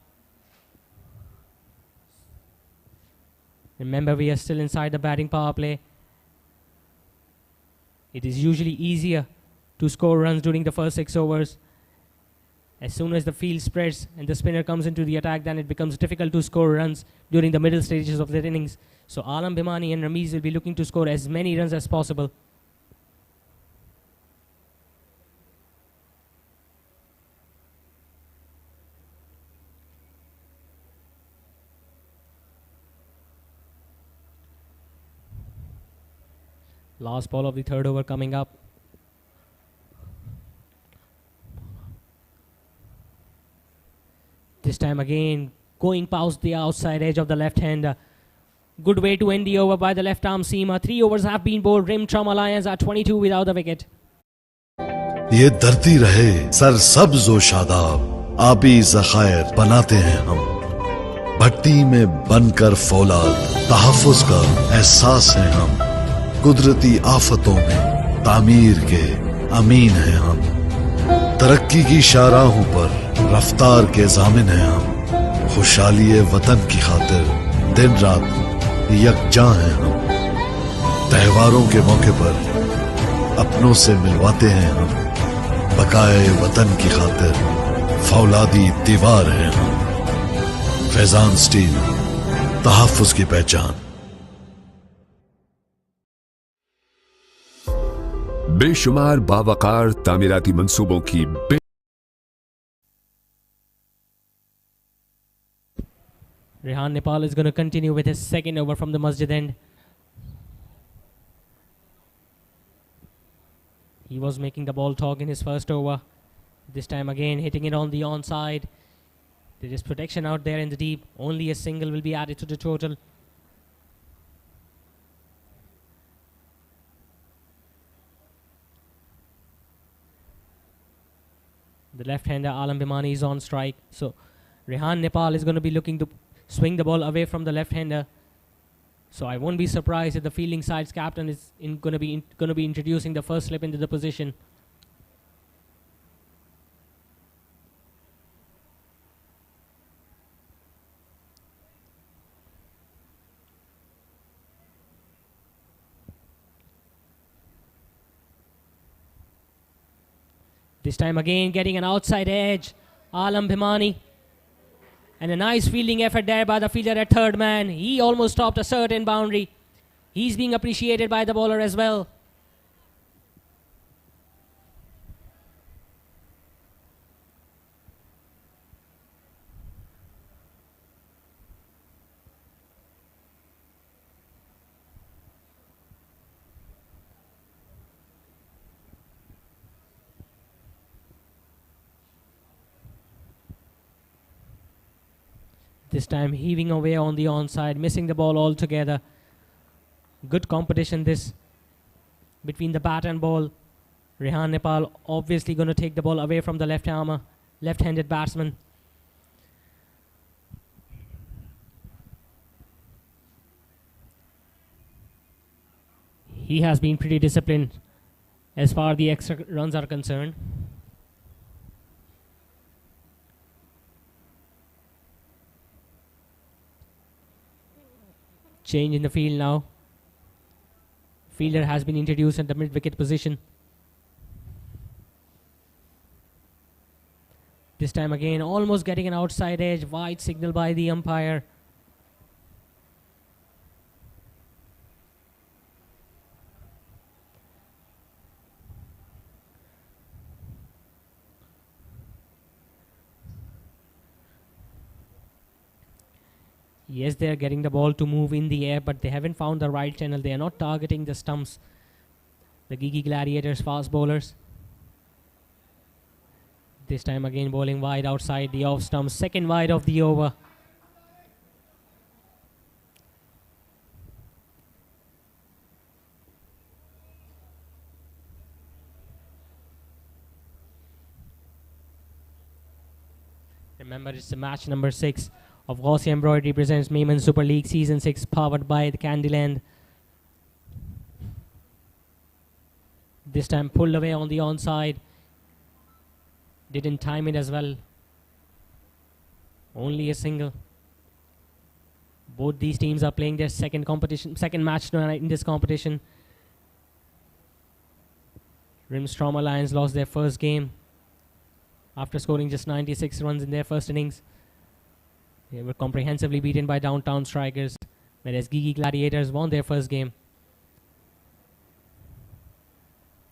Remember, we are still inside the batting power play. It is usually easier to score runs during the first 6 overs. As soon as the field spreads and the spinner comes into the attack, then it becomes difficult to score runs during the middle stages of their innings. So Alam Bhimani and Ramesh will be looking to score as many runs as possible. Last ball of the 3rd over coming up. This time again, going past the outside edge of the left-hander. Good way to end the over by the left arm seamer. 3 overs have been bowled. Rimstrom Alliance are 22 without a wicket. ये धरती रहे sir सब्ज व शादाब, आबी ज़खायर बनाते हैं हम। भट्टी में बनकर फौलाद, तहफ़्फ़ुज़ का एहसास है हम। कुदरती आफतों में तामीर के अमीन हैं हम। तरक्की की शाहराहों पर रफ्तार के ज़ामिन हैं हम। खुशहाली वतन की खातिर दिन रात यकजा हैं हम। त्योहारों के मौके पर अपनों से मिलवाते हैं हम। बकाए वतन की खातिर फौलादी दीवार हैं हम। फैजान स्टील, तहफ़्फ़ुज़ की पहचान। बेशुमार बावकार तामीराती मंसूबों की Rehan Nepal is going to continue with his 2nd over from the masjid end. He was making the ball talk in his first over. This time again hitting it on the onside. There is protection out there in the deep. Only a single will be added to the total. The left-hander Alam Bhimani is on strike. So Rehan Nepal is going to be looking to swing the ball away from the left-hander. So I won't be surprised if the fielding side's captain is going to be introducing the first slip into the position. This time again getting an outside edge. Alam Bhimani. And a nice fielding effort there by the fielder at third man. He almost stopped a certain boundary. He's being appreciated by the bowler as well. This time heaving away on the onside, missing the ball altogether. Good competition this between the bat and ball. Rehan Nepal obviously going to take the ball away from the left-handed batsman. He has been pretty disciplined as far as the extra runs are concerned. Change in the field now. Fielder has been introduced at the mid-wicket position. This time again, almost getting an outside edge. Wide signal by the umpire. Yes, they are getting the ball to move in the air, but they haven't found the right channel. They are not targeting the stumps. The Gigi Gladiators fast bowlers. This time again bowling wide outside the off stump. Second wide of the over. Remember, it's the match number 6 of Gauzy Embroidery presents Memon Super League Season 6, powered by the Candyland. This time pulled away on the onside. Didn't time it as well. Only a single. Both these teams are playing their second match tonight in this competition. Rimstrom Alliance lost their first game after scoring just 96 runs in their first innings. They were comprehensively beaten by Downtown Strikers, whereas Gigi Gladiators won their first game.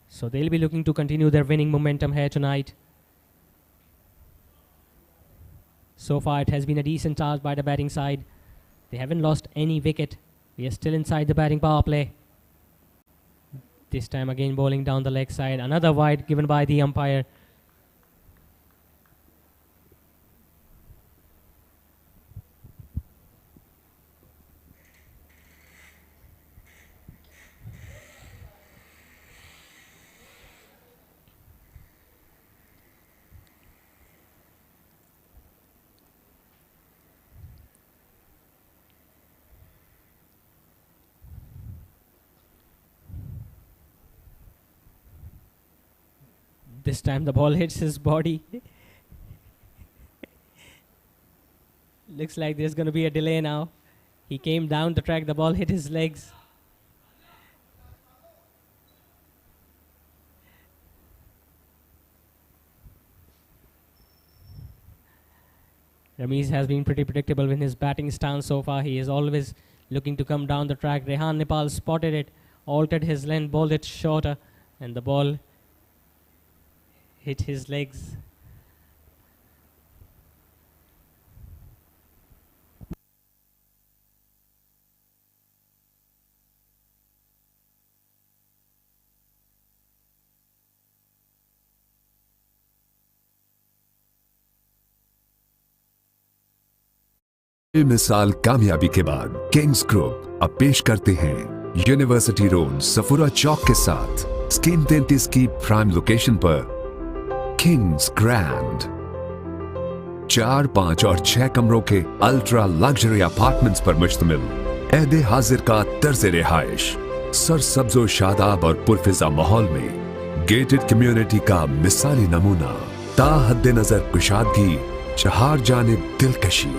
So they'll be looking to continue their winning momentum here tonight. So far it has been a decent task by the batting side. They haven't lost any wicket. We are still inside the batting power play. This time again bowling down the leg side. Another wide given by the umpire. This time the ball hits his body. Looks like there's going to be a delay now. He came down the track, the ball hit his legs. Ramesh has been pretty predictable in his batting stance so far. He is always looking to come down the track. Rehan Nepal spotted it, altered his length, bowled it shorter, and the ball hit his legs. मिसाल कामयाबी के बाद Kings group अब पेश करते हैं university road Safoora चौक के साथ स्कीम 33 की प्राइम लोकेशन पर किंग्स ग्रैंड 4, 5 और 6 कमरों के अल्ट्रा लग्जरी अपार्टमेंट्स पर मुश्तमिल ऐदे हाजिर का तर्ज रिहाइश सरसब्जो शादाब और पुरफिजा माहौल में गेटेड कम्युनिटी का मिसाली नमूना ताहद्दे नजर कुशादगी चार जानिब दिलकशी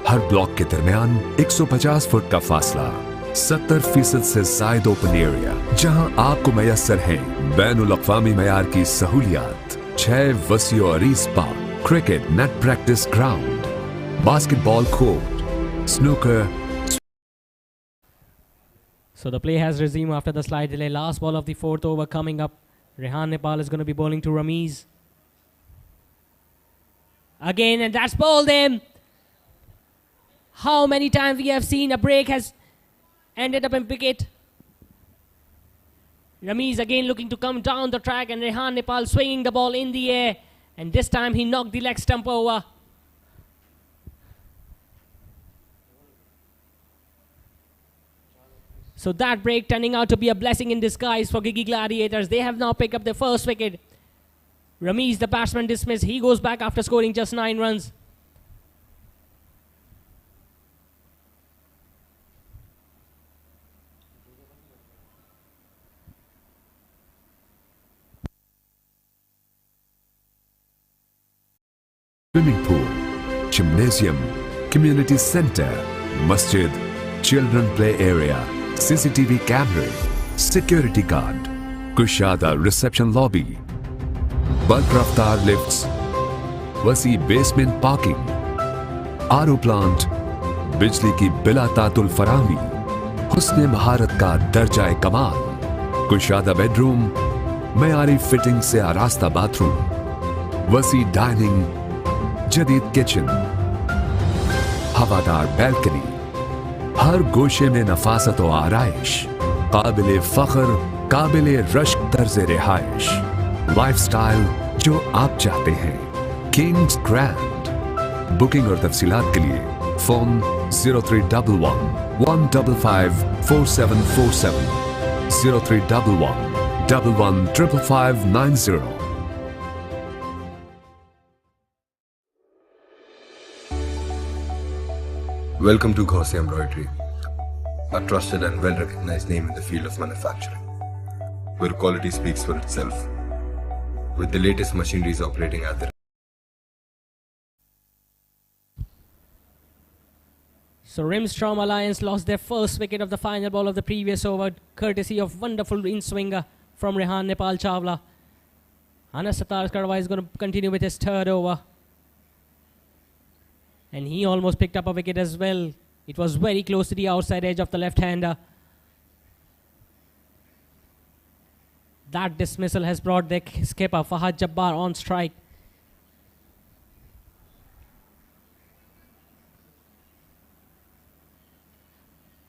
हर ब्लॉक के दरमियान 150 फुट का फासला 70% से ज्यादा ओपन एरिया जहां आपको मैसर है बैनुल अक़वामी मयार की सहूलियात, 6 वसी और spa, cricket net practice ground, basketball court, snooker. So the play has resumed after the slight delay. Last ball of the 4th over coming up. Rehan Nepal is going to be bowling to Ramiz. Again, and that's bowled him. How many times we have seen a break has ended up in wicket. Ramiz again looking to come down the track, and Rehan Nepal swinging the ball in the air. And this time he knocked the leg stump over. So that break turning out to be a blessing in disguise for Gigi Gladiators. They have now picked up their first wicket. Ramiz, the batsman, dismissed. He goes back after scoring just 9 runs. Swimming pool, gymnasium, community center, masjid, children play area, CCTV camera, security guard, Kushada reception lobby, bulk raftar lifts, वसी basement parking, RO plant, बिजली की बिला तातुल फरामी, हुस्न महारत का दर्जा कमाल, कुशादा bedroom, मयारी फिटिंग से आरास्ता बाथरूम, वसी डाइनिंग, जदीद किचन, हवादार बैल्कनी, हर गोशे में नफासत व आराइश, काबिले फख्र, काबिले रश्क तर्ज रिहाइश, लाइफस्टाइल जो आप चाहते हैं, किंग्स ग्रैंड। बुकिंग और तफसीलात के लिए phone 0311 155 4747 0311 115590। Welcome to Gaussian Embroidery, a trusted and well-recognized name in the field of manufacturing, where quality speaks for itself, with the latest machineries operating at the... So Rimstrom Alliance lost their first wicket of the final ball of the previous over, courtesy of wonderful in-swinger from Rehan Nepal Chawla. Anas Sattar Karwa is going to continue with his 3rd over. And he almost picked up a wicket as well. It was very close to the outside edge of the left-hander. That dismissal has brought their skipper Fahad Jabbar on strike.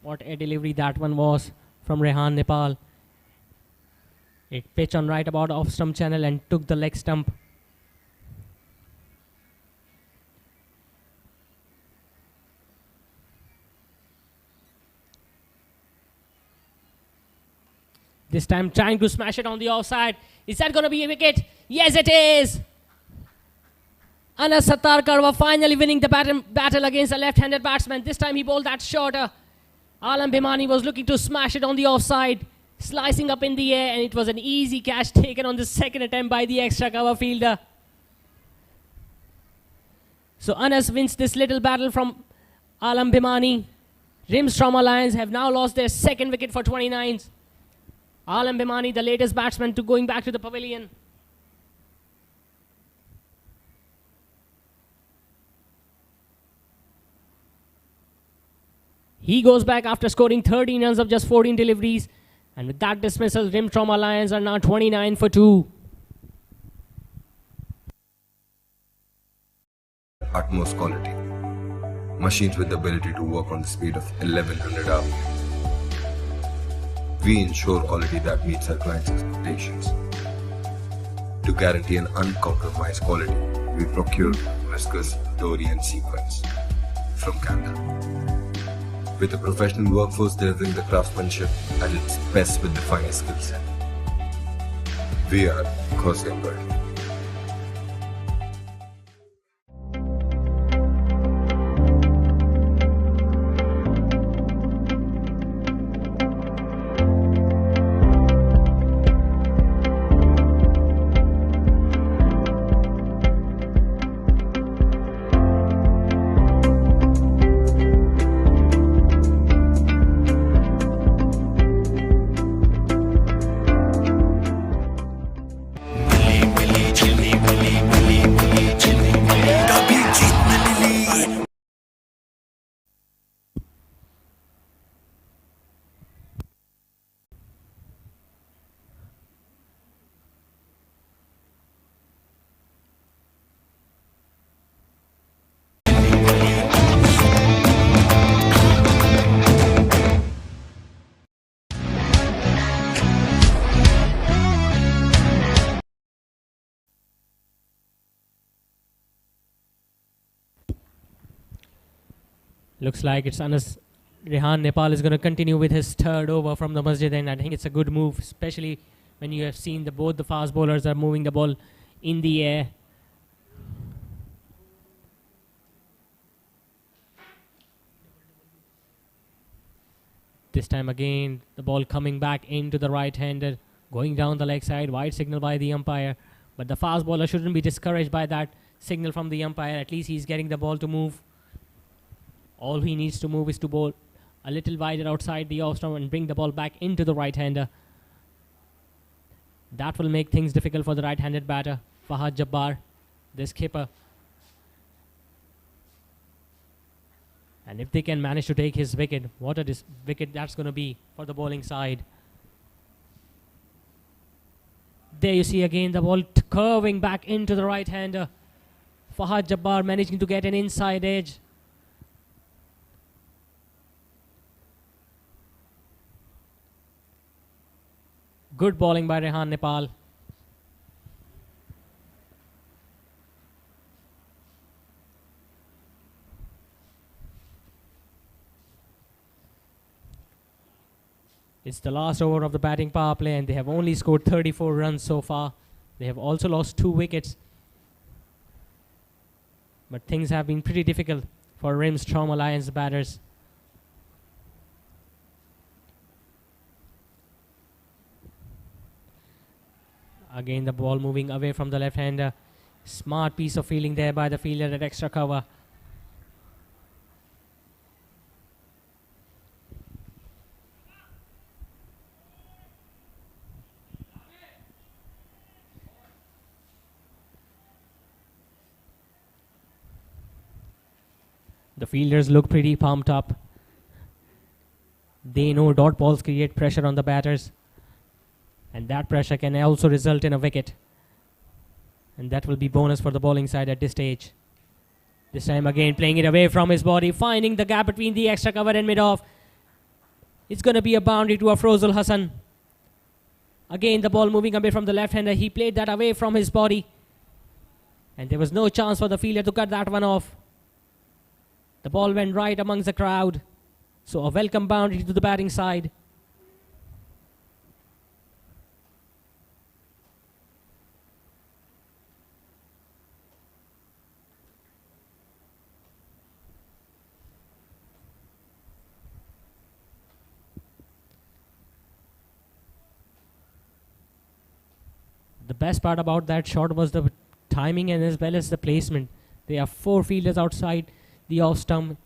What a delivery that one was from Rehan Nepal. It pitched on right about off-stump channel and took the leg stump. This time trying to smash it on the offside. Is that going to be a wicket? Yes, it is. Anas Sattar Karwa finally winning the battle against a left-handed batsman. This time he bowled that shorter. Alam Bhimani was looking to smash it on the offside, slicing up in the air, and it was an easy catch taken on the second attempt by the extra cover fielder. So Anas wins this little battle from Alam Bhimani. Rimstrom Alliance have now lost their 2nd wicket for 29s. Alam Bhimani, the latest batsman to going back to the pavilion. He goes back after scoring 13 runs of just 14 deliveries. And with that dismissal, Rimstrom Alliance are now 29 for 2. Utmost quality. Machines with the ability to work on the speed of 1100 hours. We ensure quality that meets our clients' expectations. To guarantee an uncompromised quality, we procure viscose, dory and sequins from Canada. With a professional workforce delivering the craftsmanship at its best with the finest skill set. We are Gaussian Embroidery. Looks like it's Anas Rehan Nepal is going to continue with his third over from the masjid, and I think it's a good move, especially when you have seen both the fast bowlers are moving the ball in the air. This time again, the ball coming back into the right-hander, going down the leg side, wide signal by the umpire. But the fast bowler shouldn't be discouraged by that signal from the umpire. At least he's getting the ball to move. All he needs to move is to bowl a little wider outside the off stump and bring the ball back into the right-hander. That will make things difficult for the right-handed batter, Fahad Jabbar, the skipper. And if they can manage to take his wicket, what a wicket that's going to be for the bowling side. There you see again the ball curving back into the right-hander. Fahad Jabbar managing to get an inside edge. Good bowling by Rehan Nepal. It's the last over of the batting power play, and they have only scored 34 runs so far. They have also lost 2 wickets. But things have been pretty difficult for Rimstrom Alliance batters. Again, the ball moving away from the left-hander. Smart piece of fielding there by the fielder at extra cover. The fielders look pretty pumped up. They know dot balls create pressure on the batters, and that pressure can also result in a wicket. And that will be bonus for the bowling side at this stage. This time again playing it away from his body, finding the gap between the extra cover and mid-off. It's going to be a boundary to Afrozul Hassan. Again the ball moving away from the left-hander. He played that away from his body, and there was no chance for the fielder to cut that one off. The ball went right amongst the crowd. So a welcome boundary to the batting side. The best part about that shot was the timing and as well as the placement. There are 4 fielders outside the off stump,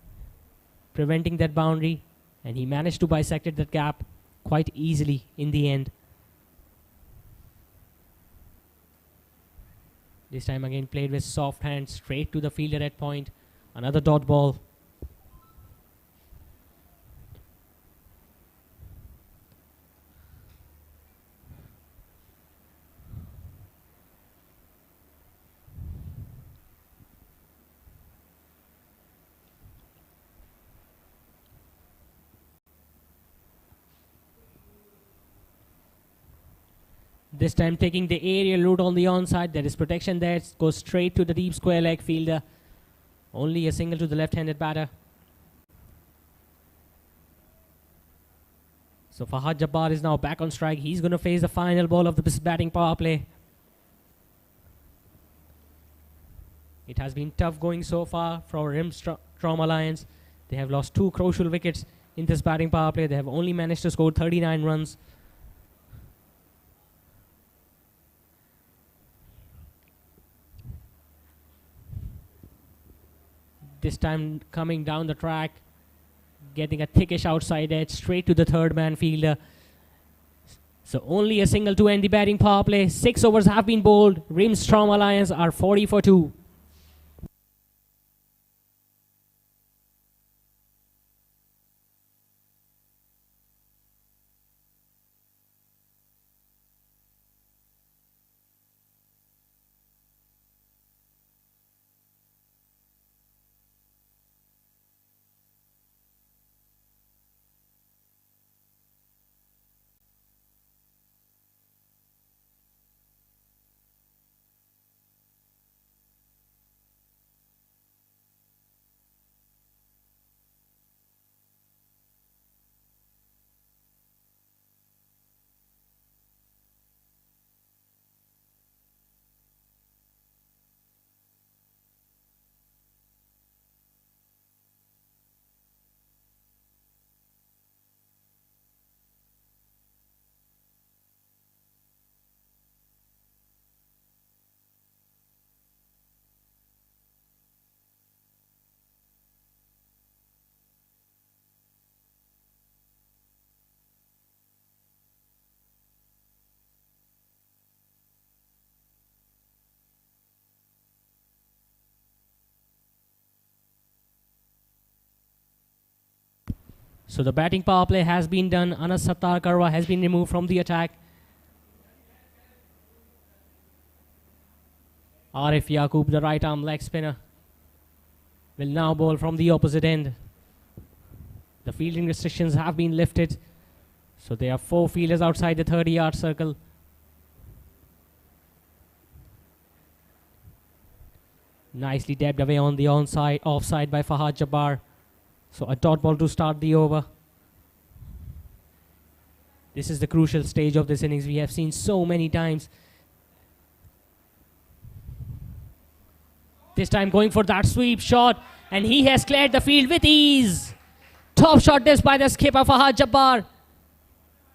preventing that boundary, and he managed to bisect that gap quite easily in the end. This time again played with soft hand straight to the fielder at point. Another dot ball. This time taking the aerial route on the onside. There is protection there. It goes straight to the deep square leg fielder. Only a single to the left-handed batter. So Fahad Jabbar is now back on strike. He's going to face the final ball of the batting power play. It has been tough going so far for Rimstrom Alliance. They have lost 2 crucial wickets in this batting power play. They have only managed to score 39 runs. This time coming down the track, getting a thickish outside edge straight to the third man fielder. So only a single to end the batting power play. 6 overs have been bowled. Rimstrom Alliance are 40 for 2. So the batting power play has been done. Anas Sattar Karwa has been removed from the attack. Arif Yaqub, the right arm leg spinner, will now bowl from the opposite end. The fielding restrictions have been lifted. So there are 4 fielders outside the 30-yard circle. Nicely dabbed away on the offside by Fahad Jabbar. So a dot ball to start the over. This is the crucial stage of this innings. We have seen so many times. This time going for that sweep shot, and he has cleared the field with ease. Top shot this by the skipper Fahad Jabbar.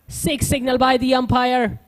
6 signal by the umpire.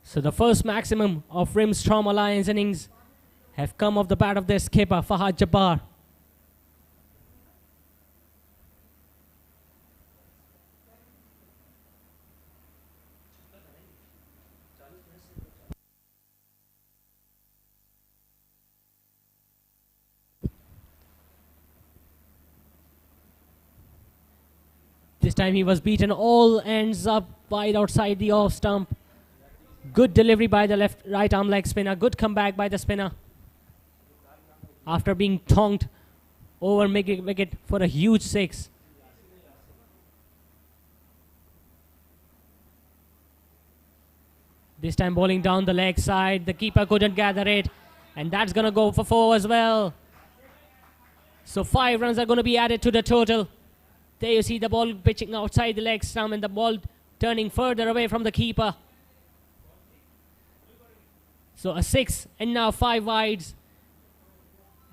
So the first maximum of Rimstrom Alliance innings have come off the bat of their skipper, Fahad Jabbar. This time he was beaten all ends up wide outside the off stump. Good delivery by the right arm leg spinner. Good comeback by the spinner. After being tonked over wicket for a huge 6. This time bowling down the leg side. The keeper couldn't gather it. And that's going to go for 4 as well. So 5 runs are going to be added to the total. There you see the ball pitching outside the leg stump and the ball turning further away from the keeper. So a 6 and now 5 wides.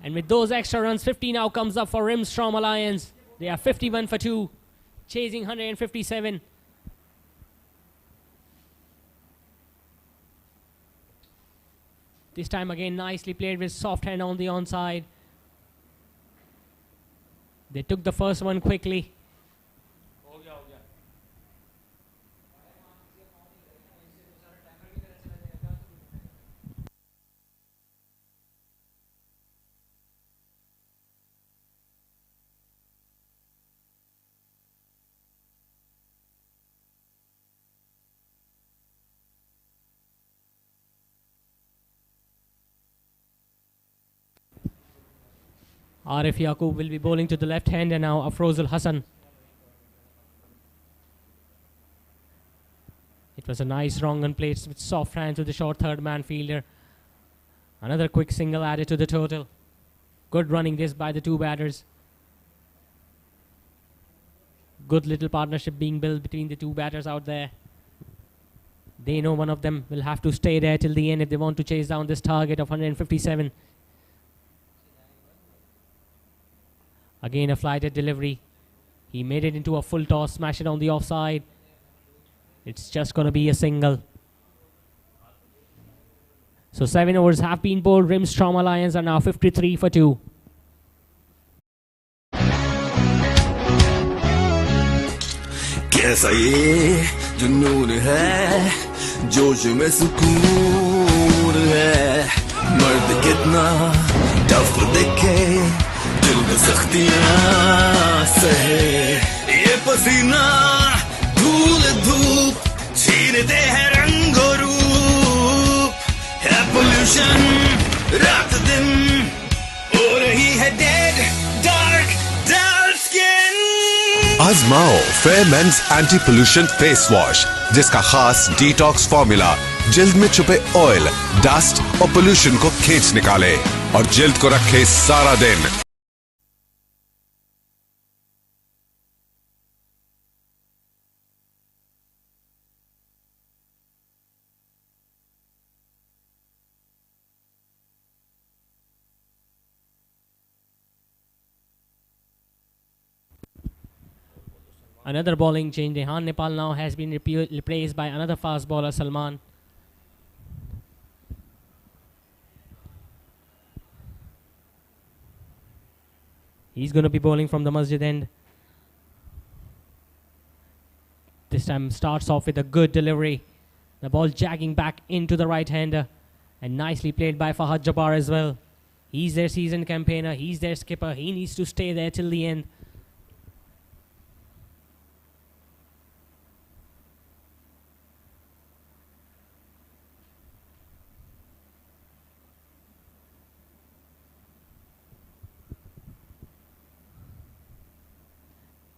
And with those extra runs, 50 now comes up for Rimstrom Alliance. They are 51 for 2, chasing 157. This time again nicely played with soft hand on the onside. They took the first one quickly. Arif Yaqub will be bowling to the left hand and now Afrozul Hassan. It was a nice wrong on plates with soft hand to the short third man fielder. Another quick single added to the total. Good running this by the 2 batters. Good little partnership being built between the 2 batters out there. They know one of them will have to stay there till the end if they want to chase down this target of 157. Again a flighted delivery. He made it into a full toss, smashed it on the offside. It's just going to be a single. So 7 overs have been bowled. Rimstrom Alliance are now 53 for 2. कैसा ये जुनून है, जोश में सुकून है, मर्द कितना टफ दिखे, दिल में सख्तियां सहे, ये पसीना धूल धूप छीनते हैं रंग और रूप, है पोल्यूशन रात दिन हो रही है डेड डार्क डार्क स्किन. आजमाओ fair men's anti pollution face wash, जिसका खास डिटॉक्स फॉर्मूला जिल्द में छुपे ऑयल, डस्ट और पोल्यूशन को खींच निकाले और जिल्द को रखे सारा दिन. Another bowling change. Rehan Nepal now has been replaced by another fast bowler, Salman. He's going to be bowling from the masjid end. This time starts off with a good delivery. The ball jagging back into the right-hander. And nicely played by Fahad Jabbar as well. He's their seasoned campaigner. He's their skipper. He needs to stay there till the end.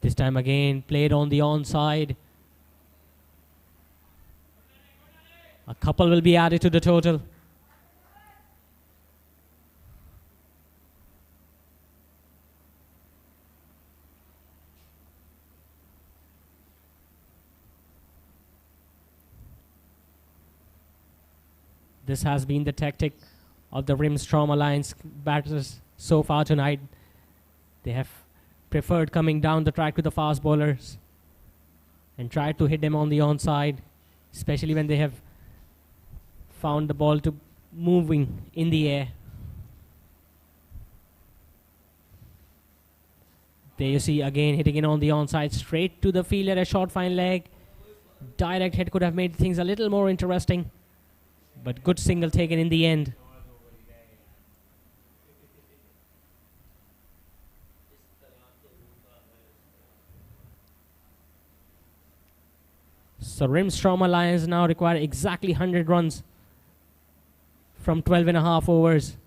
This time again played on the onside. A couple will be added to the total. This has been the tactic of the Rimstrom Alliance batters so far tonight. They have preferred coming down the track with the fast bowlers and tried to hit them on the onside, especially when they have found the ball to moving in the air. There you see again hitting it on the onside, straight to the fielder, a short fine leg. Direct hit could have made things a little more interesting, but good single taken in the end. So Rimstrom Alliance now require exactly 100 runs from 12 and a half overs.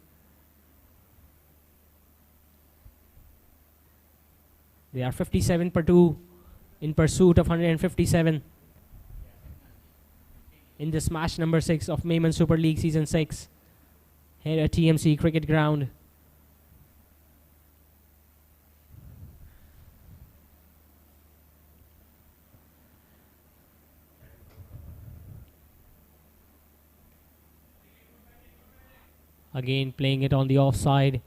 They are 57 per 2 in pursuit of 157 in this match number 6 of Memon Super League Season 6 here at TMC Cricket Ground. Again playing it on the offside.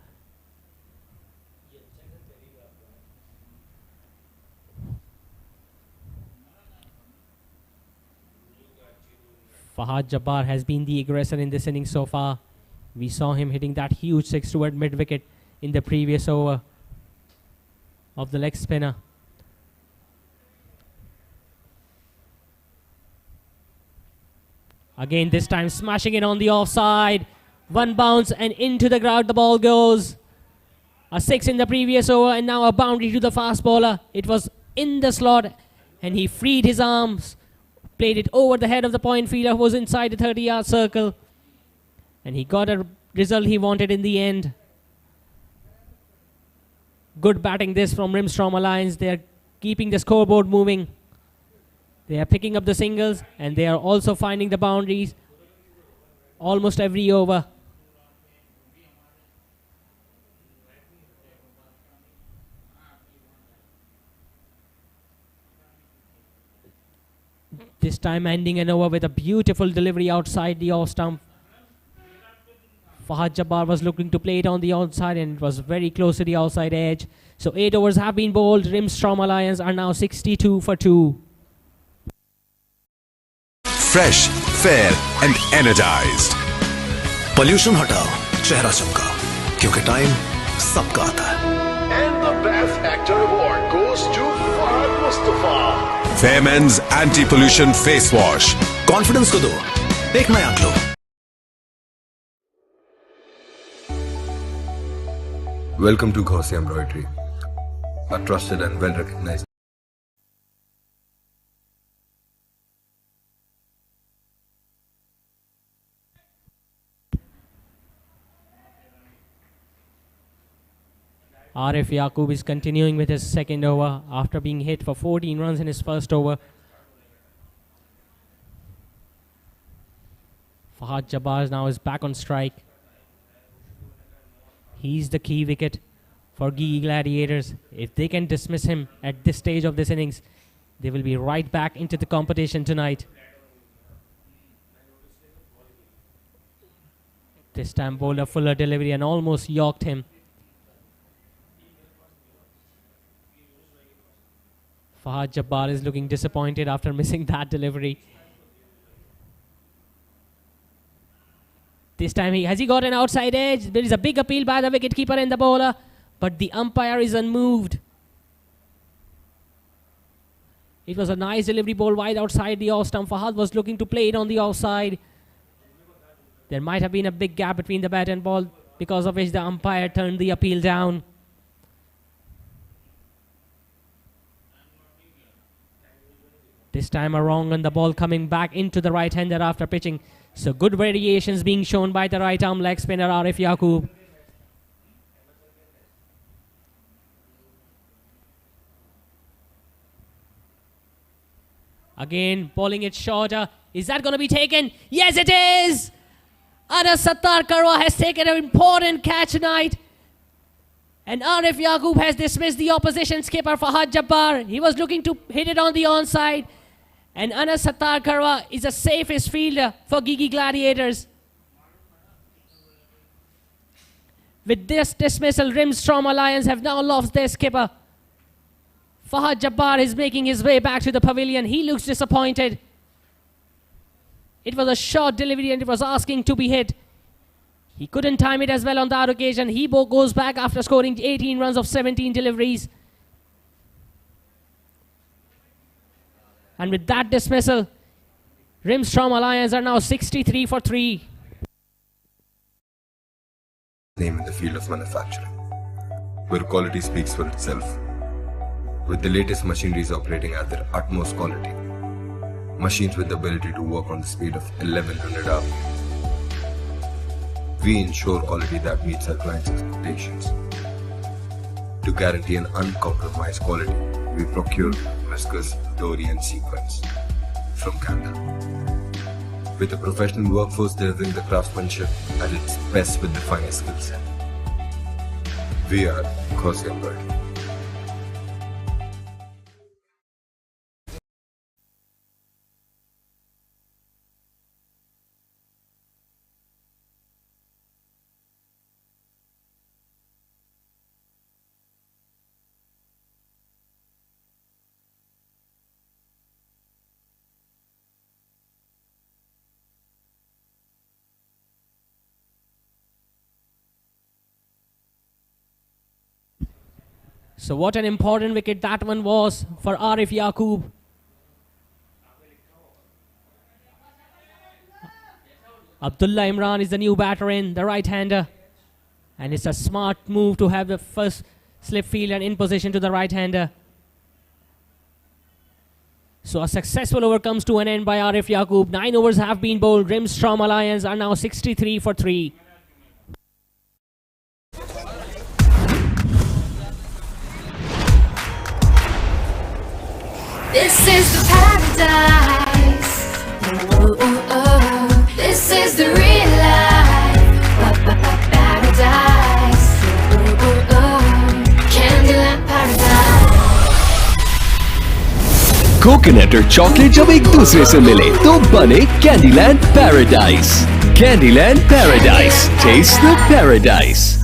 Fahad Jabbar has been the aggressor in this innings so far. We saw him hitting that huge 6 toward mid-wicket in the previous over of the leg spinner. Again this time smashing it on the offside. One bounce and into the ground the ball goes. A 6 in the previous over and now a boundary to the fast bowler. It was in the slot and he freed his arms. Played it over the head of the point fielder who was inside the 30-yard circle. And he got a result he wanted in the end. Good batting this from Rimstrom Alliance. They are keeping the scoreboard moving. They are picking up the singles and they are also finding the boundaries almost every over. This time ending an over with a beautiful delivery outside the off stump. Fahad Jabbar was looking to play it on the outside and it was very close to the outside edge. So 8 overs have been bowled. Rimstrom Alliance are now 62 for 2. Fresh, fair and energized. Pollution हटाओ, चेहरा चमकाओ, क्योंकि time सबका आता है. And the Best Actor Award goes to Fahad Mustafa. Fairman's Anti-Pollution Face Wash. Confidence को दो, एक नया glow. Welcome to Gauzy Embroidery, a trusted and well-recognized. Arif Yaqub is continuing with his second over after being hit for 14 runs in his first over. Fahad Jabbar now is back on strike. He's the key wicket for Gigi Gladiators. If they can dismiss him at this stage of this innings, they will be right back into the competition tonight. This time bowled a fuller delivery and almost yorked him. Fahad Jabbar is looking disappointed after missing that delivery. This time has he got an outside edge? There is a big appeal by the wicketkeeper and the bowler, but the umpire is unmoved. It was a nice delivery ball wide outside the off stump. Fahad was looking to play it on the offside. There might have been a big gap between the bat and ball, because of which the umpire turned the appeal down. This time a wrong on the ball coming back into the right-hander after pitching. So good variations being shown by the right arm leg spinner Arif Yaqub. Again, bowling it shorter. Is that going to be taken? Yes, it is! Anas Sattar Karwa has taken an important catch tonight. And Arif Yaqub has dismissed the opposition skipper Fahad Jabbar. He was looking to hit it on the onside. And Anas Sattar Karwa is the safest fielder for Gigi Gladiators. With this dismissal, Rimstrom Alliance have now lost their skipper. Fahad Jabbar is making his way back to the pavilion. He looks disappointed. It was a short delivery and it was asking to be hit. He couldn't time it as well on that occasion. He goes back after scoring 18 runs of 17 deliveries. And with that dismissal, Rimstrom Alliance are now 63 for 3. Name in the field of manufacturing, where quality speaks for itself. With the latest machineries operating at their utmost quality, machines with the ability to work on the speed of 1100 hours. We ensure quality that meets our clients' expectations. To guarantee an uncompromised quality, we procure viscose, dory and sequence from Canada. With a professional workforce delivering the craftsmanship at its best with the finest skill set. We are Gauzy Embroidery. So what an important wicket that one was for Arif Yaqub. Abdullah Imran is the new batter in, the right-hander. And it's a smart move to have the first slip fielder in position to the right-hander. So a successful over comes to an end by Arif Yaqub. 9 overs have been bowled. Rimstrom Alliance are now 63 for 3. This is the paradise. Ooh, ooh, oh. This is the real life. Paradise. Ooh, ooh, oh. Candyland paradise. Coconut और chocolate जब एक दूसरे से मिले तो बने Candyland paradise. Candyland paradise, taste the paradise.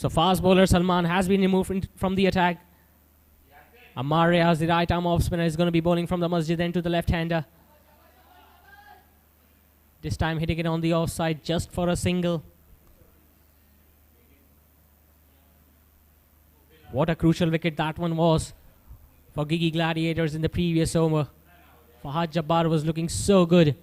So fast bowler Salman has been removed from the attack. Ammar Riaz, the right arm off spinner, is going to be bowling from the masjid end to the left-hander. This time hitting it on the offside just for a single. What a crucial wicket that one was for Gigi Gladiators in the previous over. Fahad Jabbar was looking so good.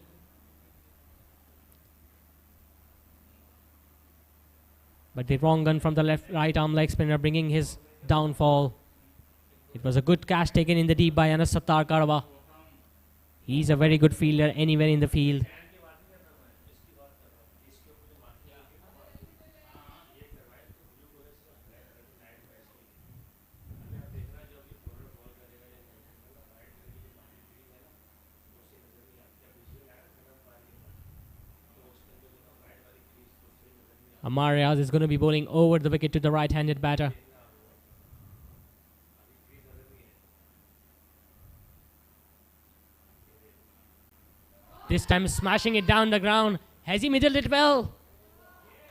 But the wrong gun from the right arm leg spinner bringing his downfall. It was a good catch taken in the deep by Anas Sattar Karwa. He's a very good fielder anywhere in the field. Amar Riaz is going to be bowling over the wicket to the right-handed batter. This time smashing it down the ground. Has he middled it well?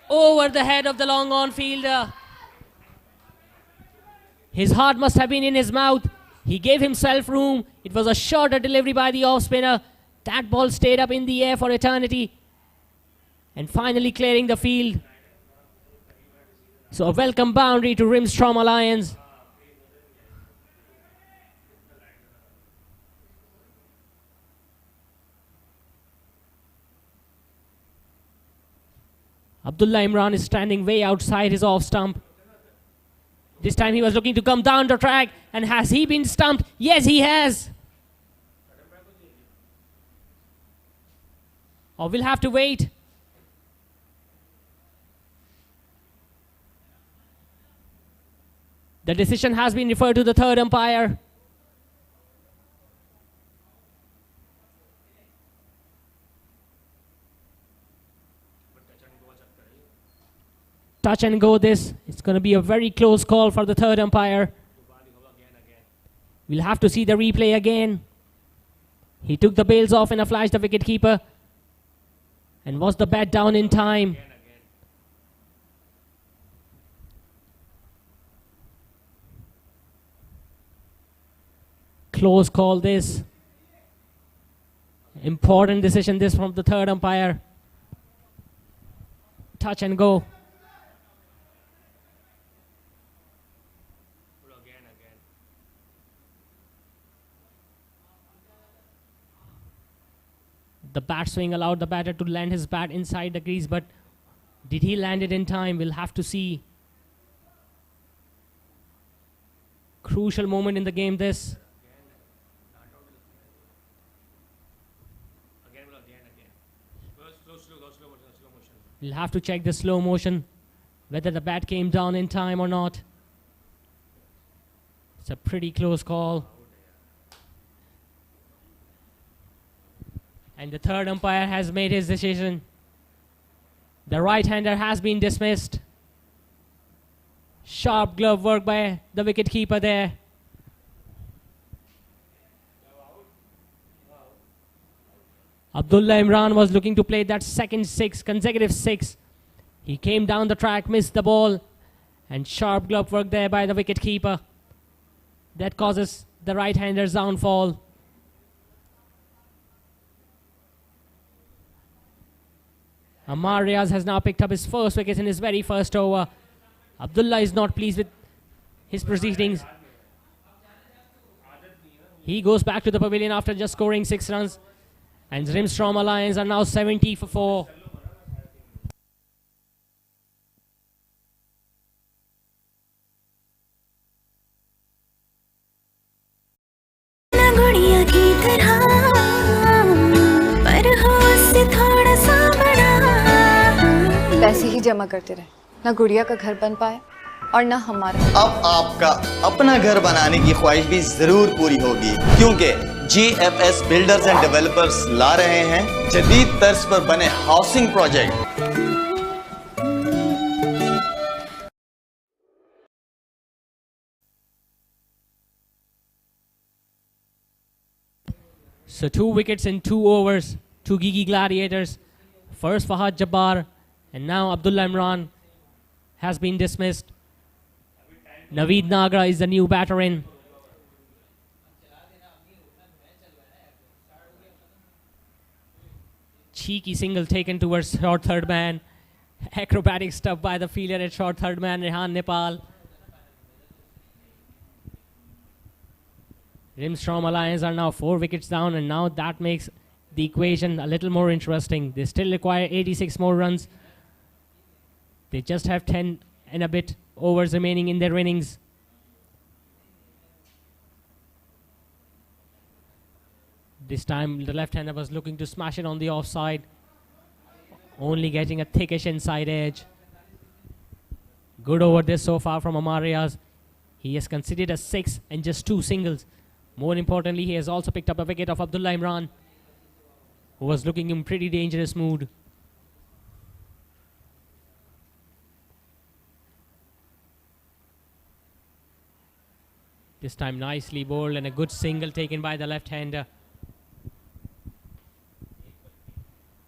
Over the head of the long on fielder. His heart must have been in his mouth. He gave himself room. It was a shorter delivery by the off spinner. That ball stayed up in the air for eternity. And finally clearing the field. So a welcome boundary to Rimstrom Alliance. Abdullah Imran is standing way outside his off stump. This time he was looking to come down the track. And has he been stumped? Yes, he has. Or we'll have to wait. The decision has been referred to the third umpire. Touch and go this. It's going to be a very close call for the third umpire. We'll have to see the replay again. He took the bails off in a flash, the wicketkeeper. And was the bat down in time? Close call this. Important decision this from the third umpire. Touch and go. The bat swing allowed the batter to land his bat inside the crease, but did he land it in time? We'll have to see. Crucial moment in the game this. We'll have to check the slow motion, whether the bat came down in time or not. It's a pretty close call. And the third umpire has made his decision. The right-hander has been dismissed. Sharp glove work by the wicket-keeper there. Abdullah Imran was looking to play that second six, consecutive six. He came down the track, missed the ball, and sharp glove work there by the wicket-keeper. That causes the right-hander's downfall. Amar Riaz has now picked up his first wicket in his very first over. Abdullah is not pleased with his proceedings. He goes back to the pavilion after just scoring 6 runs. And Rimstrom Alliance are now 70 for 4. पैसे ही जमा करते रहे, ना गुड़िया का घर बन पाया और ना हमारा। अब आपका अपना घर बनाने की ख्वाहिश भी जरूर पूरी होगी, क्योंकि GFS बिल्डर्स एंड डेवलपर्स ला रहे हैं जदीद तर्ज पर बने housing project. So 2 wickets in 2 overs to Gigi Gladiators. First Fahad Jabbar, and now Abdullah Imran has been dismissed. Naveed Nagra is the new batter in. Cheeky single taken towards short third man. Acrobatic stuff by the fielder at short third man, Rehan Nepal. Rimstrom Alliance are now 4 wickets down, and now that makes the equation a little more interesting. They still require 86 more runs. They just have 10 and a bit overs remaining in their innings. This time the left-hander was looking to smash it on the offside, only getting a thickish inside edge. Good over this so far from Amar Riaz. He has conceded a 6 and just 2 singles. More importantly, he has also picked up a wicket of Abdullah Imran, who was looking in pretty dangerous mood. This time nicely bowled and a good single taken by the left-hander.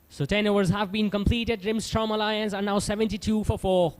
So 10 overs have been completed. Rimstrom Alliance are now 72 for 4.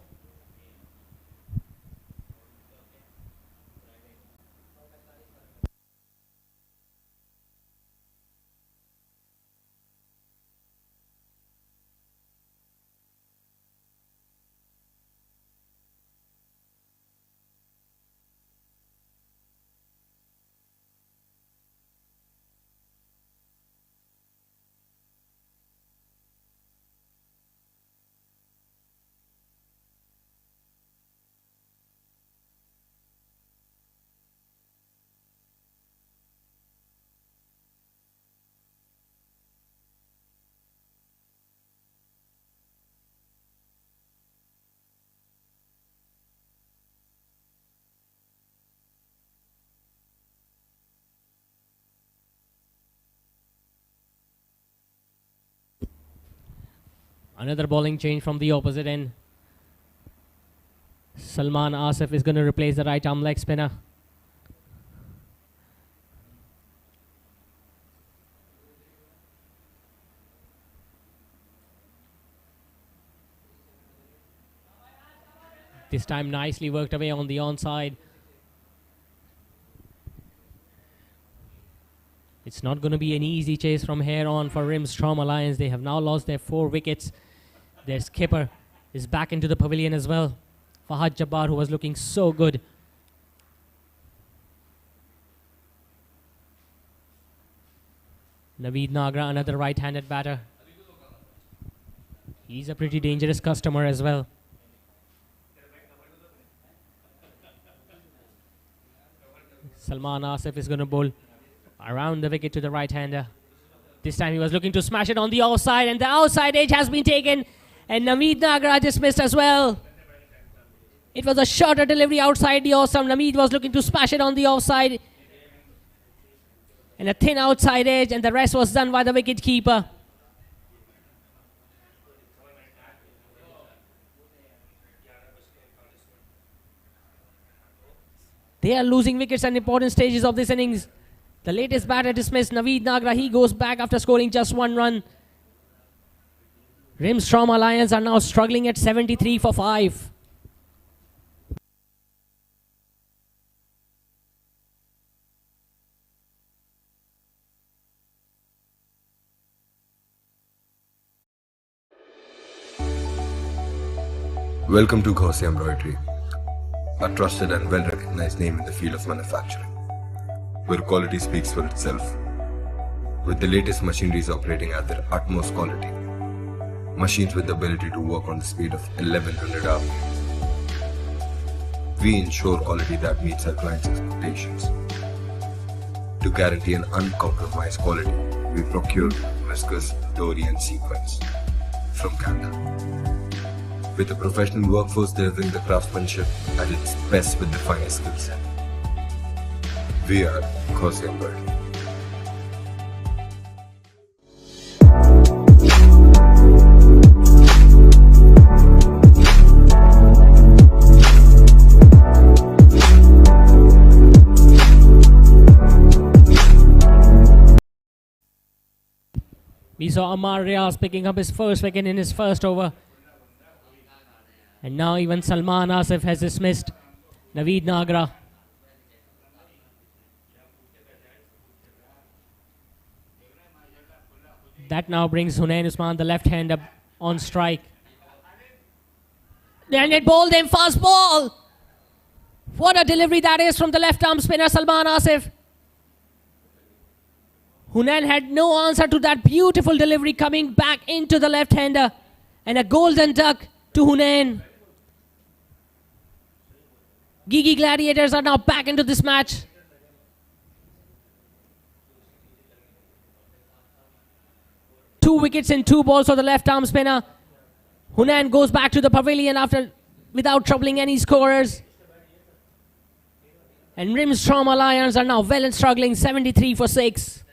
Another bowling change from the opposite end. Salman Asif is going to replace the right arm leg spinner. This time nicely worked away on the onside. It's not going to be an easy chase from here on for Rimstrom Alliance. They have now lost their 4 wickets. Their skipper is back into the pavilion as well. Fahad Jabbar, who was looking so good. Naveed Nagra, another right-handed batter. He's a pretty dangerous customer as well. Salman Asif is going to bowl around the wicket to the right-hander. This time he was looking to smash it on the offside, and the outside edge has been taken, and Naveed Nagra dismissed as well. It was a shorter delivery outside the awesome. Naveed was looking to smash it on the offside, and a thin outside edge, and the rest was done by the wicket keeper. They are losing wickets at important stages of this innings. The latest batter dismissed, Naveed Nagra. He goes back after scoring just 1 run. Rimstrom Alliance are now struggling at 73 for 5. Welcome to Gaussian Embroidery, a trusted and well-recognized name in the field of manufacturing, where quality speaks for itself. With the latest machineries operating at their utmost quality, machines with the ability to work on the speed of 1100 RPM, we ensure quality that meets our clients' expectations. To guarantee an uncompromised quality, we procure viscose, dory and sequins from Canada. With a professional workforce delivering the craftsmanship at its best with the finest skill set. We are Gaussian Embroidery. We saw Amar Riaz picking up his first wicket in his first over. And now even Salman Asif has dismissed Naveed Nagra. That now brings Hunain Usman, the left-hander, on strike. And it bowled him fast ball. What a delivery that is from the left-arm spinner Salman Asif. Hunain had no answer to that beautiful delivery coming back into the left-hander. And a golden duck to Hunain. Gigi Gladiators are now back into this match. Two wickets in 2 balls for the left-arm spinner. Hunain goes back to the pavilion without troubling any scorers. And Rimstrom Alliance are now well and struggling, 73 for 6.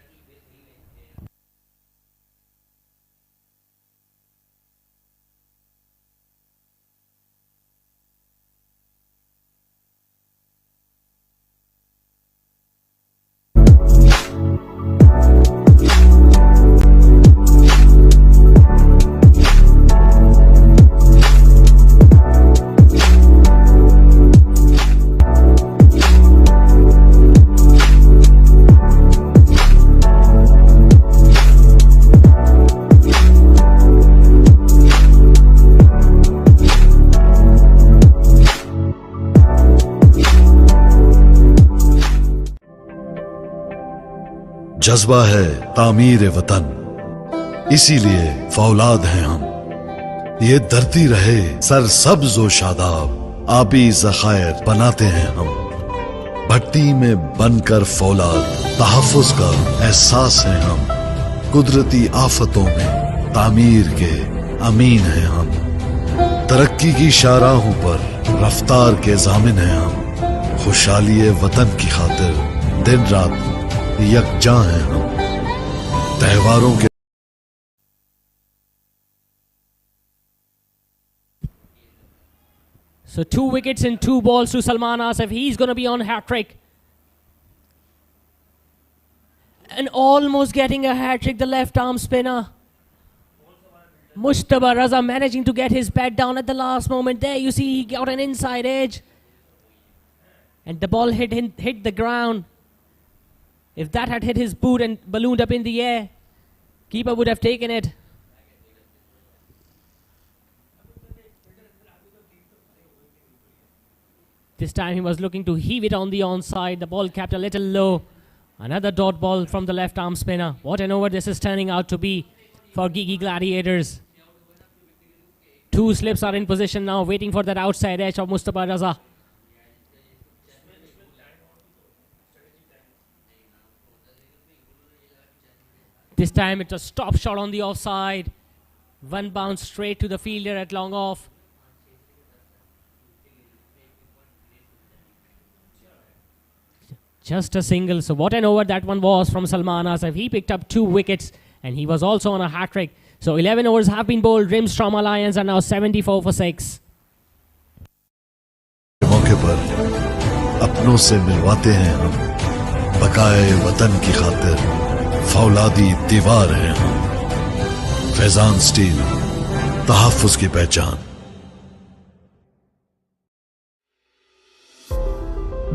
जज्बा है तामीर वतन, इसीलिए फौलाद हैं हम। ये धरती रहे सरसब्ज़ व शादाब, आबी ज़खायर बनाते हैं हम। भट्टी में बनकर फौलाद, तहफ़्फ़ुज़ का एहसास है हम। कुदरती आफतों में तामीर के अमीन हैं हम। तरक्की की शाहराहों पर रफ्तार के ज़ामिन हैं हम। खुशहाली वतन की खातिर दिन रात यकजां हैं हम। त्योहारों के So 2 wickets and 2 balls to Salman Asif. He's going to be on hat-trick. And almost getting a hat-trick, the left arm spinner. Mushtaba Raza managing to get his bat down at the last moment. There you see he got an inside edge. And the ball hit the ground. If that had hit his boot and ballooned up in the air, keeper would have taken it. This time he was looking to heave it on the onside. The ball kept a little low. Another dot ball from the left arm spinner. What an over this is turning out to be for Gigi Gladiators. 2 slips are in position now, waiting for that outside edge of Mustafa Raza. This time it's a stop shot on the offside. One bounce straight to the fielder at long off. Just a single. So what an over that one was from Salman Asif. He picked up 2 wickets and he was also on a hat-trick. So 11 overs have been bowled. Rimstrom Alliance are now 74 for 6. मौके पर अपनों से मिलवाते हैं हम। बकाए वतन की खातिर फौलादी दीवार हैं हम। फैजान स्टील, तहफ़्फ़ुज़ की पहचान।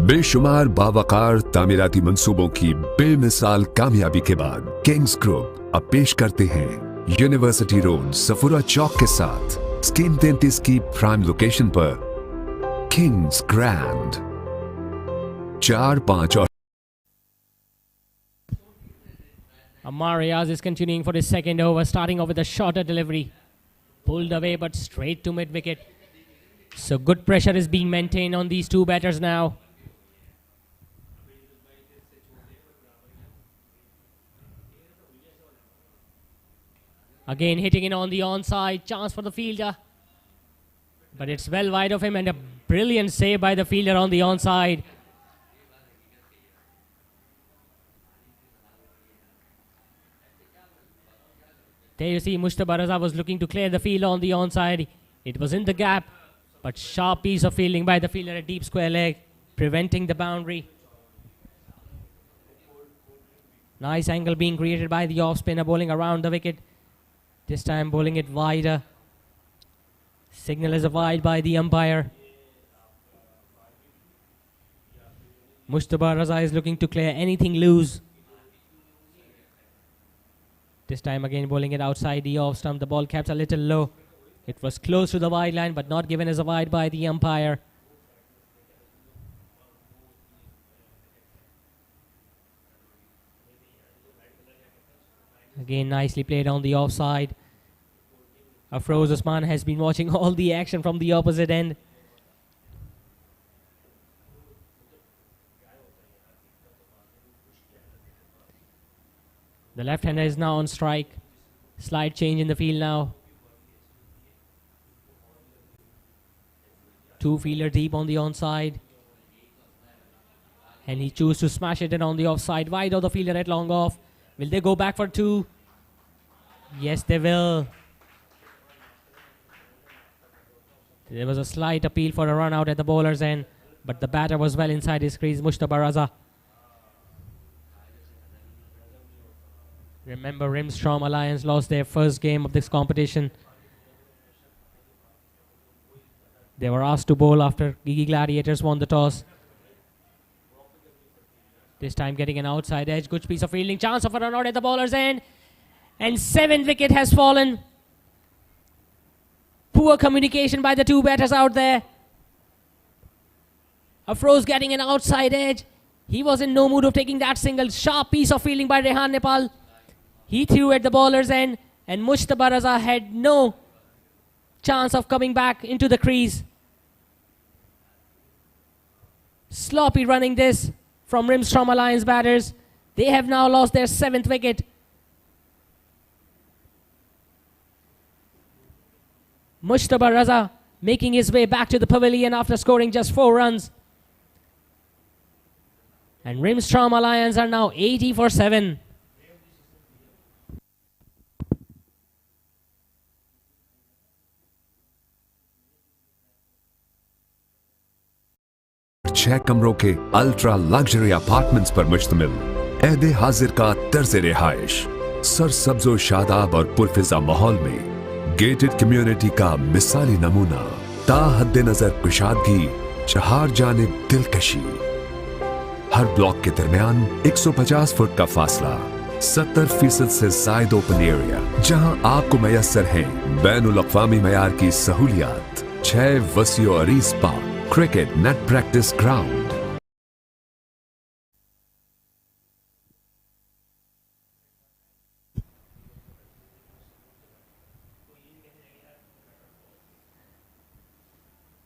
बेशुमार बावकार तामीराती मंसूबों की बेमिसाल कामयाबी के बाद किंग्स ग्रुप अब पेश करते हैं यूनिवर्सिटी रोड सफुरा चौक के साथ स्कीम 33 की प्राइम लोकेशन पर किंग्स ग्रैंड 4, 5 और Ammar Riaz is continuing for his second over, starting off with a shorter delivery. Pulled away but straight to mid-wicket. So good pressure is being maintained on these 2 batters now. Again hitting it on the onside, chance for the fielder. But it's well wide of him and a brilliant save by the fielder on the onside. There you see Mushtaba Raza was looking to clear the field on the onside. It was in the gap, but sharp piece of fielding by the fielder at deep square leg, preventing the boundary. Nice angle being created by the off spinner bowling around the wicket. This time bowling it wider. Signal is a wide by the umpire. Mushtaba Raza is looking to clear anything loose. This time again bowling it outside the off stump. The ball kept a little low. It was close to the wide line but not given as a wide by the umpire. Again nicely played on the offside. Afroz Usman has been watching all the action from the opposite end. The left-hander is now on strike. Slight change in the field now. 2 fielder deep on the onside. And he chooses to smash it in on the offside. Wide of the fielder at long off. Will they go back for 2? Yes, they will. There was a slight appeal for a run out at the bowler's end. But the batter was well inside his crease, Mushtaba Raza. Remember, Rimstrom Alliance lost their first game of this competition. They were asked to bowl after Gigi Gladiators won the toss. This time getting an outside edge. Good piece of fielding. Chance of a run out at the bowler's end. And 7th wicket has fallen. Poor communication by the 2 batters out there. Afroz getting an outside edge. He was in no mood of taking that single. Sharp piece of fielding by Rehan Nepal. He threw at the bowler's end, and Mujtaba Raza had no chance of coming back into the crease. Sloppy running this from Rimstrom Alliance batters. They have now lost their 7th wicket. Mujtaba Raza making his way back to the pavilion after scoring just 4 runs. And Rimstrom Alliance are now 80 for 7. छह कमरों के ultra luxury apartments पर मुश्तमिल ऐदे हाजिर का तर्ज रिहाइश सरसब्जो शादाब और पुरफिजा माहौल में गेटेड कम्युनिटी का मिसाली नमूना ताहद्दे नजर कुशादगी चार जानिब दिलकशी हर ब्लॉक के दरमियान 150 फुट का फासला 70% से जायद ओपन एरिया जहां आपको मैसर है बैनुल अक़वामी मयार की सहूलियात 6 वसीओ अरीज park Cricket Net Practice Ground.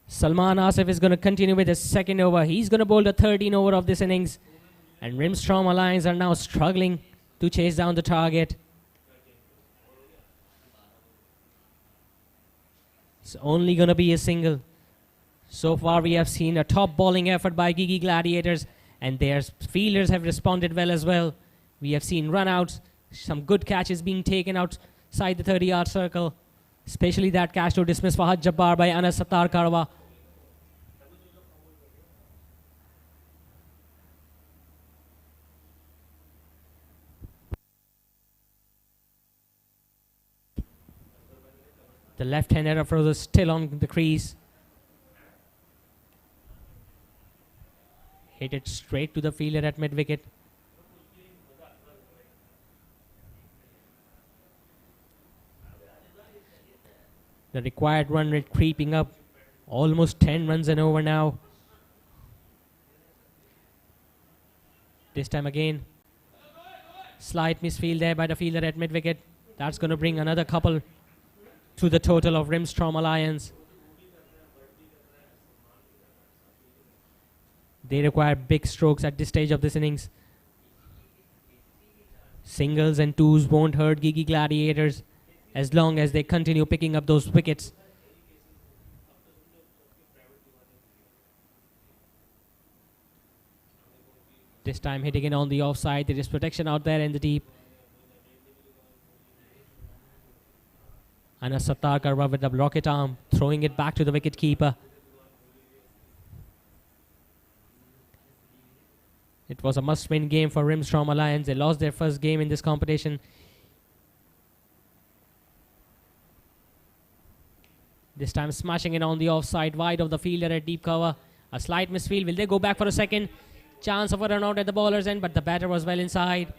Salman Asif is going to continue with his second over. He's going to bowl the 13th over of this innings. And Rimstrom Alliance are now struggling to chase down the target. It's only going to be a single. So far we have seen a top bowling effort by Gigi Gladiators, and their fielders have responded well as well. We have seen run-outs, some good catches being taken outside the 30-yard circle, especially that catch to dismiss Fahad Jabbar by Anas Sattar Karwa. The left-hander of Rose is still on the crease. Hit it straight to the fielder at mid-wicket. The required run rate creeping up. Almost 10 runs and over now. This time again. Slight misfield there by the fielder at mid-wicket. That's going to bring another couple to the total of Rimstrom Alliance. They require big strokes at this stage of this innings. Singles and twos won't hurt Gigi Gladiators as long as they continue picking up those wickets. This time hitting it on the offside. There is protection out there in the deep. Anas Sattar Karwa with the rocket arm, throwing it back to the wicket keeper. It was a must-win game for Rimstrom Alliance. They lost their first game in this competition. This time smashing it on the offside, wide of the fielder at deep cover. A slight misfield. Will they go back for a second? Chance of a run out at the bowler's end, but the batter was well inside.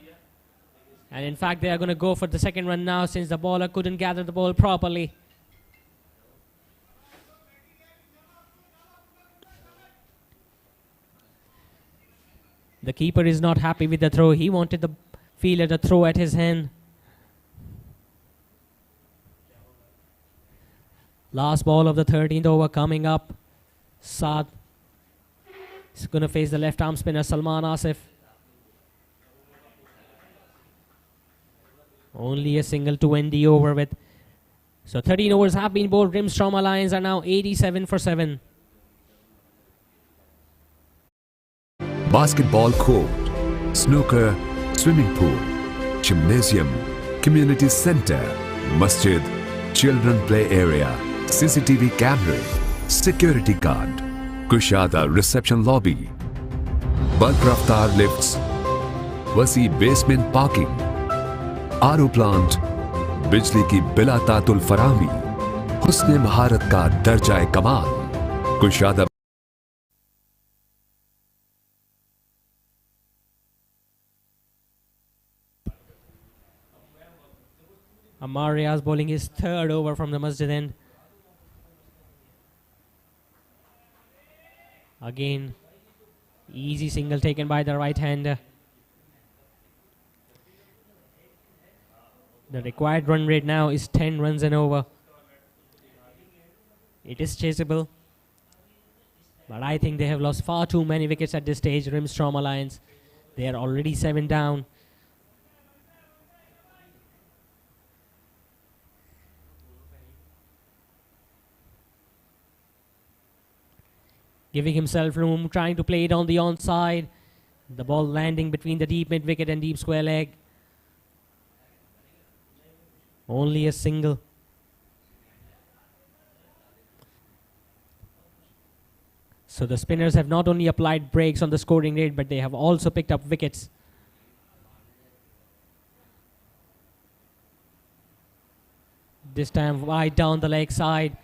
And in fact, they are going to go for the second run now since the bowler couldn't gather the ball properly. The keeper is not happy with the throw. He wanted the fielder to throw at his hand. Last ball of the 13th over coming up. Saad is going to face the left arm spinner Salman Asif. Only a single to end the over with. So 13 overs have been bowled. Rimstrom Alliance are now 87 for 7. Basketball court, snooker, swimming pool, gymnasium, community center, masjid, children play area, CCTV camera, security guard, kushada reception lobby, bulk raftar lifts, wasi basement parking, RO plant, बिजली की बिला तातुल फरामी, हुस्ने महारत का दर्जा कमाल, कुशादा Ammar Riaz bowling his third over from the masjid end. Again, Easy single taken by the right-hander. The required run rate now is 10 runs and over. It is chaseable, but I think they have lost far too many wickets at this stage, Rimstrom Alliance. They are already 7 down. Giving himself room, trying to play it on the onside. The ball landing between the deep mid wicket and deep square leg. Only a single. So the spinners have not only applied brakes on the scoring rate, but they have also picked up wickets. This time wide down the leg side.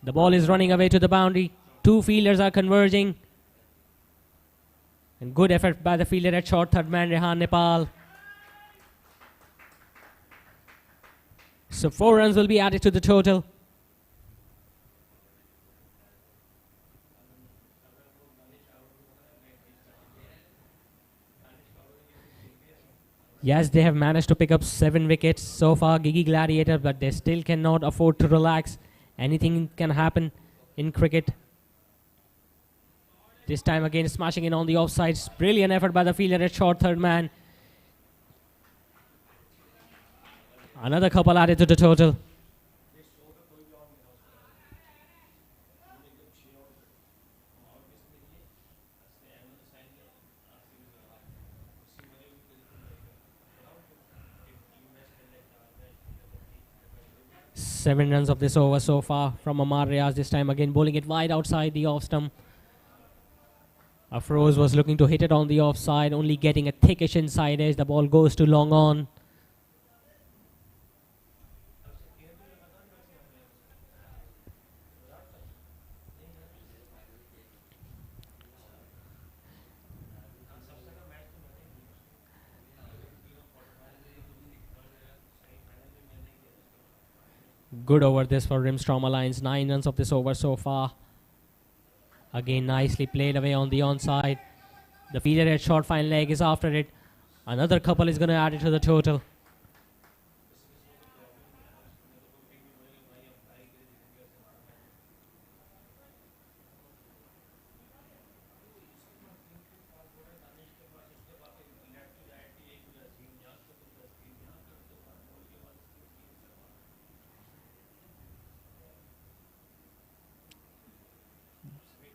The ball is running away to the boundary. Two fielders are converging. And good effort by the fielder at short third man, Rehan Nepal. So 4 runs will be added to the total. Yes, they have managed to pick up 7 wickets so far, Gigi Gladiators, but they still cannot afford to relax. Anything can happen in cricket. This time again smashing in on the offsides. Brilliant effort by the fielder at short third man. Another couple added to the total. Seven runs of this over so far from Amar Riaz. This time again bowling it wide outside the off stump. Afroz was looking to hit it on the offside, only getting a thickish inside edge. The ball goes to long on. Good over this for Rimstrom Alliance. 9 runs of this over so far. Again, nicely played away on the onside. The fielder at short fine leg is after it. Another couple is going to add it to the total.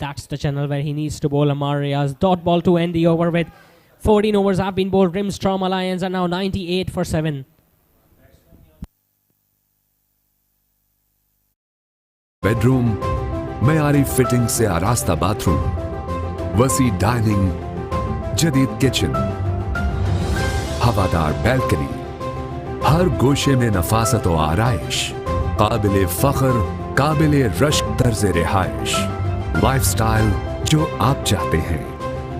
That's the channel where he needs to bowl Amar Riaz. Dot ball to end the over with. 14 overs have been bowled. Rimstrom Alliance are now 98 for 7. Bedroom मयारी fitting से आरास्ता bathroom, वसी dining, जदीद kitchen, हवादार balcony, हर गोशे में नफासत और आराइश, काबिले फख्र, काबिले रश्क तर्ज रिहाइश, लाइफस्टाइल जो आप चाहते हैं,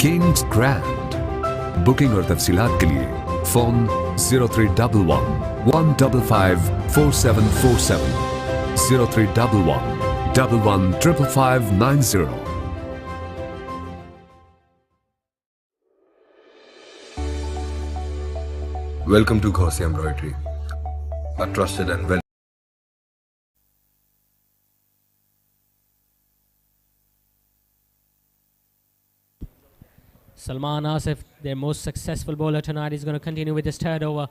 किंग्स ग्रैंड। बुकिंग और तफसीलात के लिए phone 0311 155 4747 0311 115590. Welcome to Gaussian Embroidery, a trusted and well Salman Asif, their most successful bowler tonight, is going to continue with his third over.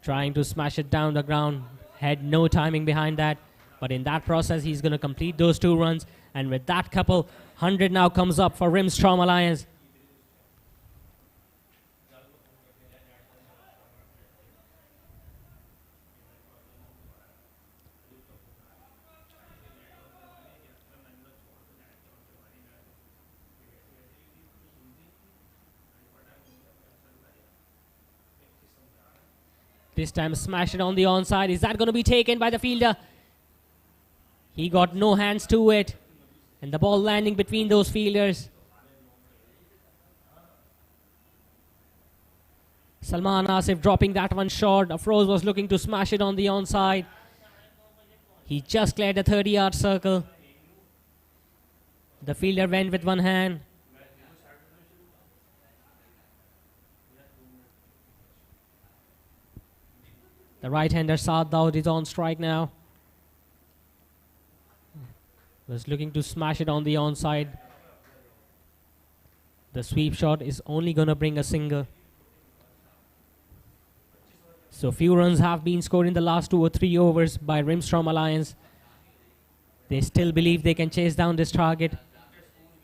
Trying to smash it down the ground. Had no timing behind that. But in that process, he's going to complete those 2 runs. And with that couple, 100 now comes up for Rimstrom Alliance. This time smash it on the onside. Is that going to be taken by the fielder? He got no hands to it. And the ball landing between those fielders. Salman Asif dropping that one short. Afroz was looking to smash it on the onside. He just cleared the 30-yard circle. The fielder went with one hand. The right-hander Saad Daud is on strike now. Was looking to smash it on the onside. The sweep shot is only going to bring a single. So few runs have been scored in the last 2 or 3 overs by Rimstrom Alliance. They still believe they can chase down this target.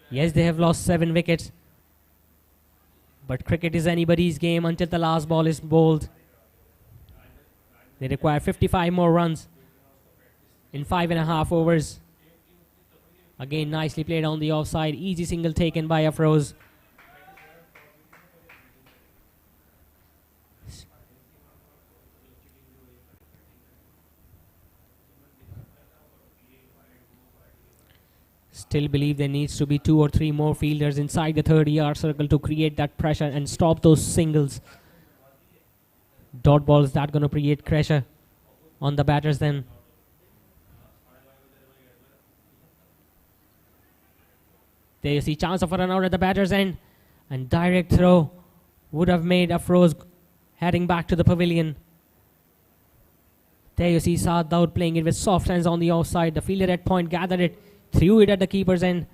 Yes, they have lost 7 wickets. But cricket is anybody's game until the last ball is bowled. They require 55 more runs in 5.5 overs. Again, nicely played on the offside. Easy single taken by Afroz. Still believe there needs to be 2 or 3 more fielders inside the 30-yard circle to create that pressure and stop those singles. Dot balls that going to create pressure on the batters then. There you see chance of a run out at the batter's end, and direct throw would have made Afroz heading back to the pavilion. There you see Saad Daud playing it with soft hands on the offside. The fielder at point gathered it, threw it at the keeper's end.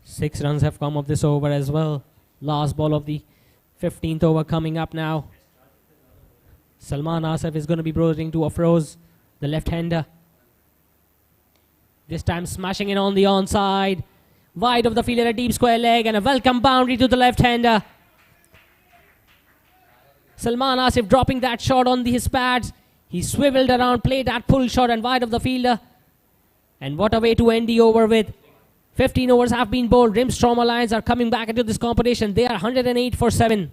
Six runs have come of this over as well. Last ball of the 15th over coming up now. Salman Asif is going to be bowling to Afroz, the left-hander. This time smashing it on the onside. Wide of the fielder, a deep square leg and a welcome boundary to the left-hander. Salman Asif dropping that shot on his pads. He swiveled around, played that pull shot and wide of the fielder. And what a way to end the over with. 15 overs have been bowled. Rimstrom Alliance are coming back into this competition. They are 108 for 7.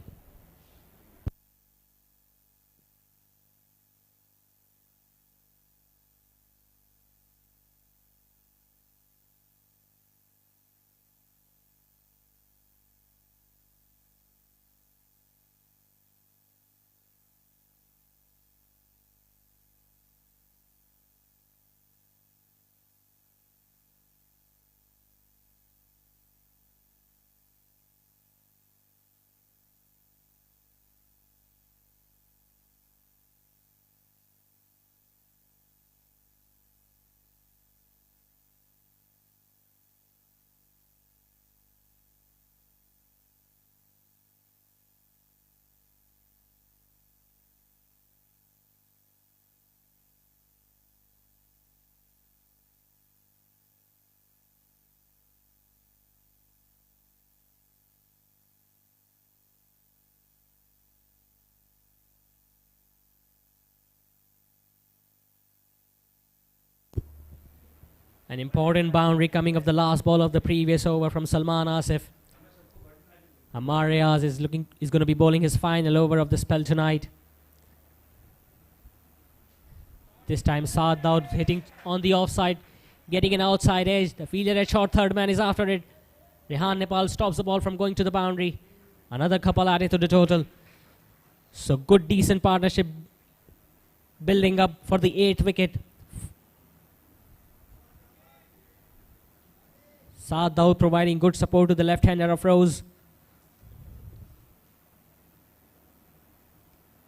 An important boundary coming of the last ball of the previous over from Salman Asif. Amar Riaz is going to be bowling his final over of the spell tonight. This time Saad Daud hitting on the offside, getting an outside edge. The fielder at short, third man is after it. Rehan Nepal stops the ball from going to the boundary. Another couple added to the total. So good, decent partnership building up for the 8th wicket. Saad Daud providing good support to the left-hander of Rose.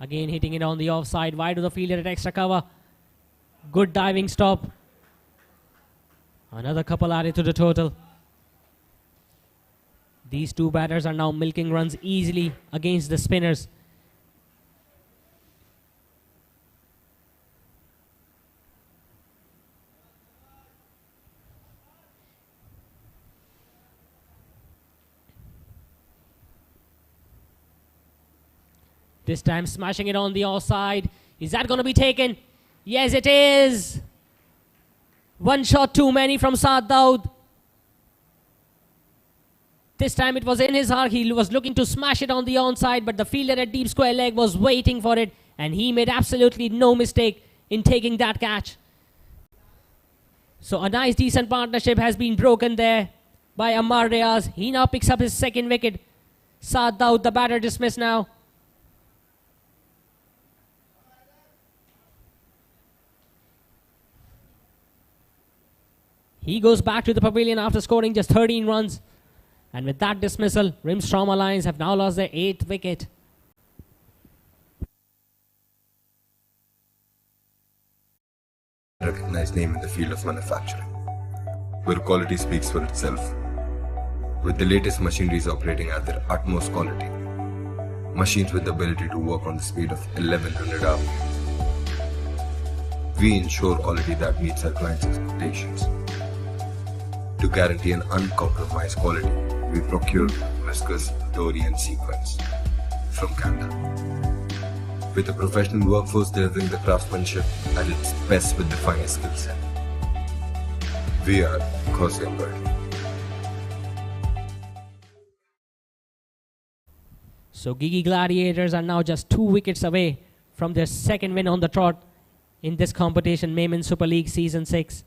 Again hitting it on the offside, wide of the fielder at extra cover. Good diving stop. Another couple added to the total. These two batters are now milking runs easily against the spinners. This time smashing it on the offside. Is that going to be taken? Yes, it is. One shot too many from Saad Daud. This time it was in his heart. He was looking to smash it on the onside, but the fielder at deep square leg was waiting for it, and he made absolutely no mistake in taking that catch. So a nice, decent partnership has been broken there by Ammar Riaz. He now picks up his second wicket. Saad Daud, the batter, dismissed now. He goes back to the pavilion after scoring just 13 runs. And with that dismissal, Rimstrom Alliance have now lost their 8th wicket. Recognized name in the field of manufacturing, where quality speaks for itself. With the latest machineries operating at their utmost quality, machines with the ability to work on the speed of 1100 hours, we ensure quality that meets our clients' expectations. To guarantee an uncompromised quality, we procure viscous Dorian sequence from Canada. With a professional workforce delivering the craftsmanship at its best with the finest skill set. We are Gaussian Embroidery. So Gigi Gladiators are now just 2 wickets away from their second win on the trot in this competition, Memon Super League Season 6.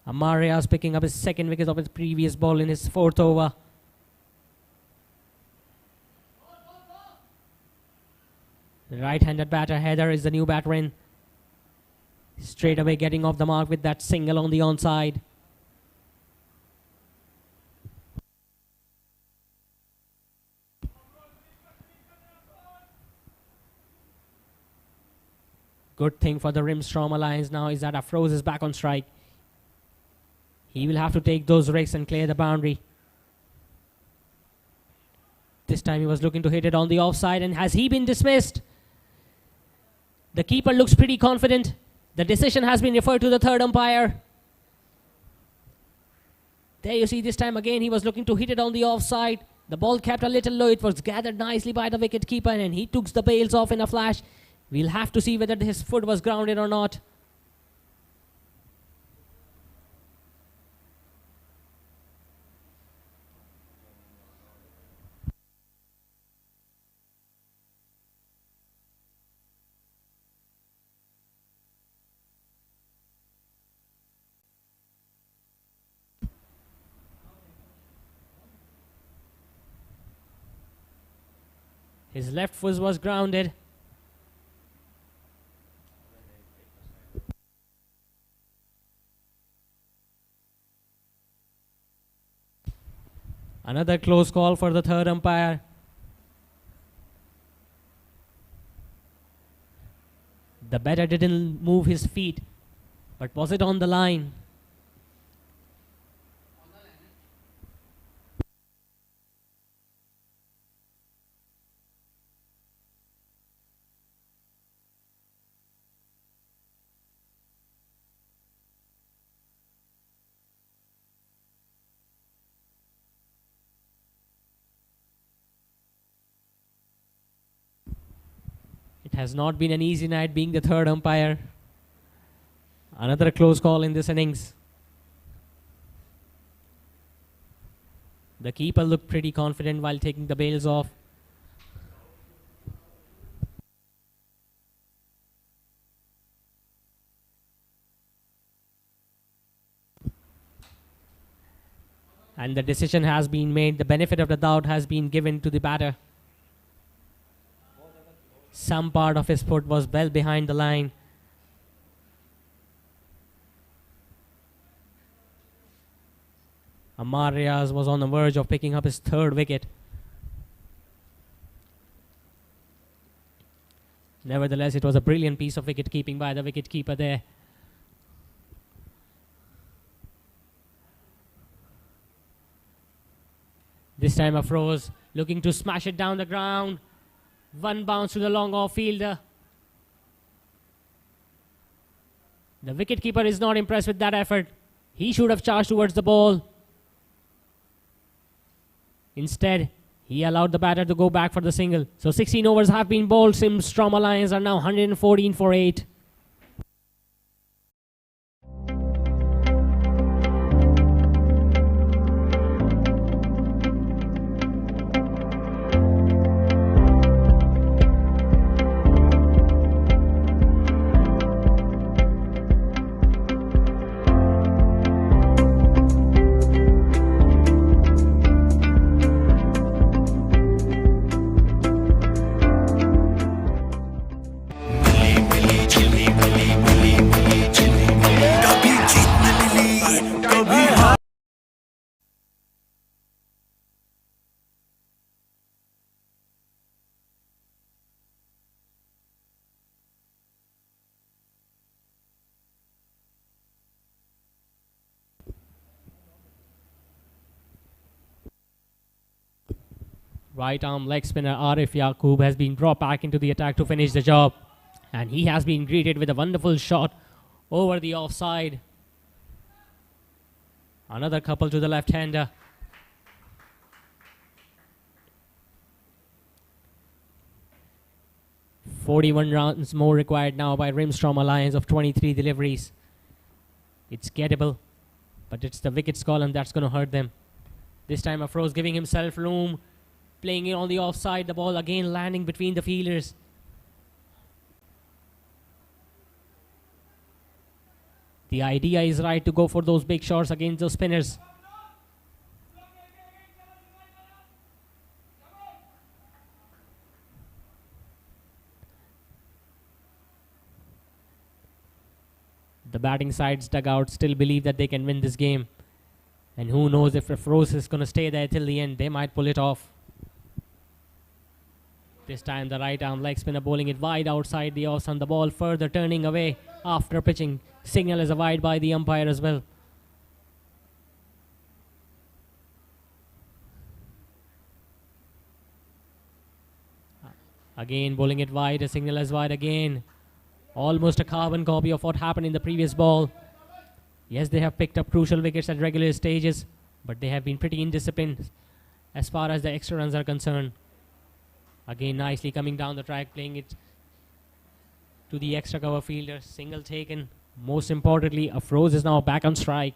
Amar Riaz picking up his second wicket of his previous ball in his 4th over. The right-handed batter Heather is the new batter in. Straight away getting off the mark with that single on the onside. Good thing for the Rimstrom Alliance now is that Afroz is back on strike. He will have to take those risks and clear the boundary. This time he was looking to hit it on the offside, and has he been dismissed? The keeper looks pretty confident. The decision has been referred to the third umpire. There you see, this time again he was looking to hit it on the offside. The ball kept a little low. It was gathered nicely by the wicket keeper, and he took the bails off in a flash. We'll have to see whether his foot was grounded or not. His left foot was grounded. Another close call for the third umpire. The batter didn't move his feet, but was it on the line? It has not been an easy night being the third umpire. Another close call in this innings. The keeper looked pretty confident while taking the bails off. And the decision has been made. The benefit of the doubt has been given to the batter. Some part of his foot was well behind the line. Amar Riaz was on the verge of picking up his third wicket. Nevertheless, it was a brilliant piece of wicket keeping by the wicket keeper there. This time Afroz looking to smash it down the ground. One bounce to the long off fielder. The wicketkeeper is not impressed with that effort. He should have charged towards the ball. Instead, he allowed the batter to go back for the single. So 16 overs have been bowled. Rimstrom Alliance are now 114 for 8. मिली मिली झिलमिली Right arm leg spinner Arif Yaqub has been brought back into the attack to finish the job. And he has been greeted with a wonderful shot over the offside. Another couple to the left-hander. "41 runs more required now by Rimstrom Alliance of 23 deliveries. It's gettable, but it's the wickets column that's going to hurt them. This time Afroz giving himself room, playing it on the offside, the ball again landing between the fielders. The idea is right to go for those big shots against those spinners. The batting side's dugout still believe that they can win this game. And who knows if Afroz is going to stay there till the end, they might pull it off. This time the right arm leg spinner bowling it wide outside the off and the ball further turning away after pitching. Signal is a wide by the umpire as well. Again bowling it wide, a signal is wide again. Almost a carbon copy of what happened in the previous ball. Yes, they have picked up crucial wickets at regular stages, but they have been pretty indisciplined as far as the extra runs are concerned. Again, nicely coming down the track, playing it to the extra cover fielder. Single taken. Most importantly, Afroz is now back on strike.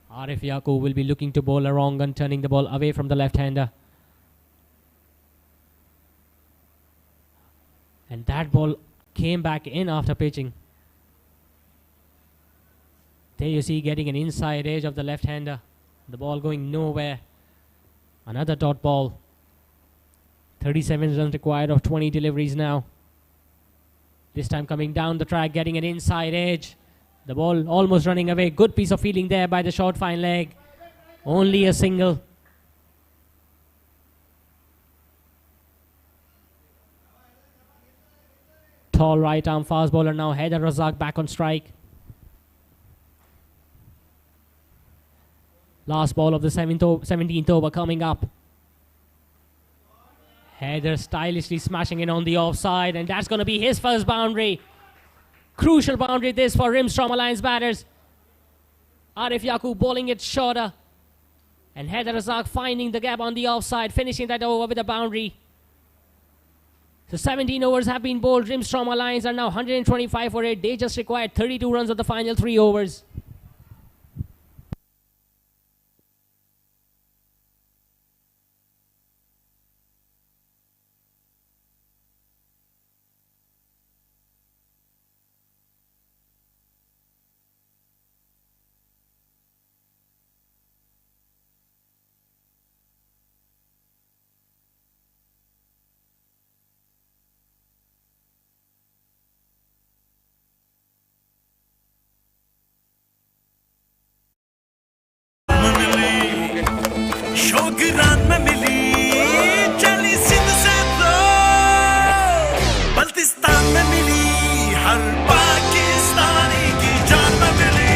Arif Yaqub will be looking to bowl a wrong gun, turning the ball away from the left-hander. And that ball came back in after pitching. There you see getting an inside edge of the left-hander. The ball going nowhere. Another dot ball. 37 runs required of 20 deliveries now. This time coming down the track, getting an inside edge. The ball almost running away. Good piece of fielding there by the short fine leg. Only a single. Tall right arm fast bowler now. Haider Razak back on strike. Last ball of the 17th over coming up. Haider stylishly smashing in on the offside, and that's going to be his first boundary. Crucial boundary this for Rimstrom Alliance batters. Arif Yaqub bowling it shorter, and Haider Razak finding the gap on the offside, finishing that over with a boundary. So 17 overs have been bowled. Rimstrom Alliance are now 125 for it. They just required 32 runs of the final 3 overs. शोगरान में मिली चली सिंध से तो बल्तिस्तान में मिली हर पाकिस्तानी की जान में मिली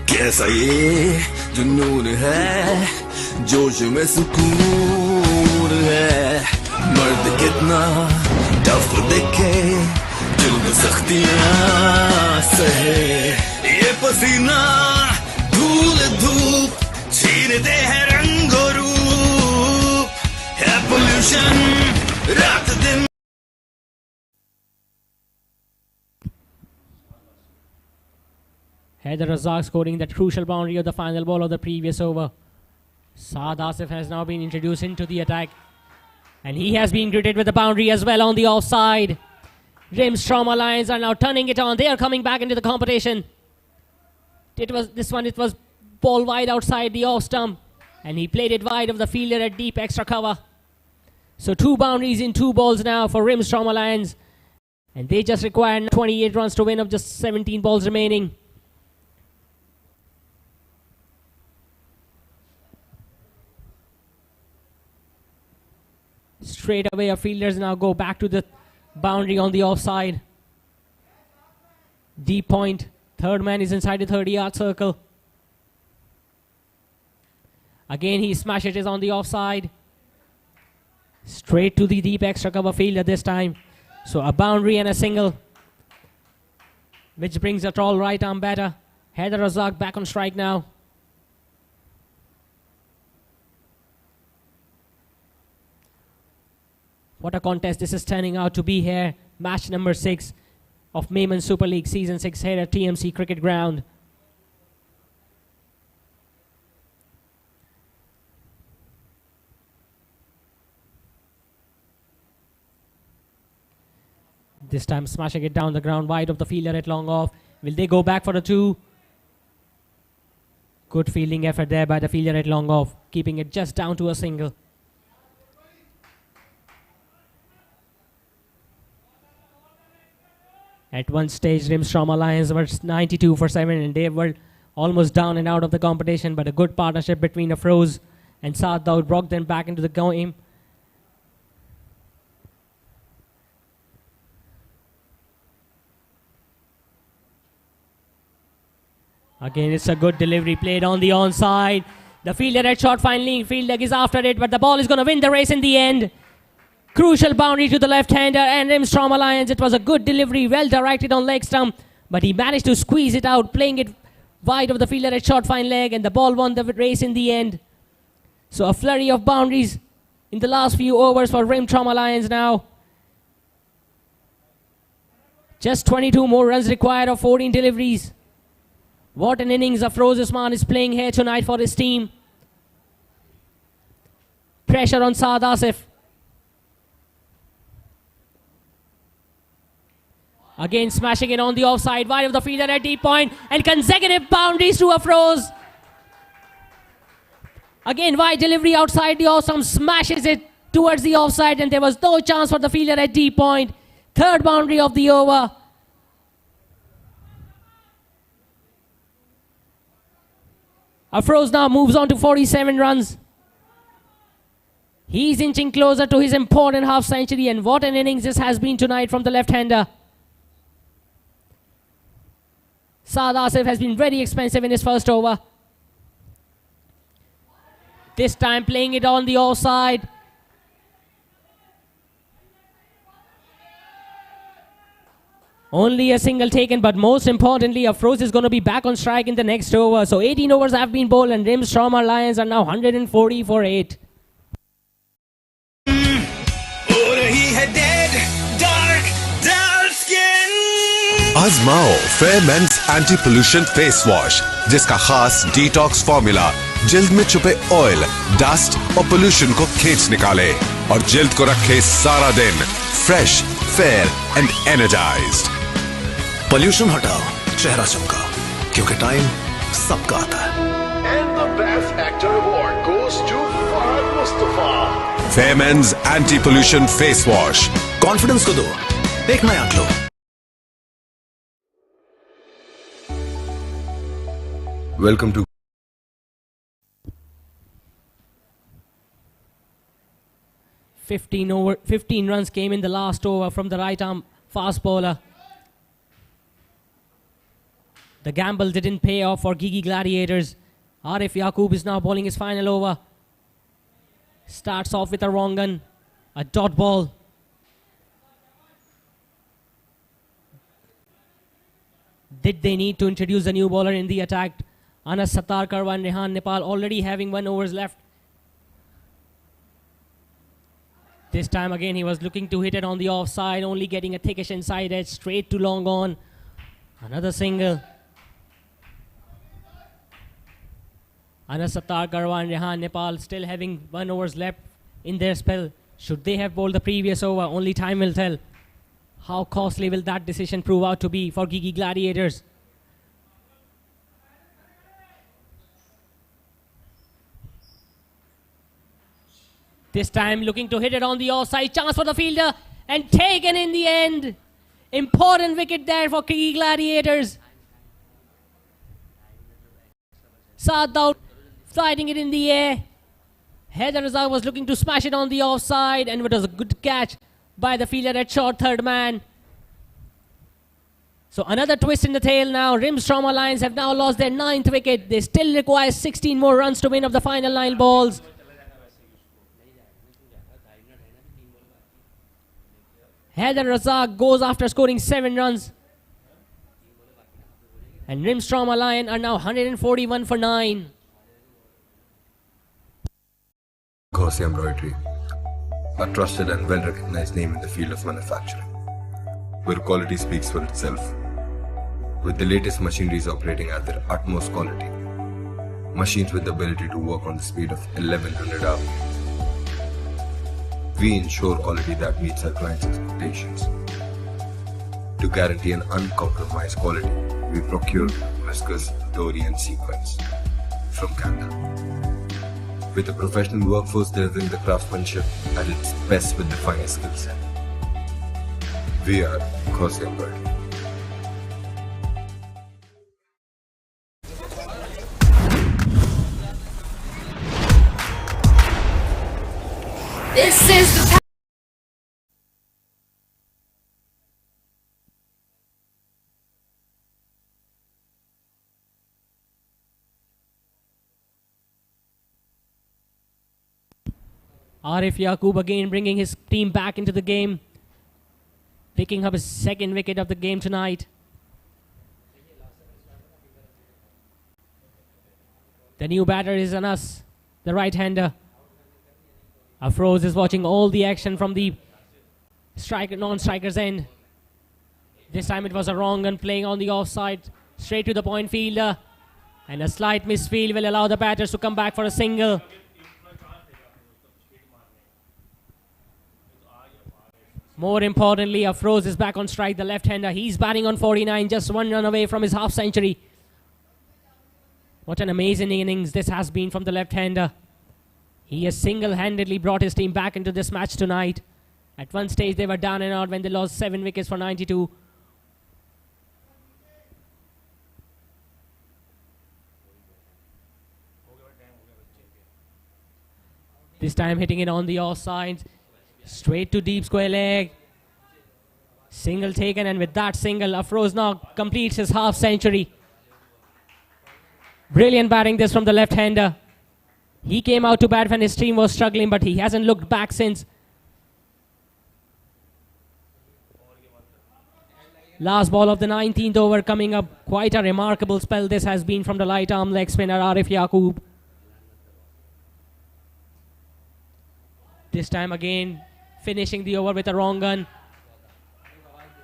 कैसा ये जुनून है जोश में सुकून है मर्द कितना टफ दिखे दिल में सख्तियां सहे ये पसीना धूल धूप छीनते हैं रंगो रूप है पोल्यूशन रात दिन Haider Razak scoring that crucial boundary of the final ball of the previous over. Saad Asif has now been introduced into the attack. And he has been greeted with a boundary as well on the offside. Rimstrom Alliance are now turning it on. They are coming back into the competition. It was ball wide outside the off stump. And he played it wide of the fielder at deep extra cover. So 2 boundaries in 2 balls now for Rimstrom Alliance. And they just require 28 runs to win of just 17 balls remaining. Straight away, our fielders now go back to the boundary on the offside. Deep point. Third man is inside the 30-yard circle. Again, he smashes it on the offside. Straight to the deep extra cover fielder this time. So a boundary and a single, which brings a tall right arm batter. Haider Razak back on strike now. What a contest this is turning out to be here. Match number 6 of Memon Super League Season 6 here at TMC Cricket Ground. This time smashing it down the ground wide of the fielder at long off. Will they go back for a 2? Good fielding effort there by the fielder at long off, keeping it just down to a single. At one stage, Rimstrom Alliance were 92 for 7 and they were almost down and out of the competition, but a good partnership between Afroz and Saad Daud brought them back into the game. Again, it's a good delivery played on the onside. The fielder at short finally, field leg is after it, but the ball is going to win the race in the end. Crucial boundary to the left-hander and Rimstrom Alliance. It was a good delivery, well directed on leg stump, but he managed to squeeze it out, playing it wide of the fielder at short fine leg, and the ball won the race in the end. So a flurry of boundaries in the last few overs for Rimstrom Alliance now. Just 22 more runs required of 14 deliveries. What an innings Afroz Usman is playing here tonight for his team. Pressure on Saad Asif. Again smashing it on the offside, wide of the fielder at deep point, and consecutive boundaries to Afroz. Again wide delivery outside the off stump, smashes it towards the offside, and there was no chance for the fielder at deep point. Third boundary of the over. Afroz now moves on to 47 runs. He's inching closer to his important half century, and what an innings this has been tonight from the left-hander. Saad Asif has been very expensive in his first over. This time playing it on the offside. Only a single taken, but most importantly, Afroz is going to be back on strike in the next over. So 18 overs have been bowled and Rimstrom Alliance are now 140 for 8. आजमाओ fair men's anti pollution face wash जिसका खास detox formula जिल्द में छुपे oil, dust और pollution को खींच निकाले और जिल्द को रखे सारा दिन fresh, fair and energised. Pollution हटाओ, चेहरा चमका, क्योंकि टाइम सबका आता है। And the best actor award goes to Fahad Mustafa. Fair men's anti pollution face wash. Confidence को दो एक नया glow. Welcome to 15 runs came in the last over from the right arm fast bowler. The gamble didn't pay off for Gigi Gladiators. Arif Yaqub is now bowling his final over. Starts off with a wrong gun, a dot ball. Did they need to introduce a new bowler in the attack? Anas Sattar Karwan Rehan Nepal already having 1 over left. This time again he was looking to hit it on the offside, only getting a thickish inside edge, straight to long on. Another single. Anas Sattar Karwan Rehan Nepal still having 1 over left in their spell. Should they have bowled the previous over? Only time will tell. How costly will that decision prove out to be for Gigi Gladiators? This time looking to hit it on the offside. Chance for the fielder and taken in the end. Important wicket there for Gigi Gladiators. Saad Daud sliding it in the air. Haider Razak was looking to smash it on the offside, and it was a good catch by the fielder at short third man. So another twist in the tail now. Rimstrom Alliance have now lost their 9th wicket. They still require 16 more runs to win of the final 9 balls. Haider Razak goes after scoring 7 runs. And Rimstrom Alliance are now 141 for 9. Gaussian Embroidery, a trusted and well-recognized name in the field of manufacturing, where quality speaks for itself. With the latest machineries operating at their utmost quality, machines with the ability to work on the speed of 1100 RPM, we ensure quality that meets our clients' expectations. To guarantee an uncompromised quality, we procure whiskers, dory and sequins from Canada. With a professional workforce delivering the craftsmanship at its best with the finest skill set. We are Gaussian Embroidery. This is the Arif Yaqub again bringing his team back into the game, picking up his 2nd wicket of the game tonight. The new batter is Anas, the right-hander. Afroz is watching all the action from the non-striker's end. This time it was a wrong gun playing on the offside, straight to the point fielder. And a slight misfield will allow the batters to come back for a single. More importantly, Afroz is back on strike, the left-hander. He's batting on 49, just 1 run away from his half-century. What an amazing innings this has been from the left-hander. He has single-handedly brought his team back into this match tonight. At one stage, they were down and out when they lost 7 wickets for 92. This time hitting it on the offside. Straight to deep square leg. Single taken, and with that single, Afroz now completes his half-century. Brilliant batting this from the left-hander. He came out to bat when his team was struggling, but he hasn't looked back since. Last ball of the 19th over coming up. Quite a remarkable spell this has been from the light arm leg spinner Arif Yaqub. This time again finishing the over with a wrong gun.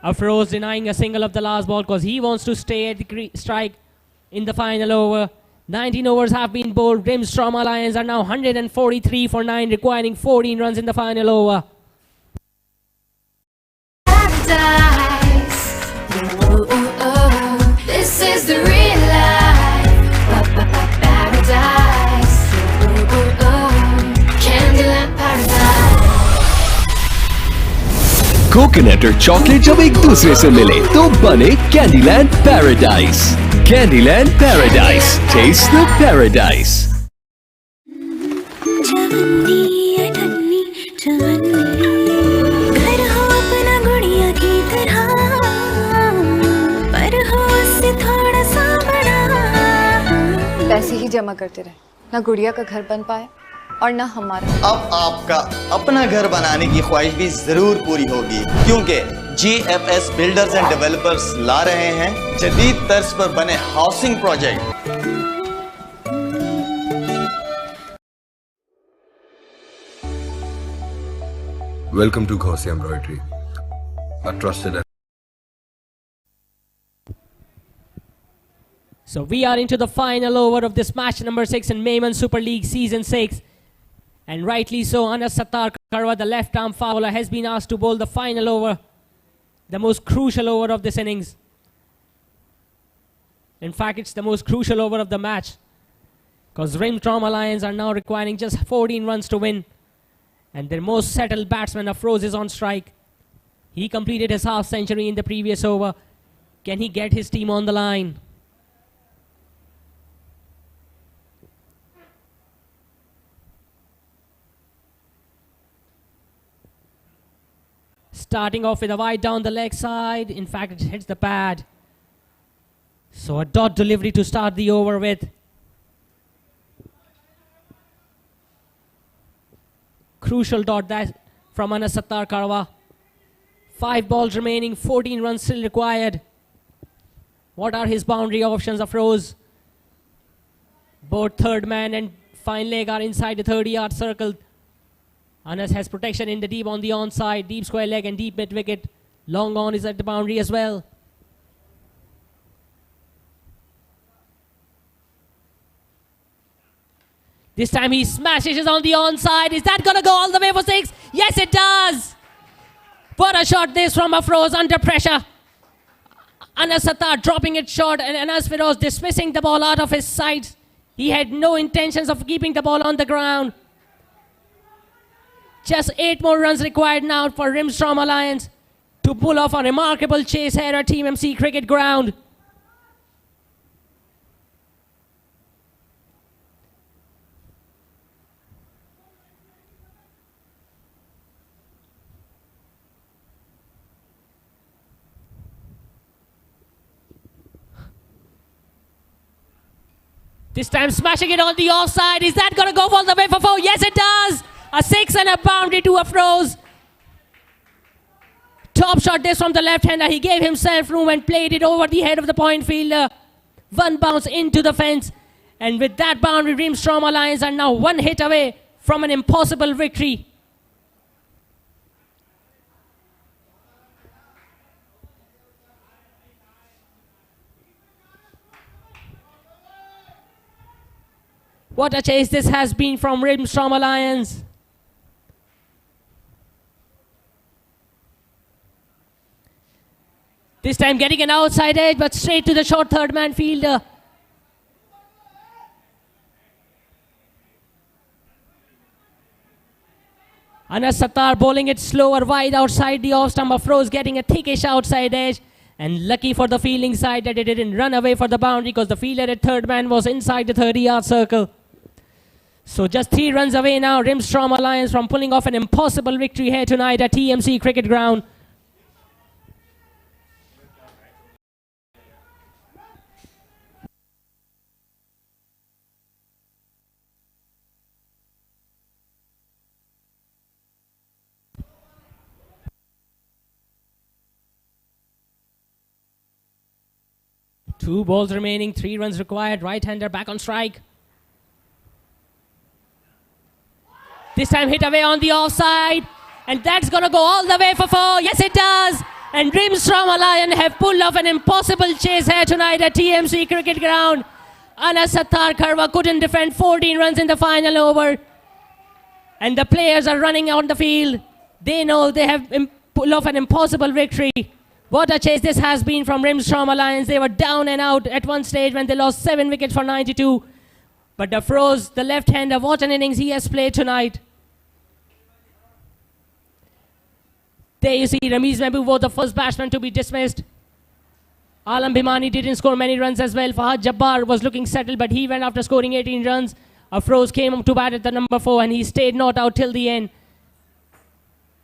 Afroz denying a single of the last ball because he wants to stay at the strike in the final over. 19 overs have been bowled. Rimstrom Alliance are now 143 for 9, requiring 14 runs in the final over. paradise. This is the real life. Paradise. Candyland paradise. Coconut और chocolate जब एक दूसरे से मिले तो बने Candyland paradise. Candyland paradise, taste the paradise. घर हो अपना गुड़िया की तरह, पर हो उससे थोड़ा सा बड़ा। पैसे ही जमा करते रहे, ना गुड़िया का घर बन पाए और ना हमारा। अब आपका अपना घर बनाने की ख्वाहिश भी जरूर पूरी होगी, क्योंकि GFS बिल्डर्स एंड डेवलपर्स ला रहे हैं जदीद तर्ज पर बने housing project. Welcome to Gaussian Embroidery, a trusted. So we are into the final over of this match number 6 in Memon Super League Season 6. And rightly so, Anas Sattar Karwa, the left-arm fouler, has been asked to bowl the final over, the most crucial over of this innings. In fact, it's the most crucial over of the match, because Rimstrom Alliance are now requiring just 14 runs to win. And their most settled batsman, Afroz, is on strike. He completed his half-century in the previous over. Can he get his team on the line? starting off with a wide down the leg side. In fact, it hits the pad. So a dot delivery to start the over with. Crucial dot that from Anas Sattar Karwa. 5 balls remaining, 14 runs still required. What are his boundary options, Afroz? Both third man and fine leg are inside the 30-yard circle. Anas has protection in the deep on the onside, deep square leg and deep mid wicket. Long on is at the boundary as well. This time he smashes it on the onside. Is that going to go all the way for 6? Yes, it does. What a shot this from Afroz under pressure. Anas Sattar dropping it short and Anas Firoz dismissing the ball out of his sights. He had no intentions of keeping the ball on the ground. Just 8 more runs required now for Rimstrom Alliance to pull off a remarkable chase here at Team MC Cricket Ground. This time smashing it on the offside. Is that going to go all the way for 4? Yes, it does. A 6 and a boundary to Afroz. Top shot this from the left-hander. He gave himself room and played it over the head of the point fielder. One bounce into the fence. And with that boundary, Rimstrom Alliance are now 1 hit away from an impossible victory. What a chase this has been from Rimstrom Alliance. This time getting an outside edge, but straight to the short third man fielder. Anas Sattar bowling it slower wide outside the off stump. Afroz getting a thickish outside edge. And lucky for the fielding side that it didn't run away for the boundary because the fielder at third man was inside the 30-yard circle. So just 3 runs away now, Rimstrom Alliance from pulling off an impossible victory here tonight at TMC Cricket Ground. Two balls remaining, 3 runs required. Right-hander back on strike. This time hit away on the offside. And that's going to go all the way for 4. Yes, it does. And Rimstrom Alliance have pulled off an impossible chase here tonight at TMC Cricket Ground. Anas Sattar Karwa couldn't defend 14 runs in the final over. And the players are running on the field. They know they have pulled off an impossible victory. What a chase this has been from Rimstrom Alliance. They were down and out at one stage when they lost 7 wickets for 92. But Afroz, the left-hander, what an innings he has played tonight. There you see Ramiz Mehboob was the first batsman to be dismissed. Alam Bhimani didn't score many runs as well. Fahad Jabbar was looking settled, but he went after scoring 18 runs. Afroz came to bat at the number 4 and he stayed not out till the end.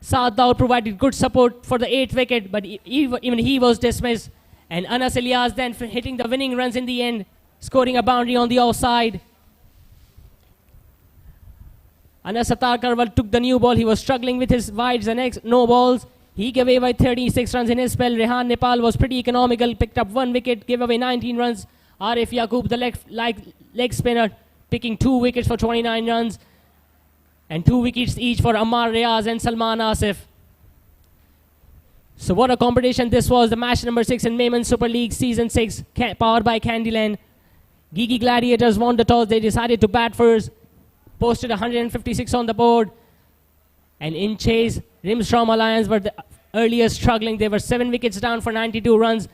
Saad Daud provided good support for the 8th wicket, but even he was dismissed. And Anas Ilyas then hitting the winning runs in the end, scoring a boundary on the offside. Anas Sattar Karwa took the new ball. He was struggling with his wides and no balls. He gave away 36 runs in his spell. Rehan Nepal was pretty economical, picked up 1 wicket, gave away 19 runs. Arif Yaqub, the leg spinner, picking 2 wickets for 29 runs. And 2 wickets each for Ammar Riaz and Salman Asif. So what a competition this was. The match number 6 in Memon Super League Season 6, powered by Candyland. Gigi Gladiators won the toss. They decided to bat first. Posted 156 on the board. And in chase, Rimstrom Alliance were the earliest struggling. They were 7 wickets down for 92 runs.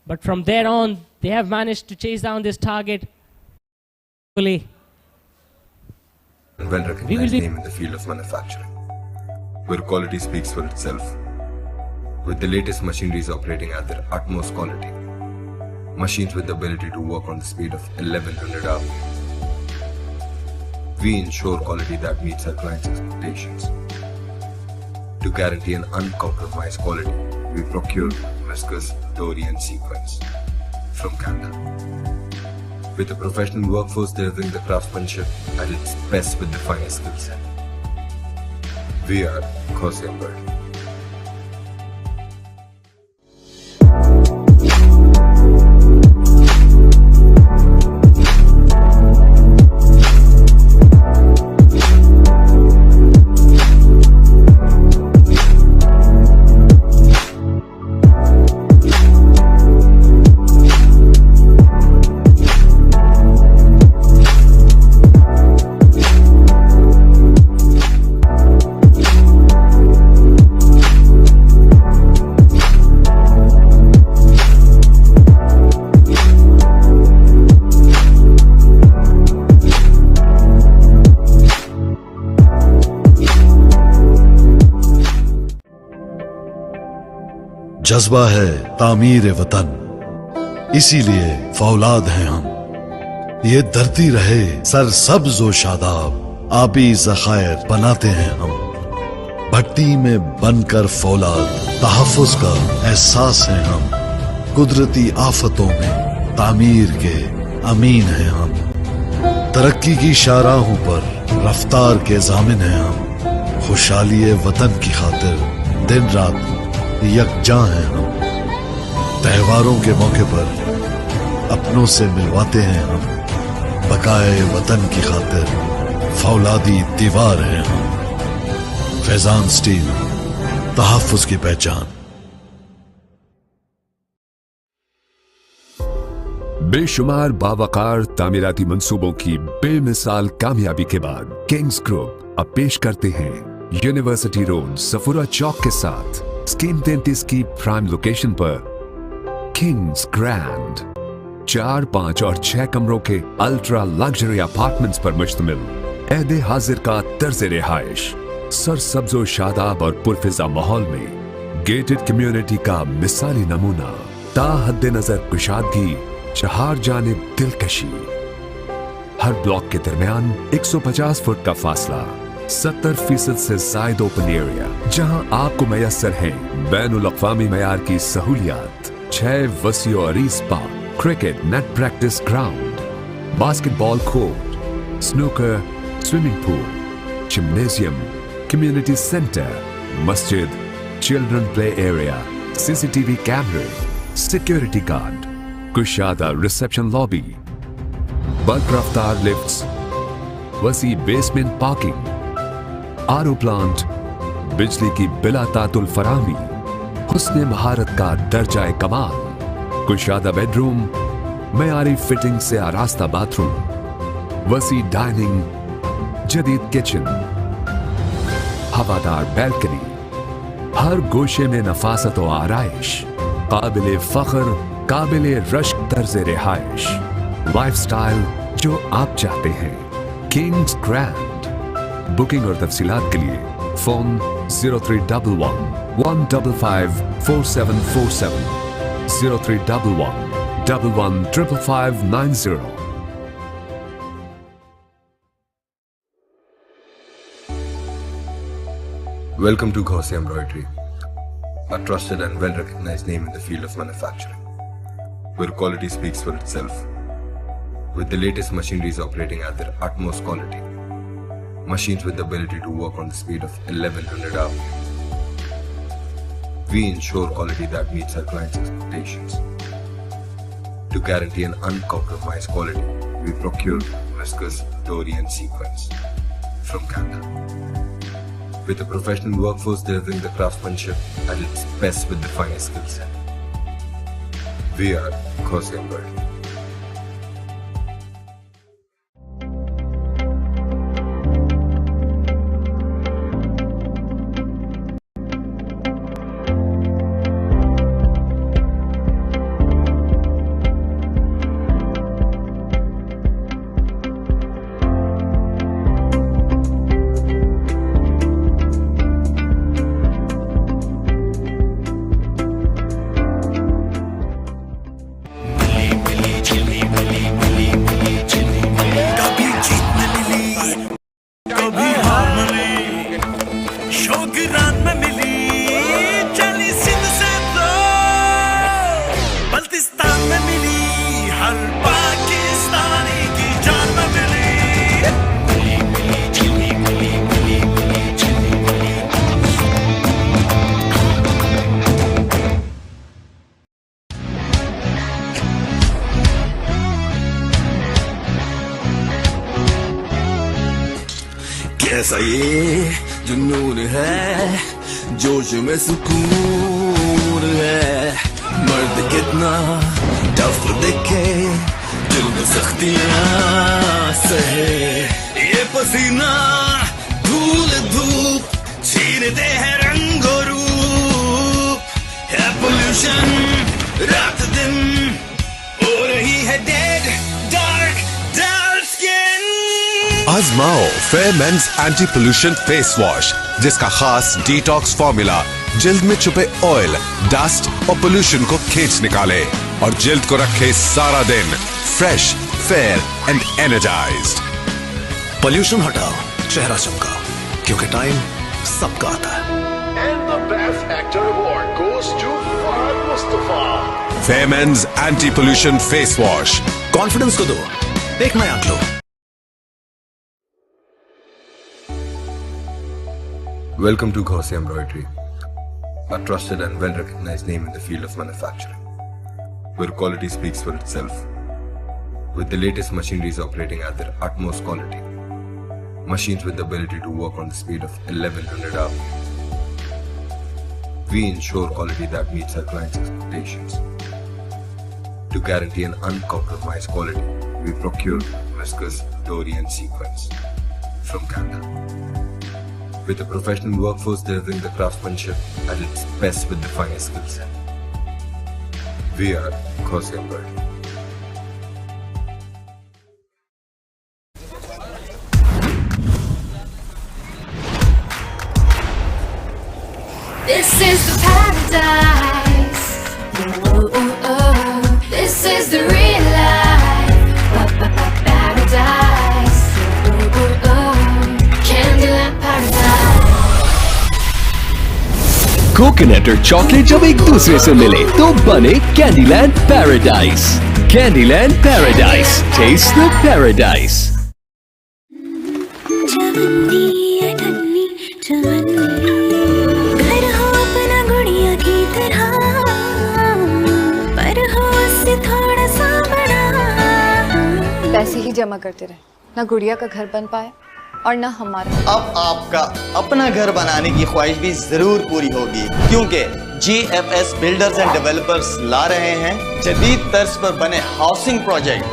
But from there on, they have managed to chase down this target. Well recognized name in the field of manufacturing, where quality speaks for itself. With the latest machineries operating at their utmost quality, machines with the ability to work on the speed of 1100 RPM. We ensure quality that meets our clients' expectations. To guarantee an uncompromised quality, we procure viscose Dorian sequins from Canada. With a professional workforce delivering the craftsmanship at its best with the finest skill set. We are Ghosia Embroidery. जज्बा है तामीर वतन, इसीलिए फौलाद हैं हम। ये धरती रहे सरसब्ज व शादाब, आबी ज़खायर बनाते हैं हम। भट्टी में बनकर फौलाद, तहफ़्फ़ुज़ का एहसास है हम। कुदरती आफतों में तामीर के अमीन हैं हम। तरक्की की शाहराहों पर रफ्तार के ज़ामिन हैं हम। खुशहाली वतन की खातिर दिन रात यकजा हैं हम। त्योहारों के मौके पर अपनों से मिलवाते हैं हम। बकाए वतन की खातिर फौलादी दीवार हैं हम। फैजान स्टील, तहफ़्फ़ुज़ की पहचान। बेशुमार बावकार तामीराती मंसूबों की बेमिसाल कामयाबी के बाद किंग्स ग्रुप अब पेश करते हैं यूनिवर्सिटी रोड सफूरा चौक के साथ स्कीम 33 की प्राइम लोकेशन पर किंग्स ग्रैंड 4, 5 और 6 कमरों के अल्ट्रा लग्जरी अपार्टमेंट्स पर मुश्तमिल ऐदे हाजिर का तर्ज रिहाइश सरसब्ज़ो शादाब और पुरफिजा माहौल में गेटेड कम्युनिटी का मिसाली नमूना। ता हद्दे नजर कुशादगी, चार जानिब दिलकशी। हर ब्लॉक के दरमियान 150 फुट का फासला, 70% से जायद ओपन एरिया, जहां आपको मैसर है बैनुल अक़वामी मयार की सहूलियात। 6 वसी और अरीज park, cricket net practice ground, basketball court, snooker, swimming pool, gymnasium, community centre, मस्जिद, चिल्ड्रन प्ले एरिया, CCTV कैमरे, सिक्योरिटी गार्ड, कुशादा रिसेप्शन लॉबी, बल्क रफ्तार लिफ्ट्स, वसी बेसमेंट पार्किंग, आरओ प्लांट, बिजली की बिला तातुल फरामी, हुस्ने महारत का दर्जा कमाल, कुशादा बेडरूम, मयारी फिटिंग से आरास्ता बाथरूम, वसी डाइनिंग, जदीद किचन, हवादार बैल्कनी, हर गोशे में नफासत व आराइश, काबिले फख्र, काबिले रश्क तर्ज रिहाइश, लाइफस्टाइल जो आप चाहते हैं। Kings grand. बुकिंग और तफसीलात के लिए phone 0311 155 4747 0311 115590। Welcome to Ghosia Embroidery, a trusted and well-recognized name in the field of manufacturing, where quality speaks for itself. With the latest machineries operating at their utmost quality, machines with the ability to work on the speed of 1100 hours, we ensure quality that meets our clients' expectations. To guarantee an uncompromised quality, we procure viscose Dorian sequins from Canada. With a professional workforce delivering the craftsmanship at its best with the finest skill set. We are Ghosia Embroidery. मिली कैसा ये जुनून है, जोश में सुकून है। मर्द कितना टफ दिखे, दिल में सख्तियां सहे। ये पसीना धूल धूप छीनते हैं रंगो रूप। है पोल्यूशन रात दिन, हो रही है डेड डार्क डार्क स्किन। आजमाओ fair men's anti pollution face wash, जिसका खास डिटॉक्स फॉर्मूला जिल्द में छुपे ऑयल, डस्ट और पोल्यूशन को खींच निकाले और जिल्द को रखे सारा दिन fresh, fair and energised. Pollution हटाओ, चेहरा चमका, क्योंकि टाइम सबका आता है। And the best actor award goes to Fahad Mustafa. Fair men's anti pollution face wash. Confidence को दो एक नया glow. Welcome to Gaussian Embroidery, a trusted and well-recognized name in the field of manufacturing, where quality speaks for itself. With the latest machineries operating at their utmost quality, machines with the ability to work on the speed of 1100 hours, we ensure quality that meets our clients' expectations. To guarantee an uncompromised quality, we procure viscose, dory and sequins from Canada. With a professional workforce delivering the craftsmanship at its best with the finest skill set. We are Gaussian Embroidery. This is the paradise. Oh, oh, oh. This is the real life. Paradise. Oh, oh, oh. Candyland paradise. Coconut और chocolate जब एक दूसरे से मिले तो बने Candyland paradise. Candyland paradise, taste the paradise. घर हो अपना गुड़िया की तरह, पर हो उससे थोड़ा सा बड़ा। पैसे ही जमा करते रहे, ना गुड़िया का घर बन पाए और ना हमारा। अब आपका अपना घर बनाने की ख्वाहिश भी जरूर पूरी होगी, क्योंकि GFS बिल्डर्स एंड डेवलपर्स ला रहे हैं जदीद तर्ज पर बने housing project.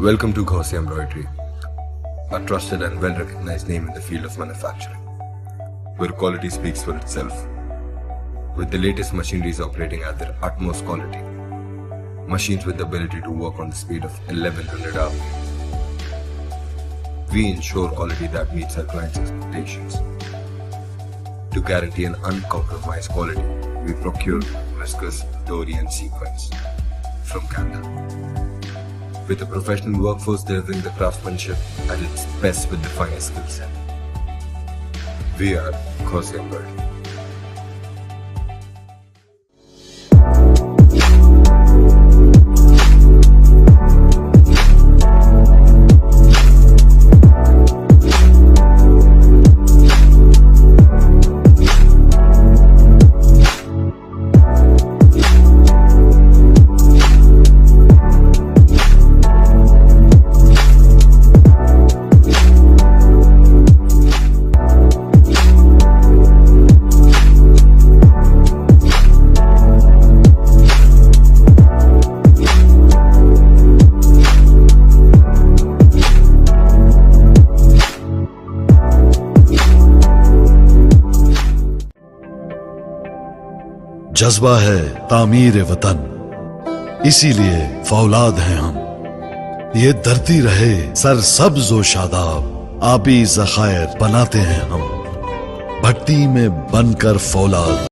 Welcome to Gaussian Embroidery, a trusted and well-recognized name in the field of manufacturing, where quality speaks for itself. With the latest machineries operating at their utmost quality, machines with the ability to work on the speed of 1100 hours, we ensure quality that meets our clients' expectations. To guarantee an uncompromised quality, we procure viscose, dory and sequins from Canada. With a professional workforce delivering the craftsmanship at its best with the finest skill set. We are Gaussian Embroidery. जज्बा है तामीर वतन, इसीलिए फौलाद हैं हम। ये धरती रहे सरसब्ज व शादाब, आबी ज़खायर बनाते हैं हम, भट्टी में बनकर फौलाद।